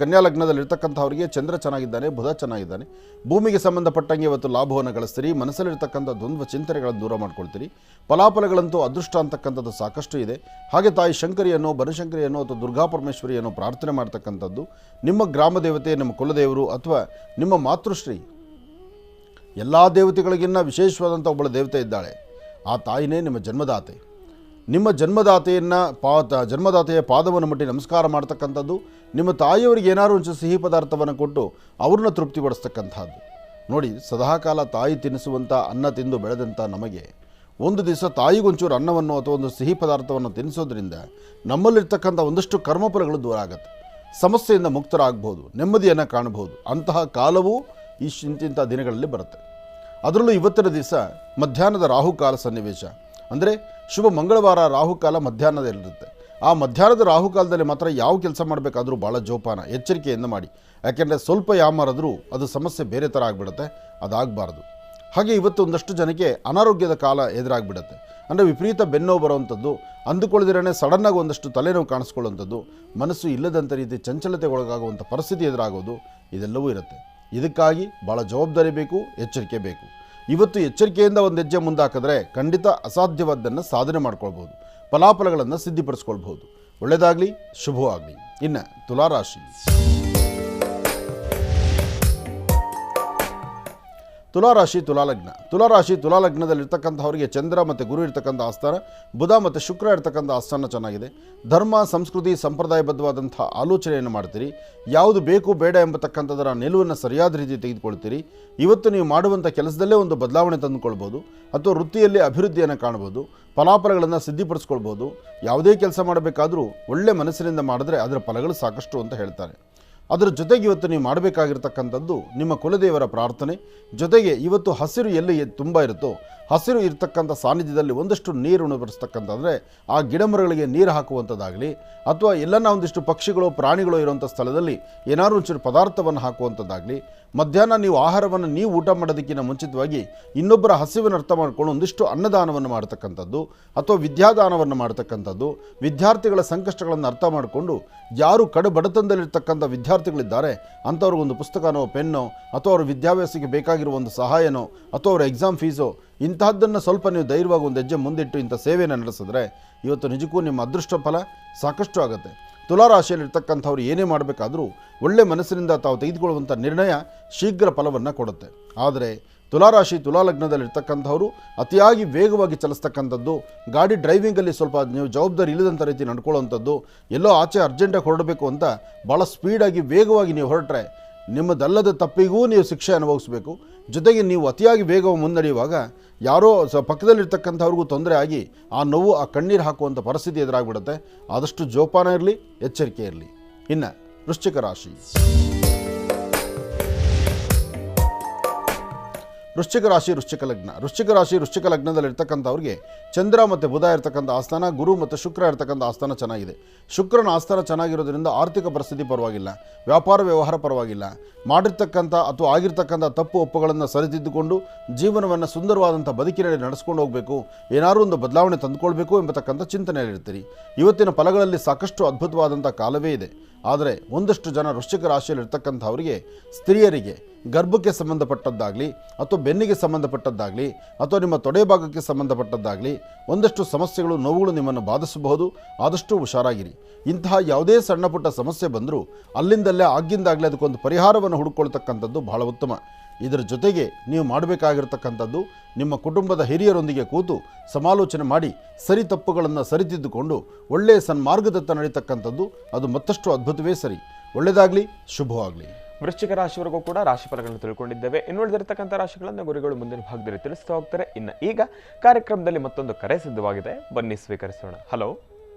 ಕನ್ಯಾಲಗ್ನದಲ್ಲಿರ್ತಕ್ಕಂಥವರಿಗೆ ಚಂದ್ರ ಚೆನ್ನಾಗಿದ್ದಾನೆ, ಬುಧ ಚೆನ್ನಾಗಿದ್ದಾನೆ. ಭೂಮಿಗೆ ಸಂಬಂಧಪಟ್ಟಂಗೆ ಇವತ್ತು ಲಾಭವನ್ನು ಗಳಿಸ್ತೀರಿ. ಮನಸ್ಸಲ್ಲಿರ್ತಕ್ಕಂಥ ದ್ವಂದ್ವ ಚಿಂತನೆಗಳನ್ನು ದೂರ ಮಾಡ್ಕೊಳ್ತೀರಿ. ಫಲಾಫಲಗಳಂತೂ ಅದೃಷ್ಟ ಅಂತಕ್ಕಂಥದ್ದು ಸಾಕಷ್ಟು ಇದೆ. ಹಾಗೆ ತಾಯಿ ಶಂಕರಿಯನ್ನು, ಬನಶಂಕರಿಯನ್ನು ಅಥವಾ ದುರ್ಗಾ ಪರಮೇಶ್ವರಿಯನ್ನು ಪ್ರಾರ್ಥನೆ ಮಾಡ್ತಕ್ಕಂಥದ್ದು, ನಿಮ್ಮ ಗ್ರಾಮ ದೇವತೆ, ನಿಮ್ಮ ಕುಲದೇವರು ಅಥವಾ ನಿಮ್ಮ ಮಾತೃಶ್ರೀ, ಎಲ್ಲ ದೇವತೆಗಳಿಗಿನ್ನ ವಿಶೇಷವಾದಂಥ ಒಬ್ಬಳ ದೇವತೆ ಇದ್ದಾಳೆ. ಆ ತಾಯಿನೇ ನಿಮ್ಮ ಜನ್ಮದಾತೆ. ನಿಮ್ಮ ಜನ್ಮದಾತೆಯ ಪಾದವನ್ನು ಮುಟ್ಟಿ ನಮಸ್ಕಾರ ಮಾಡ್ತಕ್ಕಂಥದ್ದು, ನಿಮ್ಮ ತಾಯಿಯವರಿಗೆ ಏನಾದ್ರು ಒಂಚೂರು ಸಿಹಿ ಪದಾರ್ಥವನ್ನು ಕೊಟ್ಟು ಅವ್ರನ್ನ ತೃಪ್ತಿಪಡಿಸ್ತಕ್ಕಂಥದ್ದು. ನೋಡಿ, ಸದಾಕಾಲ ತಾಯಿ ತಿನ್ನಿಸುವಂಥ ಅನ್ನ ತಿಂದು ಬೆಳೆದಂಥ ನಮಗೆ ಒಂದು ದಿವಸ ತಾಯಿಗೊಂಚೂರು ಅನ್ನವನ್ನು ಅಥವಾ ಒಂದು ಸಿಹಿ ಪದಾರ್ಥವನ್ನು ತಿನ್ನಿಸೋದ್ರಿಂದ ನಮ್ಮಲ್ಲಿರ್ತಕ್ಕಂಥ ಒಂದಷ್ಟು ಕರ್ಮಫಲಗಳು ದೂರ ಆಗುತ್ತೆ. ಸಮಸ್ಯೆಯಿಂದ ಮುಕ್ತರಾಗಬಹುದು, ನೆಮ್ಮದಿಯನ್ನು ಕಾಣಬಹುದು. ಅಂತಹ ಕಾಲವೂ ಇಂತಿಂಥ ದಿನಗಳಲ್ಲಿ ಬರುತ್ತೆ. ಅದರಲ್ಲೂ ಇವತ್ತಿನ ದಿವಸ ಮಧ್ಯಾಹ್ನದ ರಾಹುಕಾಲ ಸನ್ನಿವೇಶ, ಅಂದರೆ ಶುಭ ಮಂಗಳವಾರ ರಾಹುಕಾಲ ಮಧ್ಯಾಹ್ನದಲ್ಲಿರುತ್ತೆ. ಆ ಮಧ್ಯಾಹ್ನದ ರಾಹುಕಾಲದಲ್ಲಿ ಮಾತ್ರ ಯಾವ ಕೆಲಸ ಮಾಡಬೇಕಾದ್ರೂ ಭಾಳ ಜೋಪಾನ, ಎಚ್ಚರಿಕೆಯಿಂದ ಮಾಡಿ. ಯಾಕೆಂದರೆ ಸ್ವಲ್ಪ ಯಾಮಾರಿದ್ರೂ ಅದು ಸಮಸ್ಯೆ ಬೇರೆ ಥರ ಆಗಿಬಿಡುತ್ತೆ, ಅದಾಗಬಾರ್ದು. ಹಾಗೆ ಇವತ್ತು ಒಂದಷ್ಟು ಜನಕ್ಕೆ ಅನಾರೋಗ್ಯದ ಕಾಲ ಎದುರಾಗಿಬಿಡುತ್ತೆ. ಅಂದರೆ ವಿಪರೀತ ಬೆನ್ನೋವು ಬರುವಂಥದ್ದು, ಅಂದುಕೊಳ್ಳದಿರೇ ಸಡನ್ನಾಗಿ ಒಂದಷ್ಟು ತಲೆನೋವು ಕಾಣಿಸ್ಕೊಳ್ಳುವಂಥದ್ದು, ಮನಸ್ಸು ಇಲ್ಲದಂಥ ರೀತಿ ಚಂಚಲತೆಗೊಳಗಾಗುವಂಥ ಪರಿಸ್ಥಿತಿ ಎದುರಾಗೋದು, ಇದೆಲ್ಲವೂ ಇರುತ್ತೆ. ಇದಕ್ಕಾಗಿ ಭಾಳ ಜವಾಬ್ದಾರಿ ಬೇಕು, ಎಚ್ಚರಿಕೆ ಬೇಕು. ಇವತ್ತು ಎಚ್ಚರಿಕೆಯಿಂದ ಒಂದು ಹೆಜ್ಜೆ ಮುಂದಾಕಿದ್ರೆ ಖಂಡಿತ ಅಸಾಧ್ಯವಾದ್ದನ್ನು ಸಾಧನೆ ಮಾಡ್ಕೊಳ್ಬೋದು, ಫಲಾಫಲಗಳನ್ನು ಸಿದ್ಧಿಪಡಿಸ್ಕೊಳ್ಬೋದು. ಒಳ್ಳೆಯದಾಗಲಿ, ಶುಭವಾಗಲಿ. ಇನ್ನು ತುಲಾರಾಶಿ. ತುಲಾರಾಶಿ ತುಲಾಲಗ್ನ. ತುಲಾಲಗ್ನದಲ್ಲಿರ್ತಕ್ಕಂಥವರಿಗೆ ಚಂದ್ರ ಮತ್ತು ಗುರು ಇರ್ತಕ್ಕಂಥ ಆಸ್ಥಾನ, ಬುಧ ಮತ್ತು ಶುಕ್ರ ಇರ್ತಕ್ಕಂಥ ಆಸ್ಥಾನ ಚೆನ್ನಾಗಿದೆ. ಧರ್ಮ, ಸಂಸ್ಕೃತಿ, ಸಂಪ್ರದಾಯಬದ್ಧವಾದಂಥ ಆಲೋಚನೆಯನ್ನು ಮಾಡ್ತೀರಿ. ಯಾವುದು ಬೇಕು ಬೇಡ ಎಂಬತಕ್ಕಂಥದರ ನಿಲುವನ್ನು ಸರಿಯಾದ ರೀತಿ ತೆಗೆದುಕೊಳ್ತೀರಿ. ಇವತ್ತು ನೀವು ಮಾಡುವಂಥ ಕೆಲಸದಲ್ಲೇ ಒಂದು ಬದಲಾವಣೆ ತಂದುಕೊಳ್ಬೋದು, ಅಥವಾ ವೃತ್ತಿಯಲ್ಲಿ ಅಭಿವೃದ್ಧಿಯನ್ನು ಕಾಣ್ಬೋದು, ಫಲಾಫಲಗಳನ್ನು ಸಿದ್ಧಿಪಡಿಸ್ಕೊಳ್ಬೋದು. ಯಾವುದೇ ಕೆಲಸ ಮಾಡಬೇಕಾದರೂ ಒಳ್ಳೆ ಮನಸ್ಸಿನಿಂದ ಮಾಡಿದ್ರೆ ಅದರ ಫಲಗಳು ಸಾಕಷ್ಟು ಅಂತ ಹೇಳ್ತಾರೆ. ಅದರ ಜೊತೆಗೆ ಇವತ್ತು ನೀವು ಮಾಡಬೇಕಾಗಿರ್ತಕ್ಕಂಥದ್ದು ನಿಮ್ಮ ಕುಲದೇವರ ಪ್ರಾರ್ಥನೆ. ಜೊತೆಗೆ ಇವತ್ತು ಹಸಿರು ಎಲ್ಲಿ ತುಂಬ ಇರುತ್ತೋ ಹಸಿರು ಇರ್ತಕ್ಕಂಥ ಸಾನ್ನಿಧ್ಯದಲ್ಲಿ ಒಂದಷ್ಟು ನೀರು ಉಣಬಡಿಸ್ತಕ್ಕಂಥದ್ರೆ ಆ ಗಿಡಮರಗಳಿಗೆ ನೀರು ಹಾಕುವಂಥದ್ದಾಗಲಿ, ಅಥವಾ ಎಲ್ಲನ ಒಂದಿಷ್ಟು ಪಕ್ಷಿಗಳು ಪ್ರಾಣಿಗಳು ಇರುವಂಥ ಸ್ಥಳದಲ್ಲಿ ಏನಾದ್ರು ಒಂಚೂರು ಪದಾರ್ಥವನ್ನು ಹಾಕುವಂಥದ್ದಾಗಲಿ, ಮಧ್ಯಾಹ್ನ ನೀವು ಆಹಾರವನ್ನು ನೀವು ಊಟ ಮಾಡೋದಕ್ಕಿಂತ ಮುಂಚಿತವಾಗಿ ಇನ್ನೊಬ್ಬರ ಹಸಿವನ್ನು ಅರ್ಥ ಮಾಡಿಕೊಂಡು ಒಂದಿಷ್ಟು ಅನ್ನದಾನವನ್ನು ಮಾಡ್ತಕ್ಕಂಥದ್ದು, ಅಥವಾ ವಿದ್ಯಾದಾನವನ್ನು ಮಾಡ್ತಕ್ಕಂಥದ್ದು, ವಿದ್ಯಾರ್ಥಿಗಳ ಸಂಕಷ್ಟಗಳನ್ನು ಅರ್ಥ ಮಾಡಿಕೊಂಡು ಯಾರು ಕಡು ಬಡತನದಲ್ಲಿರ್ತಕ್ಕಂಥ ವಿದ್ಯಾರ್ಥಿಗಳಿದ್ದಾರೆ ಅಂಥವ್ರಿಗೊಂದು ಪುಸ್ತಕನೋ, ಪೆನ್ನೋ, ಅಥವಾ ಅವ್ರ ವಿದ್ಯಾಭ್ಯಾಸಕ್ಕೆ ಬೇಕಾಗಿರುವ ಒಂದು ಸಹಾಯನೋ, ಅಥವಾ ಅವರ ಎಕ್ಸಾಮ್ ಫೀಸೋ, ಇಂತಹದ್ದನ್ನು ಸ್ವಲ್ಪ ನೀವು ಧೈರ್ಯವಾಗಿ ಒಂದು ಹೆಜ್ಜೆ ಮುಂದಿಟ್ಟು ಇಂಥ ಸೇವೆಯನ್ನು ನಡೆಸಿದ್ರೆ ಇವತ್ತು ನಿಜಕ್ಕೂ ನಿಮ್ಮ ಅದೃಷ್ಟ ಫಲ ಸಾಕಷ್ಟು ಆಗುತ್ತೆ. ತುಲಾರಾಶಿಯಲ್ಲಿರ್ತಕ್ಕಂಥವ್ರು ಏನೇ ಮಾಡಬೇಕಾದ್ರೂ ಒಳ್ಳೆ ಮನಸ್ಸಿನಿಂದ ತಾವು ತೆಗೆದುಕೊಳ್ಳುವಂಥ ನಿರ್ಣಯ ಶೀಘ್ರ ಫಲವನ್ನು ಕೊಡುತ್ತೆ. ಆದರೆ ತುಲಾರಾಶಿ ತುಲಾಲಗ್ನದಲ್ಲಿರ್ತಕ್ಕಂಥವರು ಅತಿಯಾಗಿ ವೇಗವಾಗಿ ಚಲಿಸ್ತಕ್ಕಂಥದ್ದು, ಗಾಡಿ ಡ್ರೈವಿಂಗಲ್ಲಿ ಸ್ವಲ್ಪ ನೀವು ಜವಾಬ್ದಾರಿ ಇಲ್ಲದಂಥ ರೀತಿ ನಡ್ಕೊಳ್ಳುವಂಥದ್ದು, ಎಲ್ಲೋ ಆಚೆ ಅರ್ಜೆಂಟಾಗಿ ಹೊರಡಬೇಕು ಅಂತ ಭಾಳ ಸ್ಪೀಡಾಗಿ ವೇಗವಾಗಿ ನೀವು ಹೊರಟ್ರೆ ನಿಮ್ಮದಲ್ಲದ ತಪ್ಪಿಗೂ ನೀವು ಶಿಕ್ಷೆ ಅನುಭವಿಸಬೇಕು. ಜೊತೆಗೆ ನೀವು ಅತಿಯಾಗಿ ವೇಗವಾಗಿ ಮುನ್ನಡೆಯುವಾಗ ಯಾರೋ ಪಕ್ಕದಲ್ಲಿರ್ತಕ್ಕಂಥವ್ರಿಗೂ ತೊಂದರೆ ಆಗಿ ಆ ನೋವು, ಆ ಕಣ್ಣೀರು ಹಾಕುವಂಥ ಪರಿಸ್ಥಿತಿ ಎದುರಾಗ್ಬಿಡುತ್ತೆ. ಆದಷ್ಟು ಜೋಪಾನ ಇರಲಿ, ಎಚ್ಚರಿಕೆ ಇರಲಿ. ಇನ್ನು ವೃಶ್ಚಿಕ ರಾಶಿ. ವೃಶ್ಚಿಕ ರಾಶಿ ವೃಶ್ಚಿಕ ಲಗ್ನದಲ್ಲಿರ್ತಕ್ಕಂಥವ್ರಿಗೆ ಚಂದ್ರ ಮತ್ತು ಬುಧ ಇರ್ತಕ್ಕಂಥ ಆಸ್ಥಾನ, ಗುರು ಮತ್ತು ಶುಕ್ರ ಇರ್ತಕ್ಕಂಥ ಆಸ್ಥಾನ ಚೆನ್ನಾಗಿದೆ. ಶುಕ್ರನ ಆಸ್ಥಾನ ಚೆನ್ನಾಗಿರೋದ್ರಿಂದ ಆರ್ಥಿಕ ಪರಿಸ್ಥಿತಿ ಪರವಾಗಿಲ್ಲ, ವ್ಯಾಪಾರ ವ್ಯವಹಾರ ಪರವಾಗಿಲ್ಲ. ಮಾಡಿರ್ತಕ್ಕಂಥ ಅಥವಾ ಆಗಿರ್ತಕ್ಕಂಥ ತಪ್ಪು ಒಪ್ಪುಗಳನ್ನು ಸರಿದಿದ್ದುಕೊಂಡು ಜೀವನವನ್ನು ಸುಂದರವಾದಂಥ ಬದುಕಿನಲ್ಲಿ ನಡೆಸ್ಕೊಂಡು ಹೋಗಬೇಕು, ಏನಾದರೂ ಒಂದು ಬದಲಾವಣೆ ತಂದುಕೊಳ್ಬೇಕು ಎಂಬತಕ್ಕಂಥ ಚಿಂತನೆಯಲ್ಲಿರ್ತೀರಿ. ಇವತ್ತಿನ ಫಲಗಳಲ್ಲಿ ಸಾಕಷ್ಟು ಅದ್ಭುತವಾದಂಥ ಕಾಲವೇ ಇದೆ. ಆದರೆ ಒಂದಷ್ಟು ಜನ ವೃಶ್ಚಿಕ ರಾಶಿಯಲ್ಲಿರ್ತಕ್ಕಂಥವರಿಗೆ ಸ್ತ್ರೀಯರಿಗೆ ಗರ್ಭಕ್ಕೆ ಸಂಬಂಧಪಟ್ಟದ್ದಾಗಲಿ, ಅಥವಾ ಬೆನ್ನಿಗೆ ಸಂಬಂಧಪಟ್ಟದ್ದಾಗಲಿ, ಅಥವಾ ನಿಮ್ಮ ತೊಡೆ ಭಾಗಕ್ಕೆ ಸಂಬಂಧಪಟ್ಟದ್ದಾಗಲಿ ಒಂದಷ್ಟು ಸಮಸ್ಯೆಗಳು, ನೋವುಗಳು ನಿಮ್ಮನ್ನು ಬಾಧಿಸಬಹುದು. ಆದಷ್ಟು ಹುಷಾರಾಗಿರಿ. ಇಂತಹ ಯಾವುದೇ ಸಣ್ಣ ಪುಟ್ಟ ಸಮಸ್ಯೆ ಬಂದರೂ ಅಲ್ಲಿಂದಲ್ಲೇ ಆಗಿಂದಾಗಲೇ ಅದಕ್ಕೊಂದು ಪರಿಹಾರವನ್ನು ಹುಡುಕೊಳ್ತಕ್ಕಂಥದ್ದು ಬಹಳ ಉತ್ತಮ. ಇದರ ಜೊತೆಗೆ ನೀವು ಮಾಡಬೇಕಾಗಿರ್ತಕ್ಕಂಥದ್ದು ನಿಮ್ಮ ಕುಟುಂಬದ ಹಿರಿಯರೊಂದಿಗೆ ಕೂತು ಸಮಾಲೋಚನೆ ಮಾಡಿ ಸರಿ ತಪ್ಪುಗಳನ್ನು ಸರಿತಿದ್ದುಕೊಂಡು ಒಳ್ಳೆಯ ಸನ್ಮಾರ್ಗದತ್ತ ನಡೀತಕ್ಕಂಥದ್ದು ಅದು ಮತ್ತಷ್ಟು ಅದ್ಭುತವೇ ಸರಿ. ಒಳ್ಳೆಯದಾಗಲಿ, ಶುಭವಾಗಲಿ. ವೃಶ್ಚಿಕ ರಾಶಿವರೆಗೂ ಕೂಡ ರಾಶಿ ಫಲಗಳನ್ನು ತಿಳ್ಕೊಂಡಿದ್ದೇವೆ. ಇನ್ನುಳಿದಿರತಕ್ಕಂಥ ರಾಶಿಗಳನ್ನು ಗುರುಗಳು ಮುಂದಿನ ಭಾಗದಲ್ಲಿ ತಿಳಿಸ್ತಾ ಹೋಗ್ತಾರೆ. ಇನ್ನು ಈಗ ಕಾರ್ಯಕ್ರಮದಲ್ಲಿ ಮತ್ತೊಂದು ಕರೆ ಸಿದ್ಧವಾಗಿದೆ, ಬನ್ನಿ ಸ್ವೀಕರಿಸೋಣ. ಹಲೋ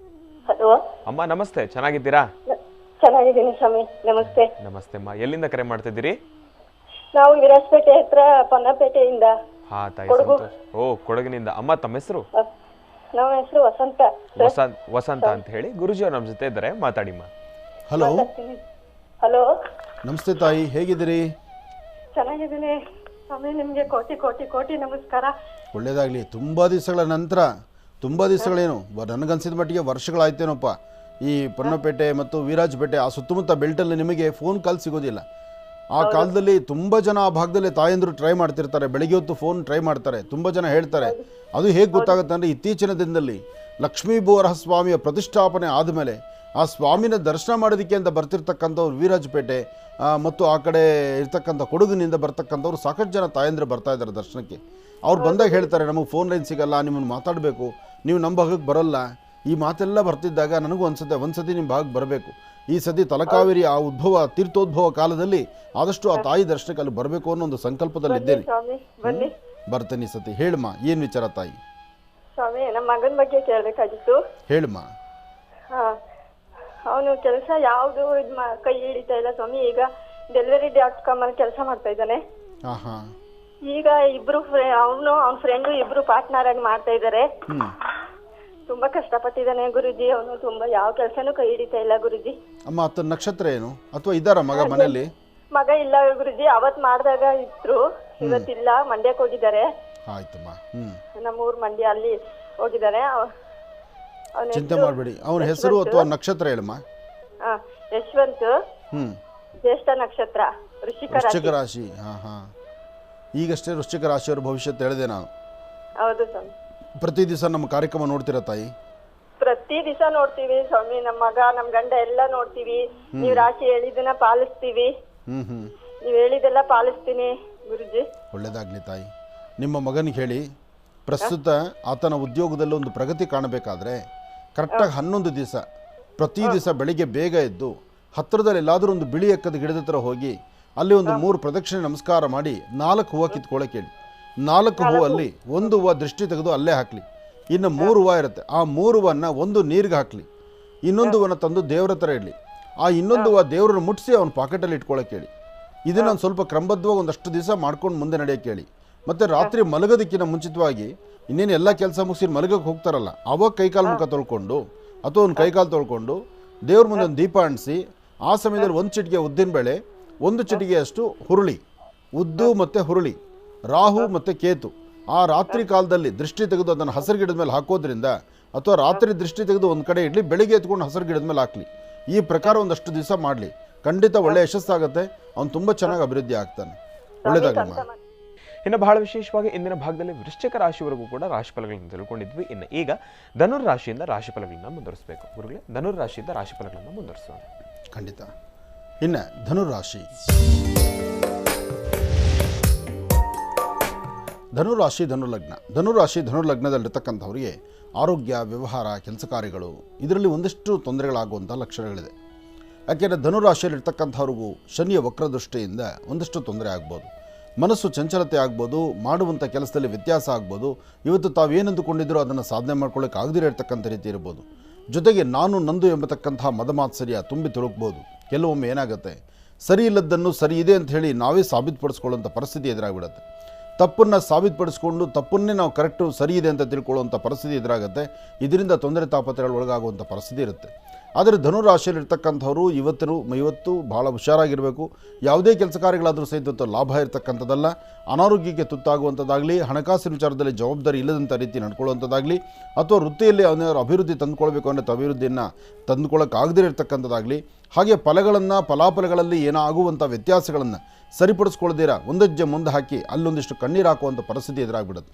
ಹಲೋ ಅಮ್ಮ, ನಮಸ್ತೆ. ಚೆನ್ನಾಗಿದ್ದೀರಾ? ಚೆನ್ನಾಗಿದ್ದೀನಿ ಸ್ವಾಮಿ. ನಮಸ್ತೆ. ನಮಸ್ತೆ ಅಮ್ಮ. ಎಲ್ಲಿಂದ ಕರೆ ಮಾಡ್ತಿದ್ದೀರಿ? ನಾವು ವಿರಾಜಪೇಟೆ ಹತ್ರ ಪೊನ್ನಪೇಟೆಯಿಂದ. ಹಾ ತಾಯಿ, ಸಂತೋಷ. ಓ, ಕೊಡಗಿನಿಂದ. ಅಮ್ಮ, ತಮ್ಮ ಹೆಸರು? ನಮ್ಮ ಹೆಸರು ವಸಂತ. ವಸಂತ ಅಂತ ಹೇಳಿ. ಗುರುಜಿ ಅವ್ರು ನಮ್ಮ ಜೊತೆ ಇದ್ದಾರೆ, ಮಾತಾಡಿಮ್ಮ. ಹಲೋ. ಹಲೋ, ನಮಸ್ತೆ ತಾಯಿ, ಹೇಗಿದ್ದೀರಿ? ಚೆನ್ನಾಗಿದ್ದೀನಿ ಸ್ವಾಮಿ. ನಿಮ್ಗೆ ಕೋಟಿ ಕೋಟಿ ಕೋಟಿ ನಮಸ್ಕಾರ. ಒಳ್ಳೆಯದಾಗಲಿ. ತುಂಬ ದಿವಸಗಳ ನಂತರ, ತುಂಬ ದಿವಸಗಳೇನು, ನನಗನ್ಸಿದ ಮಟ್ಟಿಗೆ ವರ್ಷಗಳಾಯ್ತೇನಪ್ಪ, ಈ ಪೊನ್ನಪೇಟೆ ಮತ್ತು ವಿರಾಜಪೇಟೆ ಆ ಸುತ್ತಮುತ್ತ ಬೆಲ್ಟಲ್ಲಿ ನಿಮಗೆ ಫೋನ್ ಕಾಲ್ ಸಿಗೋದಿಲ್ಲ. ಆ ಕಾಲದಲ್ಲಿ ತುಂಬ ಜನ ಆ ಭಾಗದಲ್ಲಿ ತಾಯಂದರು ಟ್ರೈ ಮಾಡ್ತಿರ್ತಾರೆ, ಬೆಳಗ್ಗೆ ಹೊತ್ತು ಫೋನ್ ಟ್ರೈ ಮಾಡ್ತಾರೆ, ತುಂಬ ಜನ ಹೇಳ್ತಾರೆ. ಅದು ಹೇಗೆ ಗೊತ್ತಾಗುತ್ತೆ ಅಂದರೆ ಇತ್ತೀಚಿನ ದಿನದಲ್ಲಿ ಲಕ್ಷ್ಮೀ ಬೋರಹ ಸ್ವಾಮಿಯ ಪ್ರತಿಷ್ಠಾಪನೆ ಆದಮೇಲೆ ಆ ಸ್ವಾಮಿನ ದರ್ಶನ ಮಾಡೋದಕ್ಕೆ ಅಂತ ಬರ್ತಿರ್ತಕ್ಕಂಥವ್ರು ವಿರಾಜಪೇಟೆ ಮತ್ತು ಆ ಕಡೆ ಇರ್ತಕ್ಕಂಥ ಕೊಡಗಿನಿಂದ ಬರ್ತಕ್ಕಂಥವ್ರು ಸಾಕಷ್ಟು ಜನ ತಾಯಂದ್ರು ಬರ್ತಾ ಇದ್ದಾರೆ ದರ್ಶನಕ್ಕೆ. ಅವ್ರು ಬಂದಾಗ ಹೇಳ್ತಾರೆ, ನಮಗೆ ಫೋನ್ ಲೈನ್ ಸಿಗಲ್ಲ, ನಿಮ್ಮನ್ನು ಮಾತಾಡಬೇಕು, ನೀವು ನಮ್ಮ ಭಾಗಕ್ಕೆ ಬರೋಲ್ಲ. ಈ ಮಾತೆಲ್ಲ ಬರ್ತಿದ್ದಾಗ ನನಗೂ ಅನ್ಸುತ್ತೆ ಒಂದ್ಸತಿ ನಿಮ್ಮ ಭಾಗಕ್ಕೆ ಬರಬೇಕು. ಈ ಸತಿ ತಲಕಾವೇರಿ ಆ ತೀರ್ಥೋದ್ಭವ ಕಾಲದಲ್ಲಿ ಆದಷ್ಟು ಆ ತಾಯಿ ದರ್ಶನಕ್ಕೆ ಅಲ್ಲಿ ಬರಬೇಕು ಅನ್ನೋ ಒಂದು ಸಂಕಲ್ಪದಲ್ಲಿದ್ದೇನೆ. ಬರ್ತೇನೆ ಈ ಸತಿ. ಹೇಳಮ್ಮ, ಏನು ವಿಚಾರ ತಾಯಿ? ಸ್ವಾಮಿ, ನಮ್ಮ ಮಗನ ಬಗ್ಗೆ ಕೇಳಬೇಕಾಗಿತ್ತು. ಹೇಳಮ್ಮ. ಅವನು ಕೆಲಸ ಯಾವುದು ಕೈ ಹಿಡಿತಾ ಇಲ್ಲ ಸ್ವಾಮಿ. ಈಗ Delivery.com ಅಲ್ಲಿ ಕೆಲಸ ಮಾಡ್ತಾ ಇದ್ದಾನೆ. ಹಾಂ ಹಾಂ. ಈಗ ಇಬ್ರು ಅವನು ಅವನ ಫ್ರೆಂಡು ಇಬ್ರು ಪಾರ್ಟ್ನರ್ ಆಗಿ ಮಾಡ್ತಾ ಇದ್ದಾರೆ. ತುಂಬಾ ಕಷ್ಟಪಟ್ಟಿದ್ದಾನೆ ಗುರುಜಿ. ಅವನು ತುಂಬಾ ಯಾವ ಕೆಲಸನೂ ಕೈ ಹಿಡಿತಾ ಇಲ್ಲ ಗುರುಜಿ. ಅಮ್ಮ ಆತ ನಕ್ಷತ್ರ ಏನು ಅಥವಾ ಇದ್ದಾರ ಮಗ ಮನೆಯಲ್ಲಿ? ಮಗ ಇಲ್ಲ ಗುರುಜಿ. ಅವತ್ ಮಾಡಿದಾಗ ಇದ್ರು, ಇವತ್ತಿಲ್ಲ. ಮಂಡ್ಯಕ್ಕೆ ಹೋಗಿದ್ದಾರೆ. ಆಯ್ತಮ್ಮ. ನಮ್ಮೂರ್ ಮಂಡ್ಯ, ಅಲ್ಲಿ ಹೋಗಿದ್ದಾರೆ. ಚಿಂತೆ ಮಾಡಬೇಡಿ. ಅವನ ಹೆಸರು ಅಥವಾ ನಕ್ಷತ್ರ ಹೇಳಮ್ಮ. ಯಶವಂತ್. ಜ್ಯೇಷ್ಠ ನಕ್ಷತ್ರ, ವೃಶ್ಚಿಕ ರಾಶಿ. ಹಾಂ ಹಾಂ. ಈಗಷ್ಟೇ ವೃಶ್ಚಿಕ ರಾಶಿಯವರ ಭವಿಷ್ಯತ್ತು ಹೇಳಿದೆ ನಾನು. ಹೌದು ಸ್ವಾಮಿ. ಪ್ರತಿ ದಿವಸ ನಮ್ಮ ಕಾರ್ಯಕ್ರಮ ನೋಡ್ತೀರಾ ತಾಯಿ? ಪ್ರತಿ ದಿವಸ ನೋಡ್ತೀವಿ ಸ್ವಾಮಿ. ನಮ್ಮ ಮಗ ನಮ್ಮ ಗಂಡ ಎಲ್ಲ ನೋಡ್ತೀವಿ. ನೀವು ರಾಶಿ ಹೇಳಿದ್ದನ್ನ ಪಾಲಿಸ್ತೀವಿ. ನೀವು ಹೇಳಿದೆಲ್ಲ ಪಾಲಿಸ್ತೀನಿ ಗುರುಜಿ. ಒಳ್ಳೇದಾಗ್ಲಿ ತಾಯಿ. ನಿಮ್ಮ ಮಗನಿಗೆ ಹೇಳಿ, ಪ್ರಸ್ತುತ ಆತನ ಉದ್ಯೋಗದಲ್ಲಿ ಒಂದು ಪ್ರಗತಿ ಕಾಣಬೇಕಾದ್ರೆ ಕರೆಕ್ಟಾಗಿ 11 ದಿವಸ ಪ್ರತಿ ದಿವಸ ಬೆಳಿಗ್ಗೆ ಬೇಗ ಎದ್ದು ಹತ್ತಿರದಲ್ಲಿ ಎಲ್ಲಾದರೂ ಒಂದು ಬಿಳಿ ಎಕ್ಕದ ಗಿಡದ ಹತ್ರ ಹೋಗಿ ಅಲ್ಲಿ ಒಂದು 3 ಪ್ರದಕ್ಷಿಣೆ ನಮಸ್ಕಾರ ಮಾಡಿ 4 ಹೂವು ಕಿತ್ಕೊಳ್ಳೋಕೆ ಹೇಳಿ. 4 ಹೂವಲ್ಲಿ 1 ಹೂವು ದೃಷ್ಟಿ ತೆಗೆದು ಅಲ್ಲೇ ಹಾಕಲಿ. ಇನ್ನು 3 ಹೂವು ಇರುತ್ತೆ. ಆ 3 ಹೂವನ್ನು ಒಂದು ನೀರಿಗೆ ಹಾಕಲಿ, ಇನ್ನೊಂದು ಹೂವನ್ನು ತಂದು ದೇವ್ರ ಹತ್ರ ಇಡಲಿ. ಆ ಇನ್ನೊಂದು ಹೂವು ದೇವ್ರನ್ನ ಮುಟ್ಟಿಸಿ ಅವನ ಪಾಕೆಟಲ್ಲಿ ಇಟ್ಕೊಳ್ಳೋಕೆ ಹೇಳಿ. ಇದನ್ನು ಒಂದು ಸ್ವಲ್ಪ ಕ್ರಮಬದ್ಧವಾಗಿ ಒಂದಷ್ಟು ದಿವಸ ಮಾಡ್ಕೊಂಡು ಮುಂದೆ ನಡೆಯೋಕೆ ಹೇಳಿ. ಮತ್ತು ರಾತ್ರಿ ಮಲಗೋದಕ್ಕಿಂತ ಮುಂಚಿತವಾಗಿ ಇನ್ನೇನು ಎಲ್ಲ ಕೆಲಸ ಮುಗಿಸಿ ಮಲಗಕ್ಕೆ ಹೋಗ್ತಾರಲ್ಲ, ಆವಾಗ ಕೈಕಾಲು ಮುಖ ತೊಳ್ಕೊಂಡು ಅಥವಾ ಒಂದು ಕೈಕಾಲು ತೊಳ್ಕೊಂಡು ದೇವ್ರ ಮುಂದೆ ಒಂದು ದೀಪ ಅಂಟಿಸಿ, ಆ ಸಮಯದಲ್ಲಿ 1 ಚಿಟಿಕೆ ಉದ್ದಿನಬೇಳೆ, 1 ಚಿಟಿಕೆಯಷ್ಟು ಹುರುಳಿ, ಉದ್ದು ಮತ್ತು ಹುರುಳಿ, ರಾಹು ಮತ್ತು ಕೇತು ಆ ರಾತ್ರಿ ಕಾಲದಲ್ಲಿ ದೃಷ್ಟಿ ತೆಗೆದು ಅದನ್ನು ಹಸಿರು ಗಿಡದ ಮೇಲೆ ಹಾಕೋದ್ರಿಂದ, ಅಥವಾ ರಾತ್ರಿ ದೃಷ್ಟಿ ತೆಗೆದು ಒಂದು ಕಡೆ ಇಡಲಿ, ಬೆಳಿಗ್ಗೆ ಎತ್ಕೊಂಡು ಹಸಿರು ಗಿಡದ ಮೇಲೆ ಹಾಕಲಿ. ಈ ಪ್ರಕಾರ ಒಂದಷ್ಟು ದಿವಸ ಮಾಡಲಿ. ಖಂಡಿತ ಒಳ್ಳೆಯ ಯಶಸ್ಸಾಗುತ್ತೆ. ಅವ್ನು ತುಂಬ ಚೆನ್ನಾಗಿ ಅಭಿವೃದ್ಧಿ ಆಗ್ತಾನೆ. ಒಳ್ಳೆಯದಾಗಲಿ. ಇನ್ನು ಬಹಳ ವಿಶೇಷವಾಗಿ ಇಂದಿನ ಭಾಗದಲ್ಲಿ ವೃಶ್ಚಿಕ ರಾಶಿವರೆಗೂ ಕೂಡ ರಾಶಿಫಲಗಳನ್ನು ತಿಳ್ಕೊಂಡಿದ್ವಿ. ಇನ್ನು ಈಗ ಧನುರ್ ರಾಶಿಯಿಂದ ರಾಶಿಫಲಗಳನ್ನ ಮುಂದುವರಿಸಬೇಕು. ಗುರುಗಳೇ, ಧನುರ್ ರಾಶಿಯಿಂದ ರಾಶಿಫಲಗಳನ್ನು ಮುಂದುವರಿಸೋಣ. ಖಂಡಿತ. ಇನ್ನು ಧನುರಾಶಿ. ಧನುರಾಶಿ ಧನುರ್ಲಗ್ನ. ಧನುರಾಶಿ ಧನುರ್ಲಗ್ನದಲ್ಲಿರ್ತಕ್ಕಂಥವ್ರಿಗೆ ಆರೋಗ್ಯ, ವ್ಯವಹಾರ, ಕೆಲಸ ಕಾರ್ಯಗಳು ಇದರಲ್ಲಿ ಒಂದಿಷ್ಟು ತೊಂದರೆಗಳಾಗುವಂಥ ಲಕ್ಷಣಗಳಿದೆ. ಯಾಕೆಂದರೆ ಧನುರಾಶಿಯಲ್ಲಿರ್ತಕ್ಕಂಥವ್ರಿಗೂ ಶನಿಯ ವಕ್ರದೃಷ್ಟಿಯಿಂದ ಒಂದಿಷ್ಟು ತೊಂದರೆ ಆಗ್ಬೋದು. ಮನಸ್ಸು ಚಂಚಲತೆ ಆಗ್ಬೋದು, ಮಾಡುವಂಥ ಕೆಲಸದಲ್ಲಿ ವ್ಯತ್ಯಾಸ ಆಗ್ಬೋದು. ಇವತ್ತು ತಾವೇನೆಂದುಕೊಂಡಿದ್ದರೂ ಅದನ್ನು ಸಾಧನೆ ಮಾಡ್ಕೊಳ್ಳೋಕೆ ಆಗದಿರೋ ಇರ್ತಕ್ಕಂಥ ರೀತಿ ಇರ್ಬೋದು. ಜೊತೆಗೆ ನಾನು ನಂದು ಎಂಬತಕ್ಕಂಥ ಮದಮಾತ್ಸರ್ಯ ತುಂಬಿ ತುಳುಕ್ಬೋದು. ಕೆಲವೊಮ್ಮೆ ಏನಾಗುತ್ತೆ, ಸರಿ ಇಲ್ಲದ್ದನ್ನು ಸರಿ ಇದೆ ಅಂತ ಹೇಳಿ ನಾವೇ ಸಾಬೀತುಪಡಿಸ್ಕೊಳ್ಳುವಂಥ ಪರಿಸ್ಥಿತಿ ಎದುರಾಗ್ಬಿಡುತ್ತೆ. ತಪ್ಪನ್ನು ಸಾಬೀತುಪಡಿಸ್ಕೊಂಡು ತಪ್ಪನ್ನೇ ನಾವು ಕರೆಕ್ಟು ಸರಿ ಇದೆ ಅಂತ ತಿಳ್ಕೊಳ್ಳುವಂಥ ಪರಿಸ್ಥಿತಿ ಎದುರಾಗುತ್ತೆ. ಇದರಿಂದ ತೊಂದರೆ ತಾಪತ್ರೆಗಳು ಒಳಗಾಗುವಂಥ ಪರಿಸ್ಥಿತಿ ಇರುತ್ತೆ. ಆದರೆ ಧನುರಾಶಿಯಲ್ಲಿರ್ತಕ್ಕಂಥವ್ರು ಇವತ್ತು ಭಾಳ ಹುಷಾರಾಗಿರಬೇಕು. ಯಾವುದೇ ಕೆಲಸ ಕಾರ್ಯಗಳಾದರೂ ಸಹಿತ ಲಾಭ ಇರತಕ್ಕಂಥದ್ದಲ್ಲ. ಅನಾರೋಗ್ಯಕ್ಕೆ ತುತ್ತಾಗುವಂಥದ್ದಾಗಲಿ, ಹಣಕಾಸಿನ ವಿಚಾರದಲ್ಲಿ ಜವಾಬ್ದಾರಿ ಇಲ್ಲದಂಥ ರೀತಿ ನಡ್ಕೊಳ್ಳುವಂಥದ್ದಾಗಲಿ, ಅಥವಾ ವೃತ್ತಿಯಲ್ಲಿ ಅವನಾದ್ರು ಅಭಿವೃದ್ಧಿ ತಂದುಕೊಳ್ಬೇಕು ಅಂದರೆ ಅಭಿವೃದ್ಧಿಯನ್ನು ತಂದುಕೊಳ್ಳೋಕ್ಕಾಗದಿರತಕ್ಕಂಥದ್ದಾಗಲಿ, ಹಾಗೆ ಫಲಾಫಲಗಳಲ್ಲಿ ಏನೋ ಆಗುವಂಥ ವ್ಯತ್ಯಾಸಗಳನ್ನು ಸರಿಪಡಿಸ್ಕೊಳ್ಳದಿರ ಒಂದಜ್ಜೆ ಮುಂದೆ ಹಾಕಿ ಅಲ್ಲೊಂದಿಷ್ಟು ಕಣ್ಣೀರು ಹಾಕುವಂಥ ಪರಿಸ್ಥಿತಿ ಎದುರಾಗ್ಬಿಡುತ್ತೆ.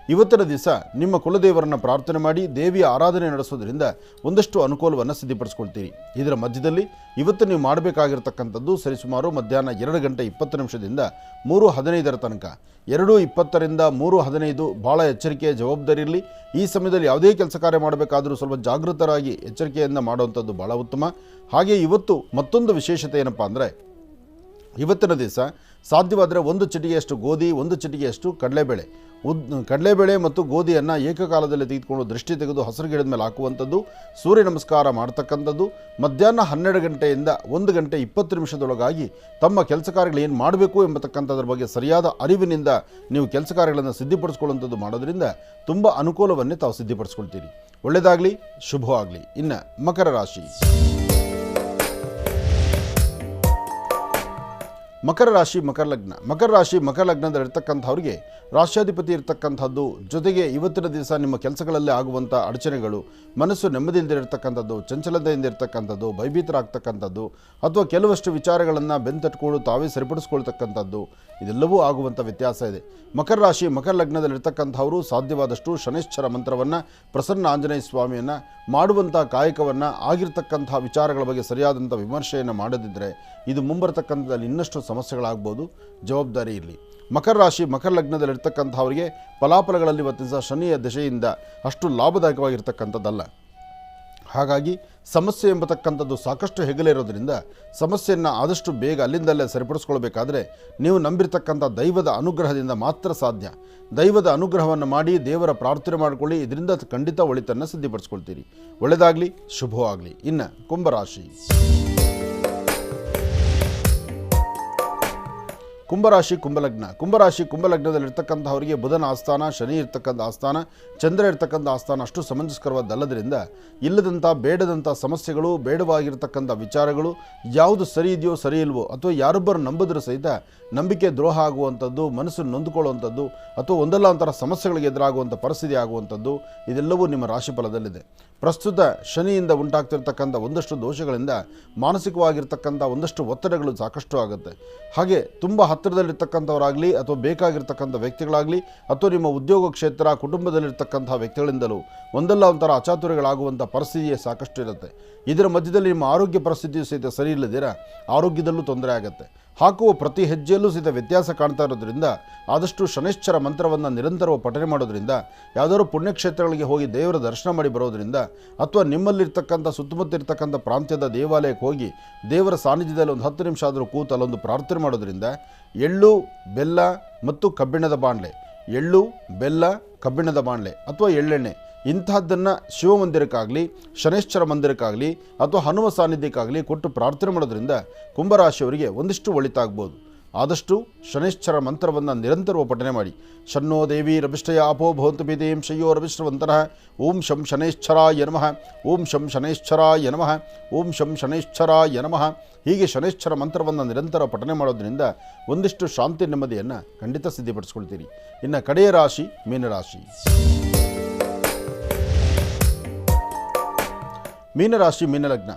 ಇವತ್ತಿನ ದಿವಸ ನಿಮ್ಮ ಕುಲದೇವರನ್ನು ಪ್ರಾರ್ಥನೆ ಮಾಡಿ ದೇವಿಯ ಆರಾಧನೆ ನಡೆಸೋದ್ರಿಂದ ಒಂದಷ್ಟು ಅನುಕೂಲವನ್ನು ಸಿದ್ಧಪಡಿಸ್ಕೊಳ್ತೀರಿ. ಇದರ ಮಧ್ಯದಲ್ಲಿ ಇವತ್ತು ನೀವು ಮಾಡಬೇಕಾಗಿರ್ತಕ್ಕಂಥದ್ದು ಸರಿಸುಮಾರು ಮಧ್ಯಾಹ್ನ 2:20 3:15 ತನಕ, 2:20 3:15 ಭಾಳ ಎಚ್ಚರಿಕೆ, ಜವಾಬ್ದಾರಿ ಇರಲಿ. ಈ ಸಮಯದಲ್ಲಿ ಯಾವುದೇ ಕೆಲಸ ಕಾರ್ಯ ಮಾಡಬೇಕಾದರೂ ಸ್ವಲ್ಪ ಜಾಗೃತರಾಗಿ ಎಚ್ಚರಿಕೆಯಿಂದ ಮಾಡುವಂಥದ್ದು ಭಾಳ ಉತ್ತಮ. ಹಾಗೆ ಇವತ್ತು ಮತ್ತೊಂದು ವಿಶೇಷತೆ ಏನಪ್ಪ ಅಂದರೆ, ಇವತ್ತಿನ ದಿವಸ ಸಾಧ್ಯವಾದರೆ 1 ಚಿಟಿಕೆಯಷ್ಟು ಗೋಧಿ, 1 ಚಿಟಿಕೆಯಷ್ಟು ಕಡಲೆಬೇಳೆ ಮತ್ತು ಗೋಧಿಯನ್ನು ಏಕಕಾಲದಲ್ಲಿ ತೆಗೆದುಕೊಂಡು ದೃಷ್ಟಿ ತೆಗೆದು ಹಸಿರು ಗಿಡದ ಮೇಲೆ ಹಾಕುವಂಥದ್ದು, ಸೂರ್ಯ ನಮಸ್ಕಾರ ಮಾಡ್ತಕ್ಕಂಥದ್ದು, ಮಧ್ಯಾಹ್ನ 12 ಗಂಟೆಯಿಂದ 1:20 ತಮ್ಮ ಕೆಲಸ ಕಾರ್ಯಗಳು ಏನು ಮಾಡಬೇಕು ಎಂಬತಕ್ಕಂಥದ್ರ ಬಗ್ಗೆ ಸರಿಯಾದ ಅರಿವಿನಿಂದ ನೀವು ಕೆಲಸ ಕಾರ್ಯಗಳನ್ನು ಸಿದ್ಧಪಡಿಸ್ಕೊಳ್ಳುವಂಥದ್ದು ಮಾಡೋದ್ರಿಂದ ತುಂಬ ಅನುಕೂಲವನ್ನೇ ತಾವು ಸಿದ್ಧಪಡಿಸ್ಕೊಳ್ತೀರಿ. ಒಳ್ಳೆಯದಾಗಲಿ, ಶುಭವಾಗಲಿ. ಇನ್ನು ಮಕರ ರಾಶಿ. ಮಕರ ರಾಶಿ ಮಕರ ಲಗ್ನದಲ್ಲಿರ್ತಕ್ಕಂಥವ್ರಿಗೆ ರಾಷ್ಟ್ರಾಧಿಪತಿ ಇರ್ತಕ್ಕಂಥದ್ದು, ಜೊತೆಗೆ ಇವತ್ತಿನ ದಿವಸ ನಿಮ್ಮ ಕೆಲಸಗಳಲ್ಲಿ ಆಗುವಂಥ ಅಡಚಣೆಗಳು, ಮನಸ್ಸು ನೆಮ್ಮದಿಯಿಂದಿರತಕ್ಕಂಥದ್ದು, ಚಂಚಲತೆಯಿಂದ ಇರತಕ್ಕಂಥದ್ದು, ಭಯಭೀತರಾಗ್ತಕ್ಕಂಥದ್ದು, ಅಥವಾ ಕೆಲವಷ್ಟು ವಿಚಾರಗಳನ್ನು ಬೆಂತಟ್ಕೊಂಡು ತಾವೇ ಸರಿಪಡಿಸ್ಕೊಳ್ತಕ್ಕಂಥದ್ದು, ಇದೆಲ್ಲವೂ ಆಗುವಂಥ ವ್ಯತ್ಯಾಸ ಇದೆ. ಮಕರ ರಾಶಿ ಮಕರ ಲಗ್ನದಲ್ಲಿರ್ತಕ್ಕಂಥವರು ಸಾಧ್ಯವಾದಷ್ಟು ಶನೈಶ್ಚರ ಮಂತ್ರವನ್ನು, ಪ್ರಸನ್ನ ಆಂಜನೇಯ ಸ್ವಾಮಿಯನ್ನು ಮಾಡುವಂಥ ಕಾಯಕವನ್ನು, ಆಗಿರ್ತಕ್ಕಂಥ ವಿಚಾರಗಳ ಬಗ್ಗೆ ಸರಿಯಾದಂಥ ವಿಮರ್ಶೆಯನ್ನು ಮಾಡದಿದ್ದರೆ ಇದು ಮುಂಬರತಕ್ಕಂಥದ್ದಲ್ಲಿ ಇನ್ನಷ್ಟು ಸಮಸ್ಯೆಗಳಾಗ್ಬೋದು. ಜವಾಬ್ದಾರಿ ಇರಲಿ. ಮಕರ ರಾಶಿ ಮಕರ ಲಗ್ನದಲ್ಲಿರ್ತಕ್ಕಂಥವರಿಗೆ ಫಲಾಫಲಗಳಲ್ಲಿ ಇವತ್ತಿನ ಶನಿಯ ದಶೆಯಿಂದ ಅಷ್ಟು ಲಾಭದಾಯಕವಾಗಿರ್ತಕ್ಕಂಥದ್ದಲ್ಲ. ಹಾಗಾಗಿ ಸಮಸ್ಯೆ ಎಂಬತಕ್ಕಂಥದ್ದು ಸಾಕಷ್ಟು ಹೆಗಲಿರೋದ್ರಿಂದ ಸಮಸ್ಯೆಯನ್ನು ಆದಷ್ಟು ಬೇಗ ಅಲ್ಲಿಂದಲ್ಲೇ ಸರಿಪಡಿಸ್ಕೊಳ್ಬೇಕಾದ್ರೆ ನೀವು ನಂಬಿರ್ತಕ್ಕಂಥ ದೈವದ ಅನುಗ್ರಹದಿಂದ ಮಾತ್ರ ಸಾಧ್ಯ. ದೈವದ ಅನುಗ್ರಹವನ್ನು ಮಾಡಿ ದೇವರ ಪ್ರಾರ್ಥನೆ ಮಾಡಿಕೊಳ್ಳಿ, ಇದರಿಂದ ಖಂಡಿತ ಒಳಿತನ್ನು ಸಿದ್ಧಿಪಡಿಸ್ಕೊಳ್ತೀರಿ. ಒಳ್ಳೆಯದಾಗಲಿ, ಶುಭವಾಗಲಿ. ಇನ್ನು ಕುಂಭರಾಶಿ. ಕುಂಭರಾಶಿ ಕುಂಭಲಗ್ನ. ಕುಂಭರಾಶಿ ಕುಂಭಲಗ್ನದಲ್ಲಿರ್ತಕ್ಕಂಥವರಿಗೆ ಬುಧನ ಆಸ್ಥಾನ, ಶನಿ ಇರ್ತಕ್ಕಂಥ ಆಸ್ಥಾನ, ಚಂದ್ರ ಇರ್ತಕ್ಕಂಥ ಆಸ್ಥಾನ ಅಷ್ಟು ಸಮಂಜಸ್ಕರವಾದಲ್ಲದರಿಂದ ಇಲ್ಲದಂಥ ಬೇಡದಂಥ ಸಮಸ್ಯೆಗಳು, ಬೇಡವಾಗಿರ್ತಕ್ಕಂಥ ವಿಚಾರಗಳು ಯಾವುದು ಸರಿ ಇದೆಯೋ ಸರಿ ಇಲ್ವೋ, ಅಥವಾ ಯಾರೊಬ್ಬರು ನಂಬಿದ್ರೂ ಸಹಿತ ನಂಬಿಕೆ ದ್ರೋಹ ಆಗುವಂಥದ್ದು, ಮನಸ್ಸು ನೊಂದುಕೊಳ್ಳುವಂಥದ್ದು, ಅಥವಾ ಒಂದಲ್ಲ ಒಂಥರ ಸಮಸ್ಯೆಗಳಿಗೆ ಎದುರಾಗುವಂಥ ಪರಿಸ್ಥಿತಿ ಆಗುವಂಥದ್ದು, ಇದೆಲ್ಲವೂ ನಿಮ್ಮ ರಾಶಿ ಫಲದಲ್ಲಿದೆ. ಪ್ರಸ್ತುತ ಶನಿಯಿಂದ ಉಂಟಾಗ್ತಿರ್ತಕ್ಕಂಥ ಒಂದಷ್ಟು ದೋಷಗಳಿಂದ ಮಾನಸಿಕವಾಗಿರ್ತಕ್ಕಂಥ ಒಂದಷ್ಟು ಒತ್ತಡಗಳು ಸಾಕಷ್ಟು ಆಗುತ್ತೆ. ಹಾಗೆ ತುಂಬ ಹತ್ತಿರದಲ್ಲಿರ್ತಕ್ಕಂಥವರಾಗಲಿ ಅಥವಾ ಬೇಕಾಗಿರ್ತಕ್ಕಂಥ ವ್ಯಕ್ತಿಗಳಾಗಲಿ ಅಥವಾ ನಿಮ್ಮ ಉದ್ಯೋಗ ಕ್ಷೇತ್ರ, ಕುಟುಂಬದಲ್ಲಿರ್ತಕ್ಕಂಥ ವ್ಯಕ್ತಿಗಳಿಂದಲೂ ಒಂದಲ್ಲ ಒಂಥರ ಅಚಾತುರ್ಯಗಳಾಗುವಂಥ ಪರಿಸ್ಥಿತಿಯೇ ಸಾಕಷ್ಟು ಇರುತ್ತೆ. ಇದರ ಮಧ್ಯದಲ್ಲಿ ನಿಮ್ಮ ಆರೋಗ್ಯ ಪರಿಸ್ಥಿತಿಯು ಸಹಿತ ಸರಿ ಇಲ್ಲದಿರ ಆರೋಗ್ಯದಲ್ಲೂ ತೊಂದರೆ ಆಗುತ್ತೆ. ಹಾಕುವ ಪ್ರತಿ ಹೆಜ್ಜೆಯಲ್ಲೂ ಸಹಿತ ವ್ಯತ್ಯಾಸ ಕಾಣ್ತಾ ಇರೋದ್ರಿಂದ ಆದಷ್ಟು ಶನೈಶ್ಚರ ಮಂತ್ರವನ್ನು ನಿರಂತರವಾಗಿ ಪಠನೆ ಮಾಡೋದ್ರಿಂದ, ಯಾವುದಾದ್ರು ಪುಣ್ಯಕ್ಷೇತ್ರಗಳಿಗೆ ಹೋಗಿ ದೇವರ ದರ್ಶನ ಮಾಡಿ ಬರೋದ್ರಿಂದ, ಅಥವಾ ನಿಮ್ಮಲ್ಲಿರ್ತಕ್ಕಂಥ ಸುತ್ತಮುತ್ತ ಇರ್ತಕ್ಕಂಥ ಪ್ರಾಂತ್ಯದ ದೇವಾಲಯಕ್ಕೆ ಹೋಗಿ ದೇವರ ಸಾನ್ನಿಧ್ಯದಲ್ಲಿ ಒಂದು 10 ನಿಮಿಷ ಆದರೂ ಕೂತು ಅಲ್ಲೊಂದು ಪ್ರಾರ್ಥನೆ ಮಾಡೋದ್ರಿಂದ ಎಳ್ಳು, ಬೆಲ್ಲ ಮತ್ತು ಕಬ್ಬಿಣದ ಬಾಣಲೆ, ಎಳ್ಳು, ಬೆಲ್ಲ, ಕಬ್ಬಿಣದ ಬಾಣಲೆ ಅಥವಾ ಎಳ್ಳೆಣ್ಣೆ ಇಂತಹದ್ದನ್ನು ಶಿವಮಂದಿರಕ್ಕಾಗಲಿ, ಶನೈಶ್ಚರ ಮಂದಿರಕ್ಕಾಗಲಿ ಅಥವಾ ಹನುಮ ಸಾನ್ನಿಧ್ಯಕ್ಕಾಗಲಿ ಕೊಟ್ಟು ಪ್ರಾರ್ಥನೆ ಮಾಡೋದ್ರಿಂದ ಕುಂಭರಾಶಿಯವರಿಗೆ ಒಂದಿಷ್ಟು ಒಳಿತಾಗ್ಬೋದು. ಆದಷ್ಟು ಶನೈಶ್ಚರ ಮಂತ್ರವನ್ನು ನಿರಂತರವಾಗಿ ಪಠನೆ ಮಾಡಿ. ಶನ್ನೋ ದೇವಿ ರಭಿಷ್ಠಯ ಅಪೋ ಭವಂತು ಭಿದೇಂ ಶಯ್ಯೋ ರಭಿಷ್ಠವಂತರಃ. ಓಂ ಶಂ ಶನೈಶ್ಚರಾಯ ನಮಃ, ಓಂ ಶಂ ಶನೈಶ್ಚರಾಯ ನಮಃ, ಓಂ ಶಂ ಶನೈಶ್ಚರಾಯ ನಮಃ. ಹೀಗೆ ಶನೈಶ್ಚರ ಮಂತ್ರವನ್ನು ನಿರಂತರ ಪಠನೆ ಮಾಡೋದ್ರಿಂದ ಒಂದಿಷ್ಟು ಶಾಂತಿ ನೆಮ್ಮದಿಯನ್ನು ಖಂಡಿತ ಸಿದ್ಧಿಪಡಿಸ್ಕೊಳ್ತೀರಿ. ಇನ್ನು ಕಡೆಯ ರಾಶಿ ಮೀನರಾಶಿ. ಮೀನರಾಶಿ ಮೀನಲಗ್ನ.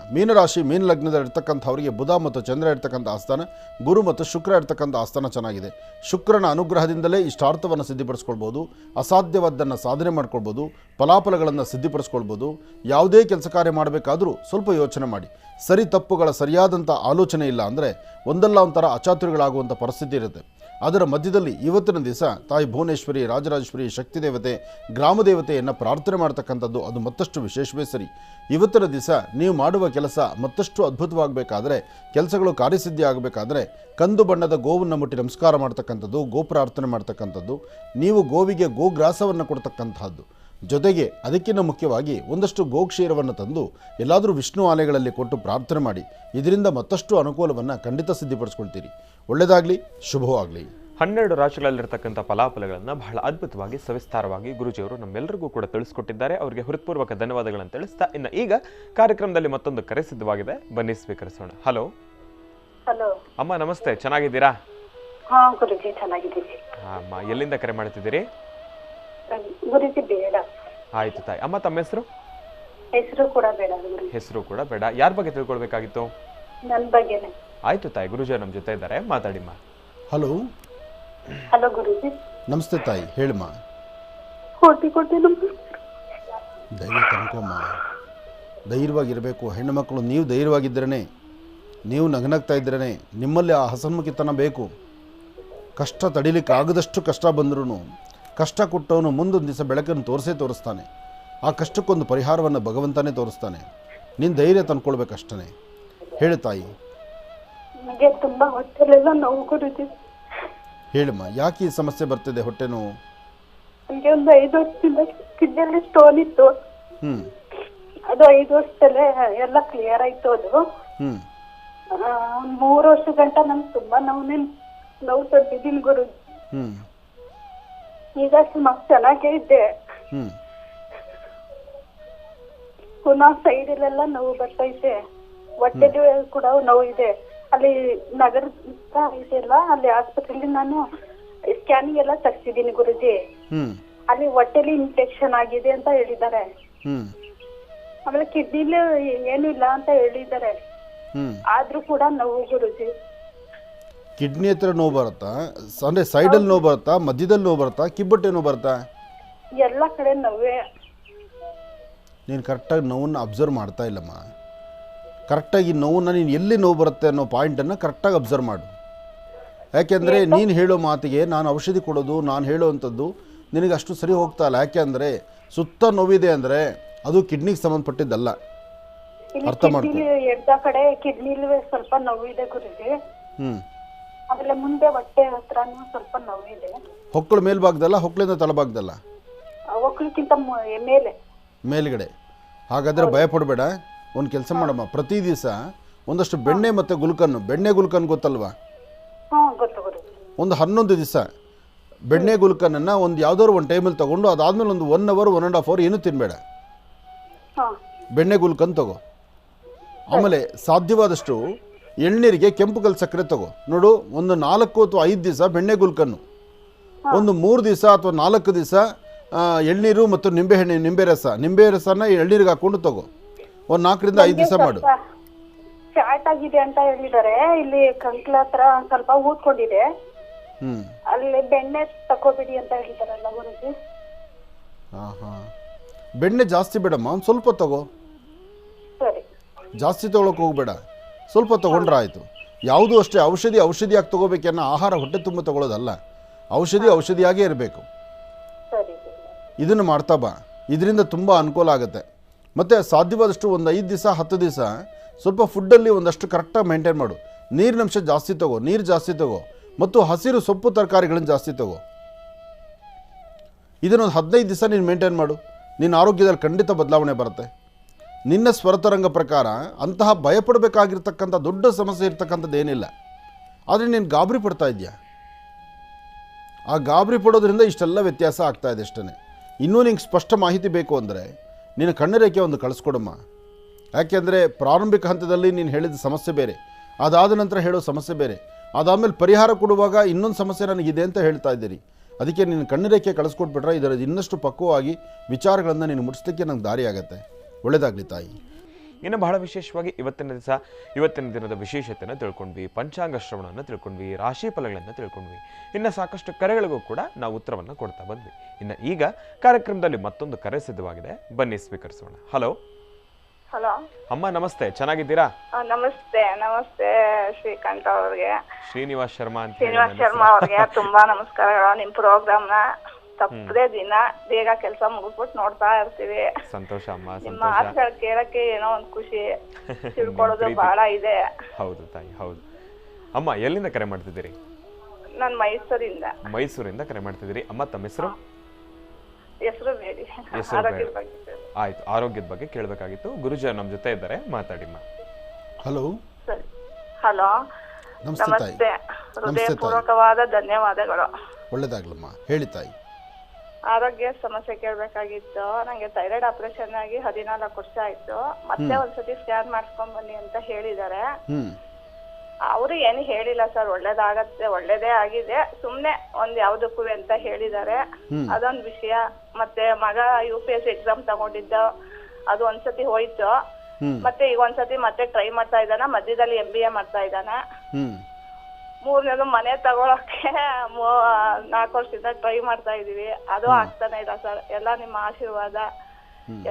ಮೀನಲಗ್ನದಲ್ಲಿರ್ತಕ್ಕಂಥವರಿಗೆ ಬುಧ ಮತ್ತು ಚಂದ್ರ ಇರ್ತಕ್ಕಂಥ ಆಸ್ಥಾನ, ಗುರು ಮತ್ತು ಶುಕ್ರ ಇರ್ತಕ್ಕಂಥ ಆಸ್ಥಾನ ಚೆನ್ನಾಗಿದೆ. ಶುಕ್ರನ ಅನುಗ್ರಹದಿಂದಲೇ ಇಷ್ಟಾರ್ಥವನ್ನು ಸಿದ್ಧಿಪಡಿಸ್ಕೊಳ್ಬೋದು, ಅಸಾಧ್ಯವಾದ್ದನ್ನು ಸಾಧನೆ ಮಾಡ್ಕೊಳ್ಬೋದು, ಫಲಾಫಲಗಳನ್ನು ಸಿದ್ಧಿಪಡಿಸ್ಕೊಳ್ಬೋದು. ಯಾವುದೇ ಕೆಲಸ ಕಾರ್ಯ ಮಾಡಬೇಕಾದರೂ ಸ್ವಲ್ಪ ಯೋಚನೆ ಮಾಡಿ. ಸರಿ ತಪ್ಪುಗಳ ಸರಿಯಾದಂಥ ಆಲೋಚನೆ ಇಲ್ಲ ಅಂದರೆ ಒಂದಲ್ಲ ಒಂಥರ ಅಚಾತುರ್ಯಗಳಾಗುವಂಥ ಪರಿಸ್ಥಿತಿ ಇರುತ್ತೆ. ಅದರ ಮಧ್ಯದಲ್ಲಿ ಇವತ್ತಿನ ದಿವಸ ತಾಯಿ ಭುವನೇಶ್ವರಿ, ರಾಜರಾಜೇಶ್ವರಿ, ಶಕ್ತಿ ದೇವತೆ, ಗ್ರಾಮ ದೇವತೆಯನ್ನು ಪ್ರಾರ್ಥನೆ ಮಾಡ್ತಕ್ಕಂಥದ್ದು ಅದು ಮತ್ತಷ್ಟು ವಿಶೇಷವೇ ಸರಿ. ಇವತ್ತಿನ ದಿವಸ ನೀವು ಮಾಡುವ ಕೆಲಸ ಮತ್ತಷ್ಟು ಅದ್ಭುತವಾಗಬೇಕಾದ್ರೆ, ಕೆಲಸಗಳು ಕಾರ್ಯಸಿದ್ಧಿ ಆಗಬೇಕಾದ್ರೆ ಕಂದು ಬಣ್ಣದ ಗೋವನ್ನು ಮುಟ್ಟಿ ನಮಸ್ಕಾರ ಮಾಡ್ತಕ್ಕಂಥದ್ದು, ಗೋಪ್ರಾರ್ಥನೆ ಮಾಡ್ತಕ್ಕಂಥದ್ದು, ನೀವು ಗೋವಿಗೆ ಗೋಗ್ರಾಸವನ್ನು ಕೊಡ್ತಕ್ಕಂಥದ್ದು, ಜೊತೆಗೆ ಅದಕ್ಕಿಂತ ಮುಖ್ಯವಾಗಿ ಒಂದಷ್ಟು ಗೋಕ್ಷೀರವನ್ನು ತಂದು ಎಲ್ಲಾದರೂ ವಿಷ್ಣು ಆಲಯಗಳಲ್ಲಿ ಕೊಟ್ಟು ಪ್ರಾರ್ಥನೆ ಮಾಡಿ. ಇದರಿಂದ ಮತ್ತಷ್ಟು ಅನುಕೂಲವನ್ನು ಖಂಡಿತ ಸಿದ್ಧಿಪಡಿಸ್ಕೊಳ್ತೀರಿ. ಒಳ್ಳೆಯದಾಗಲಿ, ಶುಭವಾಗಲಿ. 12 ರಾಶಿಗಳಲ್ಲಿರ್ತಕ್ಕಂಥ ಫಲಾಫಲಗಳನ್ನು ಬಹಳ ಅದ್ಭುತವಾಗಿ ಸವಿಸ್ತಾರವಾಗಿ ಗುರುಜಿಯವರು ನಮ್ಮೆಲ್ಲರಿಗೂ ಕೂಡ ತಿಳಿಸ್ಕೊಟ್ಟಿದ್ದಾರೆ. ಅವರಿಗೆ ಹೃತ್ಪೂರ್ವಕ ಧನ್ಯವಾದಗಳನ್ನು ತಿಳಿಸ್ತಾ ಇನ್ನು ಈಗ ಕಾರ್ಯಕ್ರಮದಲ್ಲಿ ಮತ್ತೊಂದು ಕರೆ ಸಿದ್ಧವಾಗಿದೆ, ಬನ್ನಿ ಸ್ವೀಕರಿಸೋಣ. ಹಲೋ ಹಲೋ ಅಮ್ಮ, ನಮಸ್ತೆ, ಚೆನ್ನಾಗಿದ್ದೀರಾ? ಹಾ ಗುರುಜಿ, ಚೆನ್ನಾಗಿದ್ದೀವಿ. ಅಮ್ಮ, ಎಲ್ಲಿಂದ ಕರೆ ಮಾಡ್ತಿದ್ದೀರಿ? ಗುರುಜಿ ಬೇಡ. ಆಯ್ತು ತಾಯಿ. ಅಮ್ಮ, ತಮ್ಮ ಹೆಸರು? ಹೆಸರು ಕೂಡ ಬೇಡ ಗುರುಜಿ. ಹೆಸರು ಕೂಡ ಬೇಡ. ಯಾರ ಬಗ್ಗೆ ತಿಳ್ಕೊಳ್ಬೇಕಾಗಿತ್ತು? ನನ್ನ ಬಗ್ಗೆನೇ. ಆಯ್ತು ತಾಯಿ, ಗುರುಜಿ ನಮ್ಮ ಜೊತೆ ಇದ್ದಾರೆ, ಮಾತಾಡಿಮ್ಮ. ಹಲೋ ಹಲೋ ಗುರುಜಿ. ನಮಸ್ತೆ ತಾಯಿ, ಹೇಳಮ್ಮ. ಕೋಟಿ ಧೈರ್ಯ ತನ್ಕೊಮ್ಮ, ಧೈರ್ಯವಾಗಿರಬೇಕು. ಹೆಣ್ಣು ಮಕ್ಕಳು ನೀವು ಧೈರ್ಯವಾಗಿದ್ದರೇ, ನೀವು ನಗನಗ್ತಾ ಇದ್ದರೇ ನಿಮ್ಮಲ್ಲಿ ಆ ಹಸನ್ಮುಖಿತನ ಬೇಕು. ಕಷ್ಟ ತಡಿಲಿಕ್ಕೆ ಆಗದಷ್ಟು ಕಷ್ಟ ಬಂದ್ರೂ ಕಷ್ಟ ಕೊಟ್ಟವನು ಮುಂದೊಂದು ದಿವಸ ಬೆಳಕನ್ನು ತೋರಿಸ್ತಾನೆ. ಆ ಕಷ್ಟಕ್ಕೊಂದು ಪರಿಹಾರವನ್ನು ಭಗವಂತನೇ ತೋರಿಸ್ತಾನೆ. ನೀನು ಧೈರ್ಯ ತಂದ್ಕೊಳ್ಬೇಕಷ್ಟೇ. ಹೇಳು ತಾಯಿ. ನನಗೆ ತುಂಬಾ ಹೊಟ್ಟೆಲೆಲ್ಲ ನೋವು ಗುರುಜಿ. ಹೇಳಮ್ಮ, ಯಾಕೆ ಈ ಸಮಸ್ಯೆ ಬರ್ತಿದೆ ಹೊಟ್ಟೆ ನೋವು? ನನಗೆ ಒಂದು 5 ವರ್ಷದಿಂದ ಕಿಡ್ನಿಯಲ್ಲಿ ಸ್ಟೋನ್ ಇತ್ತು. ಅದು 5 ವರ್ಷದಲ್ಲೇ ಎಲ್ಲ ಕ್ಲಿಯರ್ ಆಯ್ತು. ಅದು 3 ವರ್ಷ ಗಂಟ ನಂಗೆ ತುಂಬಾ ನೋವು ತಟ್ಟಿದ್ದೀನಿ ಗುರುಜಿ. ಈಗ ಸುಮಾರು ಚೆನ್ನಾಗೇ ಇದ್ದೆ. ಪುನಃ ಸೈಡಲ್ಲೆಲ್ಲ ನೋವು ಬರ್ತೈತೆ, ಹೊಟ್ಟೆಲಿ ಕೂಡ ನೋವು ಇದೆ. ಅಲ್ಲಿ ನಗರ ಇದೆಲ್ಲ, ಅಲ್ಲಿ ಆಸ್ಪತ್ರೆಯಲ್ಲಿ ನಾನು ಸ್ಕ್ಯಾನಿಂಗ್ ಎಲ್ಲ ತಗ್ಸಿದ್ದೀನಿ ಗುರುಜಿ. ಅಲ್ಲಿ ಹೊಟ್ಟೆಲಿ ಇನ್ಫೆಕ್ಷನ್ ಆಗಿದೆ ಅಂತ ಹೇಳಿದ್ದಾರೆ. ಆಮೇಲೆ ಕಿಡ್ನಿಲಿ ಏನು ಇಲ್ಲ ಅಂತ ಹೇಳಿದ್ದಾರೆ. ಆದ್ರೂ ಕೂಡ ನೋವು ಗುರುಜಿ. ಕಿಡ್ನಿ ಹತ್ರ ನೋವು ಬರುತ್ತಾ? ಅಂದರೆ ಸೈಡಲ್ಲಿ ನೋವು ಬರುತ್ತಾ, ಮಧ್ಯದಲ್ಲಿ ನೋವು ಬರುತ್ತಾ, ಕಿಬ್ಬಟ್ಟೆ ನೋವು ಬರುತ್ತಾ? ಎಲ್ಲ ಕಡೆ ನೋವೇ. ನೀನು ಕರೆಕ್ಟಾಗಿ ನೋವನ್ನು ಅಬ್ಸರ್ವ್ ಮಾಡ್ತಾ ಇಲ್ಲಮ್ಮ. ಕರೆಕ್ಟಾಗಿ ನೋವನ್ನು ನೀನು ಎಲ್ಲಿ ನೋವು ಬರುತ್ತೆ ಅನ್ನೋ ಪಾಯಿಂಟನ್ನು ಕರೆಕ್ಟಾಗಿ ಅಬ್ಸರ್ವ್ ಮಾಡು. ಯಾಕೆಂದರೆ ನೀನು ಹೇಳೋ ಮಾತಿಗೆ ನಾನು ಔಷಧಿ ಕೊಡೋದು, ನಾನು ಹೇಳೋವಂಥದ್ದು ನಿನಗೆ ಅಷ್ಟು ಸರಿ ಹೋಗ್ತಾ ಇಲ್ಲ. ಯಾಕೆ ಅಂದರೆ ಸುತ್ತ ನೋವಿದೆ ಅಂದರೆ ಅದು ಕಿಡ್ನಿಗೆ ಸಂಬಂಧಪಟ್ಟಿದ್ದಲ್ಲ. ಇಲ್ಲಿ ಅರ್ಥ ಮಾಡ್ಕೊ. ಕಿಡ್ನಿಲಿ ಎಡ್ದ ಕಡೆ ಕಿಡ್ನಿಲಿ ಸ್ವಲ್ಪ ನೋವಿದೆ ಗುರುಜಿ. ಹ್ಞೂ ಆಮೇಲೆ ಮುಂದೆ ಹೊಟ್ಟೆ ಹತ್ರನೂ ಸ್ವಲ್ಪ ನೋವಿದೆ. ಹೊಕ್ಕಳು ಮೇಲ್ಭಾಗದಲ್ಲ, ಹೊಕ್ಕಳಿಂದ ತಳಭಾಗದಲ್ಲ? ಒಕ್ಲಿಕ್ಕಿಂತ ಮೇಲೆ. ಮೇಲ್ಗಡೆ. ಹಾಗಾದರೆ ಭಯಪಡಬೇಡ. ಒಂದು ಕೆಲಸ ಮಾಡಮ್ಮ, ಪ್ರತಿ ದಿವಸ ಒಂದಷ್ಟು ಬೆಣ್ಣೆ ಮತ್ತು ಗುಲ್ಕನ್ನು, ಬೆಣ್ಣೆ ಗುಲ್ಕನ್ ಗೊತ್ತಲ್ವಾ? ಗೊತ್ತು ಗುರುಜಿ. ಒಂದು 11 ದಿವಸ ಬೆಣ್ಣೆ ಗುಲ್ಕನನ್ನು ಒಂದು ಯಾವುದಾದ್ರು ಒಂದು ಟೈಮಲ್ಲಿ ತೊಗೊಂಡು ಅದಾದಮೇಲೆ ಒಂದು 1 ಅವರ್ 1.5 ಅವರ್ ಏನೂ ತಿನ್ನಬೇಡ. ಬೆಣ್ಣೆ ಗುಲ್ಕನ್ ತಗೋ. ಆಮೇಲೆ ಸಾಧ್ಯವಾದಷ್ಟು ಎಳ್ನೀರಿಗೆ ಕೆಂಪು ಕಲ್ ಸಕ್ಕರೆ ತಗೋ. ನೋಡು, ಒಂದು 4 ಅಥವಾ 5 ದಿವಸ ಬೆಣ್ಣೆ ಗುಲ್ಕನ್ನು, ಒಂದು 3 ದಿವಸ ಅಥವಾ 4 ದಿವಸ ಎಳ್ನೀರು ಮತ್ತು ನಿಂಬೆ ರಸನ ಎಳ್ನೀರಿಗೆ ಹಾಕ್ಕೊಂಡು ತಗೋ. ಒಂದು 4 ರಿಂದ 5 ದಿವಸ ಮಾಡು. ಫ್ಯಾಟ್ ಆಗಿದೆ ಅಂತ ಹೇಳಿದ್ದಾರೆ. ಇಲ್ಲಿ ಕಂಕ್ಲ ಹತ್ರ ಸ್ವಲ್ಪ ಊದ್ಕೊಂಡಿದೆ. ಅಲ್ಲಿ ಬೆಣ್ಣೆ ತಗೋಬಿಡಿ ಅಂತ ಹೇಳಿದಾರಲ್ಲ ಗುರುಜಿ. ಬೆಣ್ಣೆ ಜಾಸ್ತಿ ಬೇಡಮ್ಮ, ಒಂದು ಸ್ವಲ್ಪ ತಗೋ. ಸರಿ. ಜಾಸ್ತಿ ತೊಗೊಳಕ್ಕೆ ಹೋಗ್ಬೇಡ, ಸ್ವಲ್ಪ ತೊಗೊಂಡ್ರೆ ಆಯಿತು. ಯಾವುದೂ ಅಷ್ಟೇ ಔಷಧಿಯಾಗಿ ತೊಗೋಬೇಕನ್ನೋ ಆಹಾರ ಹೊಟ್ಟೆ ತುಂಬ ತೊಗೊಳ್ಳೋದಲ್ಲ. ಔಷಧಿಯಾಗೇ ಇರಬೇಕು. ಇದನ್ನು ಮಾಡ್ತಾ ಬಾ, ಇದರಿಂದ ತುಂಬ ಅನುಕೂಲ ಆಗುತ್ತೆ. ಮತ್ತು ಸಾಧ್ಯವಾದಷ್ಟು ಒಂದು 5 ದಿವಸ 10 ದಿವಸ ಸ್ವಲ್ಪ ಫುಡ್ಡಲ್ಲಿ ಒಂದಷ್ಟು ಕರೆಕ್ಟಾಗಿ ಮೇಂಟೈನ್ ಮಾಡು. ನೀರಿನಂಶ ಜಾಸ್ತಿ ತಗೋ, ನೀರು ಜಾಸ್ತಿ ತಗೋ, ಮತ್ತು ಹಸಿರು ಸೊಪ್ಪು ತರಕಾರಿಗಳನ್ನು ಜಾಸ್ತಿ ತಗೋ. ಇದನ್ನೊಂದು 15 ದಿವಸ ನೀನು ಮೇಂಟೈನ್ ಮಾಡು. ನಿನ್ನ ಆರೋಗ್ಯದಲ್ಲಿ ಖಂಡಿತ ಬದಲಾವಣೆ ಬರುತ್ತೆ. ನಿನ್ನ ಸ್ವರತರಂಗ ಪ್ರಕಾರ ಅಂತಹ ಭಯಪಡಬೇಕಾಗಿರ್ತಕ್ಕಂಥ ದೊಡ್ಡ ಸಮಸ್ಯೆ ಇರ್ತಕ್ಕಂಥದ್ದು ಏನಿಲ್ಲ. ಆದರೆ ನೀನು ಗಾಬರಿ ಪಡ್ತಾ ಇದೆಯಾ. ಆ ಗಾಬರಿ ಪಡೋದ್ರಿಂದ ಇಷ್ಟೆಲ್ಲ ವ್ಯತ್ಯಾಸ ಆಗ್ತಾ ಇದೆ ಅಷ್ಟೇ. ಇನ್ನೂ ನಿಂಗೆ ಸ್ಪಷ್ಟ ಮಾಹಿತಿ ಬೇಕು ಅಂದರೆ ನಿನ್ನ ಕಣ್ಣರೇಖೆ ಒಂದು ಕಳಿಸ್ಕೊಡಮ್ಮ. ಯಾಕೆಂದರೆ ಪ್ರಾರಂಭಿಕ ಹಂತದಲ್ಲಿ ನೀನು ಹೇಳಿದ ಸಮಸ್ಯೆ ಬೇರೆ, ಅದಾದ ನಂತರ ಹೇಳೋ ಸಮಸ್ಯೆ ಬೇರೆ, ಅದಾದಮೇಲೆ ಪರಿಹಾರ ಕೊಡುವಾಗ ಇನ್ನೊಂದು ಸಮಸ್ಯೆ ನನಗಿದೆ ಅಂತ ಹೇಳ್ತಾ ಇದ್ದೀರಿ. ಅದಕ್ಕೆ ನಿನ್ನ ಕಣ್ಣರೇಖೆ ಕಳಿಸ್ಕೊಟ್ಬಿಟ್ರೆ ಇದರ ಇನ್ನಷ್ಟು ಪಕ್ವವಾಗಿ ವಿಚಾರಗಳನ್ನು ನೀನು ಮುಟ್ಟಿಸ್ಲಿಕ್ಕೆ ನಂಗೆ ದಾರಿ ಆಗುತ್ತೆ. ಒಳ್ಳೆಯದಾಗಲಿ ತಾಯಿ. ಇನ್ನು ಬಹಳ ವಿಶೇಷವಾಗಿ ಇವತ್ತಿನ ದಿನದ ವಿಶೇಷತೆಯನ್ನು ತಿಳ್ಕೊಂಡ್ವಿ, ಪಂಚಾಂಗ ಶ್ರವಣವನ್ನು ತಿಳ್ಕೊಂಡ್ವಿ, ರಾಶಿ ಫಲಗಳನ್ನು ತಿಳ್ಕೊಂಡ್ವಿ. ಇನ್ನು ಸಾಕಷ್ಟು ಕರೆಗಳಿಗೂ ಕೂಡ ನಾವು ಉತ್ತರವನ್ನು ಕೊಡ್ತಾ ಬಂದ್ವಿ. ಇನ್ನು ಈಗ ಕಾರ್ಯಕ್ರಮದಲ್ಲಿ ಮತ್ತೊಂದು ಕರೆ ಸಿದ್ಧವಾಗಿದೆ, ಬನ್ನಿ ಸ್ವೀಕರಿಸೋಣ. ಹಲೋ. ಹಲೋ ಅಮ್ಮ, ನಮಸ್ತೆ. ಚೆನ್ನಾಗಿದ್ದೀರಾ? ನಮಸ್ತೆ. ನಮಸ್ತೆ ಶ್ರೀಕಾಂತ್ ಅವ್ರಿಗೆ, ಶ್ರೀನಿವಾಸ್ ಶರ್ಮಾ ಅಂತ. ಶ್ರೀನಿವಾಸ್ ಶರ್ಮಾ ಅವ್ರಿಗೆ ತುಂಬಾ ನಮಸ್ಕಾರಗಳು. ನಿಮ್ ಪ್ರೋಗ್ರಾಮ್ನ ತಪ್ಪದೇ ದಿನ ಬೇಗ ಕೆಲಸ ಮುಗಿಸ್ಬಿಟ್ಟು ನೋಡ್ತಾ ಇರ್ತೀವಿ. ಸಂತೋಷ ಅಮ್ಮ, ನಿಮ್ಮ ಮಾತುಗಳು ಕೇಳಕ್ಕೆ ಏನೋ ಒಂದು ಖುಷಿ, ತಿಳ್ಕೊಳ್ಳೋದು ಬಹಳ ಇದೆ. ಹೌದು ತಾಯಿ, ಹೌದು. ಅಮ್ಮ, ಎಲ್ಲಿಂದ ಕರೆ ಮಾಡ್ತಿದ್ದೀರಿ? ನಾನು ಮೈಸೂರಿಂದ ಕರೆ ಮಾಡ್ತಿದ್ದೀರಿ. ಅಮ್ಮ, ತಮ್ಮ ಹೆಸರು? ಹೆಸರು ಬೇಡಿ. ಆಯ್ತು, ಆರೋಗ್ಯದ ಬಗ್ಗೆ ಕೇಳಬೇಕಾಗಿತ್ತು. ಗುರುಜಿ ನಮ್ಮ ಜೊತೆ ಇದ್ದಾರೆ, ಮಾತಾಡಿಮ್ಮ. ಹಲೋ. ಸರಿ. ಹಲೋ, ನಮಸ್ತೆ. ಹೃದಯಪೂರ್ವಕವಾದ ಧನ್ಯವಾದಗಳು. ಒಳ್ಳೇದಾಗ್ಲಮ್ಮ, ಹೇಳಿ ತಾಯಿ. ಆರೋಗ್ಯ ಸಮಸ್ಯೆ ಕೇಳಬೇಕಾಗಿತ್ತು. ನಂಗೆ ಥೈರಾಯ್ಡ್ ಆಪರೇಷನ್ ಆಗಿ 14 ವರ್ಷ ಆಯ್ತು. ಮತ್ತೆ ಒಂದ್ಸತಿ ಸ್ಕ್ಯಾನ್ ಮಾಡಿಸ್ಕೊಂಡ್ ಬನ್ನಿ ಅಂತ ಹೇಳಿದ್ದಾರೆ. ಅವರು ಏನು ಹೇಳಿಲ್ಲ ಸರ್, ಒಳ್ಳೇದೇ ಆಗಿದೆ, ಸುಮ್ನೆ ಒಂದ್ ಯಾವ್ದಕ್ಕೂ ಅಂತ ಹೇಳಿದ್ದಾರೆ. ಅದೊಂದ್ ವಿಷಯ. ಮತ್ತೆ ಮಗ UPSC ಎಕ್ಸಾಮ್ ತಗೊಂಡಿದ್ದ, ಅದು ಒಂದ್ಸತಿ ಹೋಯ್ತು. ಮತ್ತೆ ಈಗ ಒಂದ್ಸತಿ ಮತ್ತೆ ಟ್ರೈ ಮಾಡ್ತಾ ಇದ್ದಾನ. ಮಧ್ಯದಲ್ಲಿ MBA ಮಾಡ್ತಾ ಇದ್ದಾನ. 3ನೇದು ಮನೆ ತಗೊಳಕ್ಕೆ 4 ವರ್ಷದಿಂದ ಟ್ರೈ ಮಾಡ್ತಾ ಇದೀವಿ. ಅದು ಆಗ್ತಾನೆ ಇಲ್ಲ ಸರ್. ಎಲ್ಲಾ ನಿಮ್ಮ ಆಶೀರ್ವಾದ.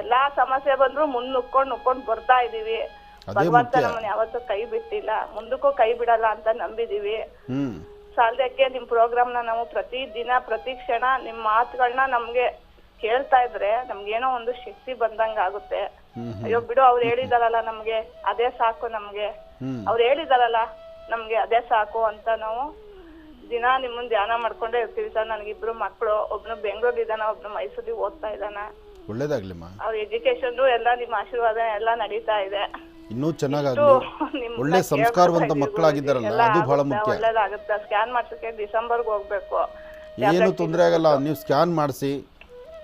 ಎಲ್ಲಾ ಸಮಸ್ಯೆ ಬಂದ್ರು ನುಕ್ಕೊಂಡು ಬರ್ತಾ ಇದೀವಿ. ಭಗವಂತ ನಮ್ಮನ್ನ ಯಾವತ್ತೂ ಕೈ ಬಿಟ್ಟಿಲ್ಲ, ಮುಂದಕ್ಕೂ ಕೈ ಬಿಡಲ್ಲ ಅಂತ ನಂಬಿದೀವಿ. ಸಾಲದಕ್ಕೆ ನಿಮ್ ಪ್ರೋಗ್ರಾಮ್ನ ನಾವು ಪ್ರತಿ ದಿನ ಪ್ರತಿ ಕ್ಷಣ ನಿಮ್ ಮಾತುಗಳನ್ನ ನಮ್ಗೆ ಕೇಳ್ತಾ ಇದ್ರೆ ನಮ್ಗೇನೋ ಒಂದು ಶಕ್ತಿ ಬಂದಂಗ ಆಗುತ್ತೆ. ಅಯ್ಯೋ ಬಿಡು, ಅವ್ರು ಹೇಳಿದಾರಲ್ಲ ನಮ್ಗೆ ಅದೇ ಸಾಕು, ಅವ್ರು ಹೇಳಿದಾರಲ್ಲ ನಮ್ಗೆ ಅದೇ ಸಾಕು ಅಂತ ನಾವು ದಿನ ನಿಮ್ಮನ್ನ ಧ್ಯಾನ ಮಾಡ್ಕೊಂಡೇ ಇರ್ತೀವಿ ಸರ್. ನನಗಿಬ್ರು ಮಕ್ಕಳು, ಒಬ್ನು ಬೆಂಗಳೂರು ಇದ್ದಾನ, ಒಬ್ನು ಮೈಸೂರಿಗೆ ಓದ್ತಾ ಇದ್ದಾನ. ಒಳ್ಳೇದಾಗ್ಲಿಮ್ಮ. ಅವ್ರ ಎಜುಕೇಶನ್ ಎಲ್ಲ ನಿಮ್ಮ ಆಶೀರ್ವಾದ ಎಲ್ಲ ನಡೀತಾ ಇದೆ. ಇನ್ನೂ ಚೆನ್ನಾಗಾಗ್ಲಿ. ಒಳ್ಳೆ ಸಂಸ್ಕಾರವಂತ ಮಕ್ಕಳಾಗಿದ್ದಾರಲ್ಲ, ಅದು ಬಹಳ ಮುಖ್ಯ. ಒಳ್ಳೇದಾಗುತ್ತೆ. ಸ್ಕ್ಯಾನ್ ಮಾಡ್ಸಕ್ಕೆ ಡಿಸೆಂಬರ್ಗೆ ಹೋಗ್ಬೇಕು. ಏನು ತೊಂದರೆ ಆಗಲ್ಲ. ನೀವು ಸ್ಕ್ಯಾನ್ ಮಾಡಿಸಿ.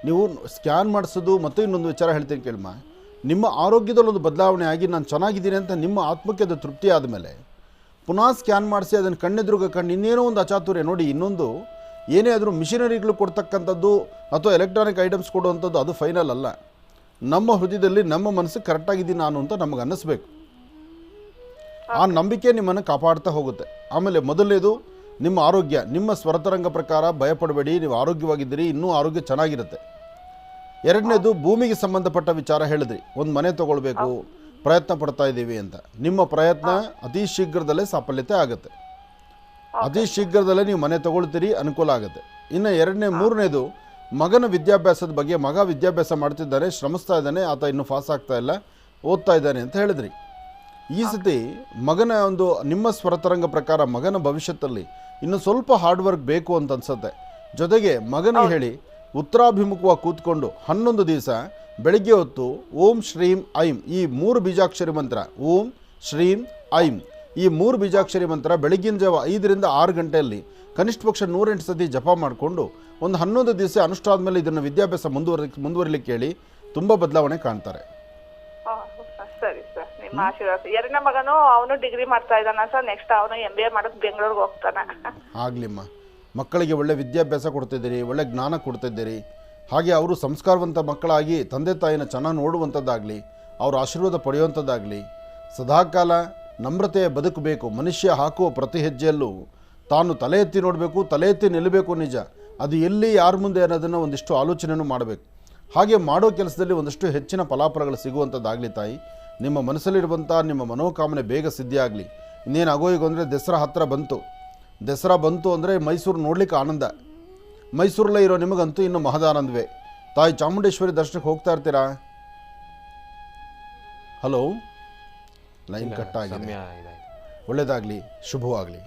ನೀವು ಸ್ಕ್ಯಾನ್ ಮಾಡಿಸೋದು ಮತ್ತು ಇನ್ನೊಂದು ವಿಚಾರ ಹೇಳ್ತೀನಿ ಕೇಳಮ್ಮ. ನಿಮ್ಮ ಆರೋಗ್ಯದಲ್ಲಿ ಒಂದು ಬದಲಾವಣೆ ಆಗಿ ನಾನು ಚೆನ್ನಾಗಿದ್ದೀನಿ ಅಂತ ನಿಮ್ಮ ಆತ್ಮಕ್ಕೆ ಅದು ತೃಪ್ತಿ ಆದಮೇಲೆ ಪುನಃ ಸ್ಕ್ಯಾನ್ ಮಾಡಿಸಿ ಅದನ್ನು ಕಣ್ಣೆದುರುಗ ಇನ್ನೇನೋ ಒಂದು ಅಚಾತುರ್ಯ ನೋಡಿ. ಇನ್ನೊಂದು ಏನೇ ಆದರೂ ಮಿಷನರಿಗಳು ಕೊಡ್ತಕ್ಕಂಥದ್ದು ಅಥವಾ ಎಲೆಕ್ಟ್ರಾನಿಕ್ ಐಟಮ್ಸ್ ಕೊಡುವಂಥದ್ದು ಅದು ಫೈನಲ್ ಅಲ್ಲ. ನಮ್ಮ ಹೃದಯದಲ್ಲಿ ನಮ್ಮ ಮನಸ್ಸು ಕರೆಕ್ಟಾಗಿದ್ದೀನಿ ನಾನು ಅಂತ ನಮಗೆ ಅನ್ನಿಸ್ಬೇಕು. ಆ ನಂಬಿಕೆ ನಿಮ್ಮನ್ನು ಕಾಪಾಡ್ತಾ ಹೋಗುತ್ತೆ. ಆಮೇಲೆ ಮೊದಲನೇದು ನಿಮ್ಮ ಆರೋಗ್ಯ. ನಿಮ್ಮ ಸ್ವರತರಂಗ ಪ್ರಕಾರ ಭಯಪಡಬೇಡಿ, ನೀವು ಆರೋಗ್ಯವಾಗಿದ್ದೀರಿ, ಇನ್ನೂ ಆರೋಗ್ಯ ಚೆನ್ನಾಗಿರುತ್ತೆ. ಎರಡನೇದು ಭೂಮಿಗೆ ಸಂಬಂಧಪಟ್ಟ ವಿಚಾರ ಹೇಳಿದ್ರಿ. ಒಂದು ಮನೆ ತಗೊಳ್ಬೇಕು, ಪ್ರಯತ್ನ ಪಡ್ತಾ ಇದ್ದೀವಿ ಅಂತ. ನಿಮ್ಮ ಪ್ರಯತ್ನ ಅತಿ ಶೀಘ್ರದಲ್ಲೇ ಸಾಫಲ್ಯತೆ ಆಗುತ್ತೆ. ಅತಿ ಶೀಘ್ರದಲ್ಲೇ ನೀವು ಮನೆ ತಗೊಳ್ತೀರಿ, ಅನುಕೂಲ ಆಗುತ್ತೆ. ಇನ್ನು ಮೂರನೇದು ಮಗನ ವಿದ್ಯಾಭ್ಯಾಸದ ಬಗ್ಗೆ. ಮಗ ವಿದ್ಯಾಭ್ಯಾಸ ಮಾಡ್ತಿದ್ದಾನೆ, ಶ್ರಮಿಸ್ತಾ ಇದ್ದಾನೆ, ಆತ ಇನ್ನೂ ಪಾಸ್ ಆಗ್ತಾ ಇಲ್ಲ. ಓದ್ತಾ ಇದ್ದಾನೆ ಅಂತ ಹೇಳಿದ್ರಿ. ಈ ಸತಿ ಮಗನ ಒಂದು ನಿಮ್ಮ ಸ್ವರತರಂಗ ಪ್ರಕಾರ ಮಗನ ಭವಿಷ್ಯದಲ್ಲಿ ಇನ್ನು ಸ್ವಲ್ಪ ಹಾರ್ಡ್ ವರ್ಕ್ ಬೇಕು ಅಂತ ಅನ್ಸುತ್ತೆ. ಜೊತೆಗೆ ಮಗನಿಗೆ ಹೇಳಿ ಉತ್ತರಾಭಿಮುಖವಾಗಿ ಕೂತ್ಕೊಂಡು 11 ದಿವಸ ಬೆಳಿಗ್ಗೆ ಹೊತ್ತು ಓಂ ಶ್ರೀಂ ಐಂ ಈ 3 ಬೀಜಾಕ್ಷರಿ ಮಂತ್ರ, ಓಂ ಶ್ರೀಂ ಐಂ ಈ 3 ಬೀಜಾಕ್ಷರಿ ಮಂತ್ರ ಬೆಳಗಿನ ಜಾವ 5 ರಿಂದ 6 ಗಂಟೆಯಲ್ಲಿ ಕನಿಷ್ಠ ಪಕ್ಷ 108 ಸತಿ ಜಪ ಮಾಡಿಕೊಂಡು ಒಂದು 11 ದಿವಸ ಅನುಷ್ಠಾನ ಮೇಲೆ ಇದನ್ನು ವಿದ್ಯಾಭ್ಯಾಸ ಮುಂದುವರಿಲಿಕ್ಕೆ ಹೇಳಿ ತುಂಬ ಬದಲಾವಣೆ ಕಾಣ್ತಾರೆ. ಸರಿ ಸರ್, ನಿಮ್ಮ ಆಶೀರ್ವಾದ. ಎರಡನೇ ಮಗನು ಅವನು ಡಿಗ್ರಿ ಮಾಡ್ತಾ ಇದ್ದಾನ ಸರ್. ನೆಕ್ಸ್ಟ್ ಅವನು MBA ಮಾಡಕ್ ಬೆಂಗಳೂರಿಗೆ ಹೋಗ್ತಾನೆ. ಆಗ್ಲಿಮ್ಮ, ಮಕ್ಕಳಿಗೆ ಒಳ್ಳೆ ವಿದ್ಯಾಭ್ಯಾಸ ಕೊಡ್ತಿದ್ದೀರಿ, ಒಳ್ಳೆ ಜ್ಞಾನ ಕೊಡ್ತಿದ್ದೀರಿ. ಹಾಗೆ ಅವರು ಸಂಸ್ಕಾರವಂತ ಮಕ್ಕಳಾಗಿ ತಂದೆ ತಾಯಿನ ಚೆನ್ನಾಗಿ ನೋಡುವಂಥದ್ದಾಗಲಿ, ಅವ್ರ ಆಶೀರ್ವಾದ ಪಡೆಯುವಂಥದ್ದಾಗಲಿ. ಸದಾಕಾಲ ನಮ್ರತೆ ಬದುಕಬೇಕು. ಮನುಷ್ಯ ಹಾಕುವ ಪ್ರತಿ ಹೆಜ್ಜೆಯಲ್ಲೂ ತಾನು ತಲೆ ಎತ್ತಿ ನೋಡಬೇಕು, ತಲೆ ಎತ್ತಿ ನಿಲ್ಲಬೇಕು. ನಿಜ, ಅದು ಎಲ್ಲಿ ಯಾರ ಮುಂದೆ ಅನ್ನೋದನ್ನು ಒಂದಿಷ್ಟು ಆಲೋಚನೆಯನ್ನು ಮಾಡಬೇಕು. ಹಾಗೆ ಮಾಡೋ ಕೆಲಸದಲ್ಲಿ ಒಂದಷ್ಟು ಹೆಚ್ಚಿನ ಫಲಾಫಲಗಳು ಸಿಗುವಂಥದ್ದಾಗಲಿ. ತಾಯಿ, ನಿಮ್ಮ ಮನಸ್ಸಲ್ಲಿರುವಂಥ ನಿಮ್ಮ ಮನೋಕಾಮನೆ ಬೇಗ ಸಿದ್ಧಿಯಾಗಲಿ. ಇನ್ನೇನು ಆಗೋಯಿಗೂ ಅಂದರೆ ದಸರಾ ಹತ್ತಿರ ಬಂತು. ದಸರಾ ಬಂತು ಅಂದರೆ ಮೈಸೂರು ನೋಡ್ಲಿಕ್ಕೆ ಆನಂದ. ಮೈಸೂರಲ್ಲೇ ಇರೋ ನಿಮಗಂತೂ ಇನ್ನು ಮಹದಾನಂದವೇ. ತಾಯಿ ಚಾಮುಂಡೇಶ್ವರಿ ದರ್ಶನಕ್ಕೆ ಹೋಗ್ತಾ ಇರ್ತೀರಾ? ಹಲೋ, ಲೈನ್ ಕಟ್ ಆಗಿದೆ. ಒಳ್ಳೆಯದಾಗಲಿ, ಶುಭವಾಗಲಿ.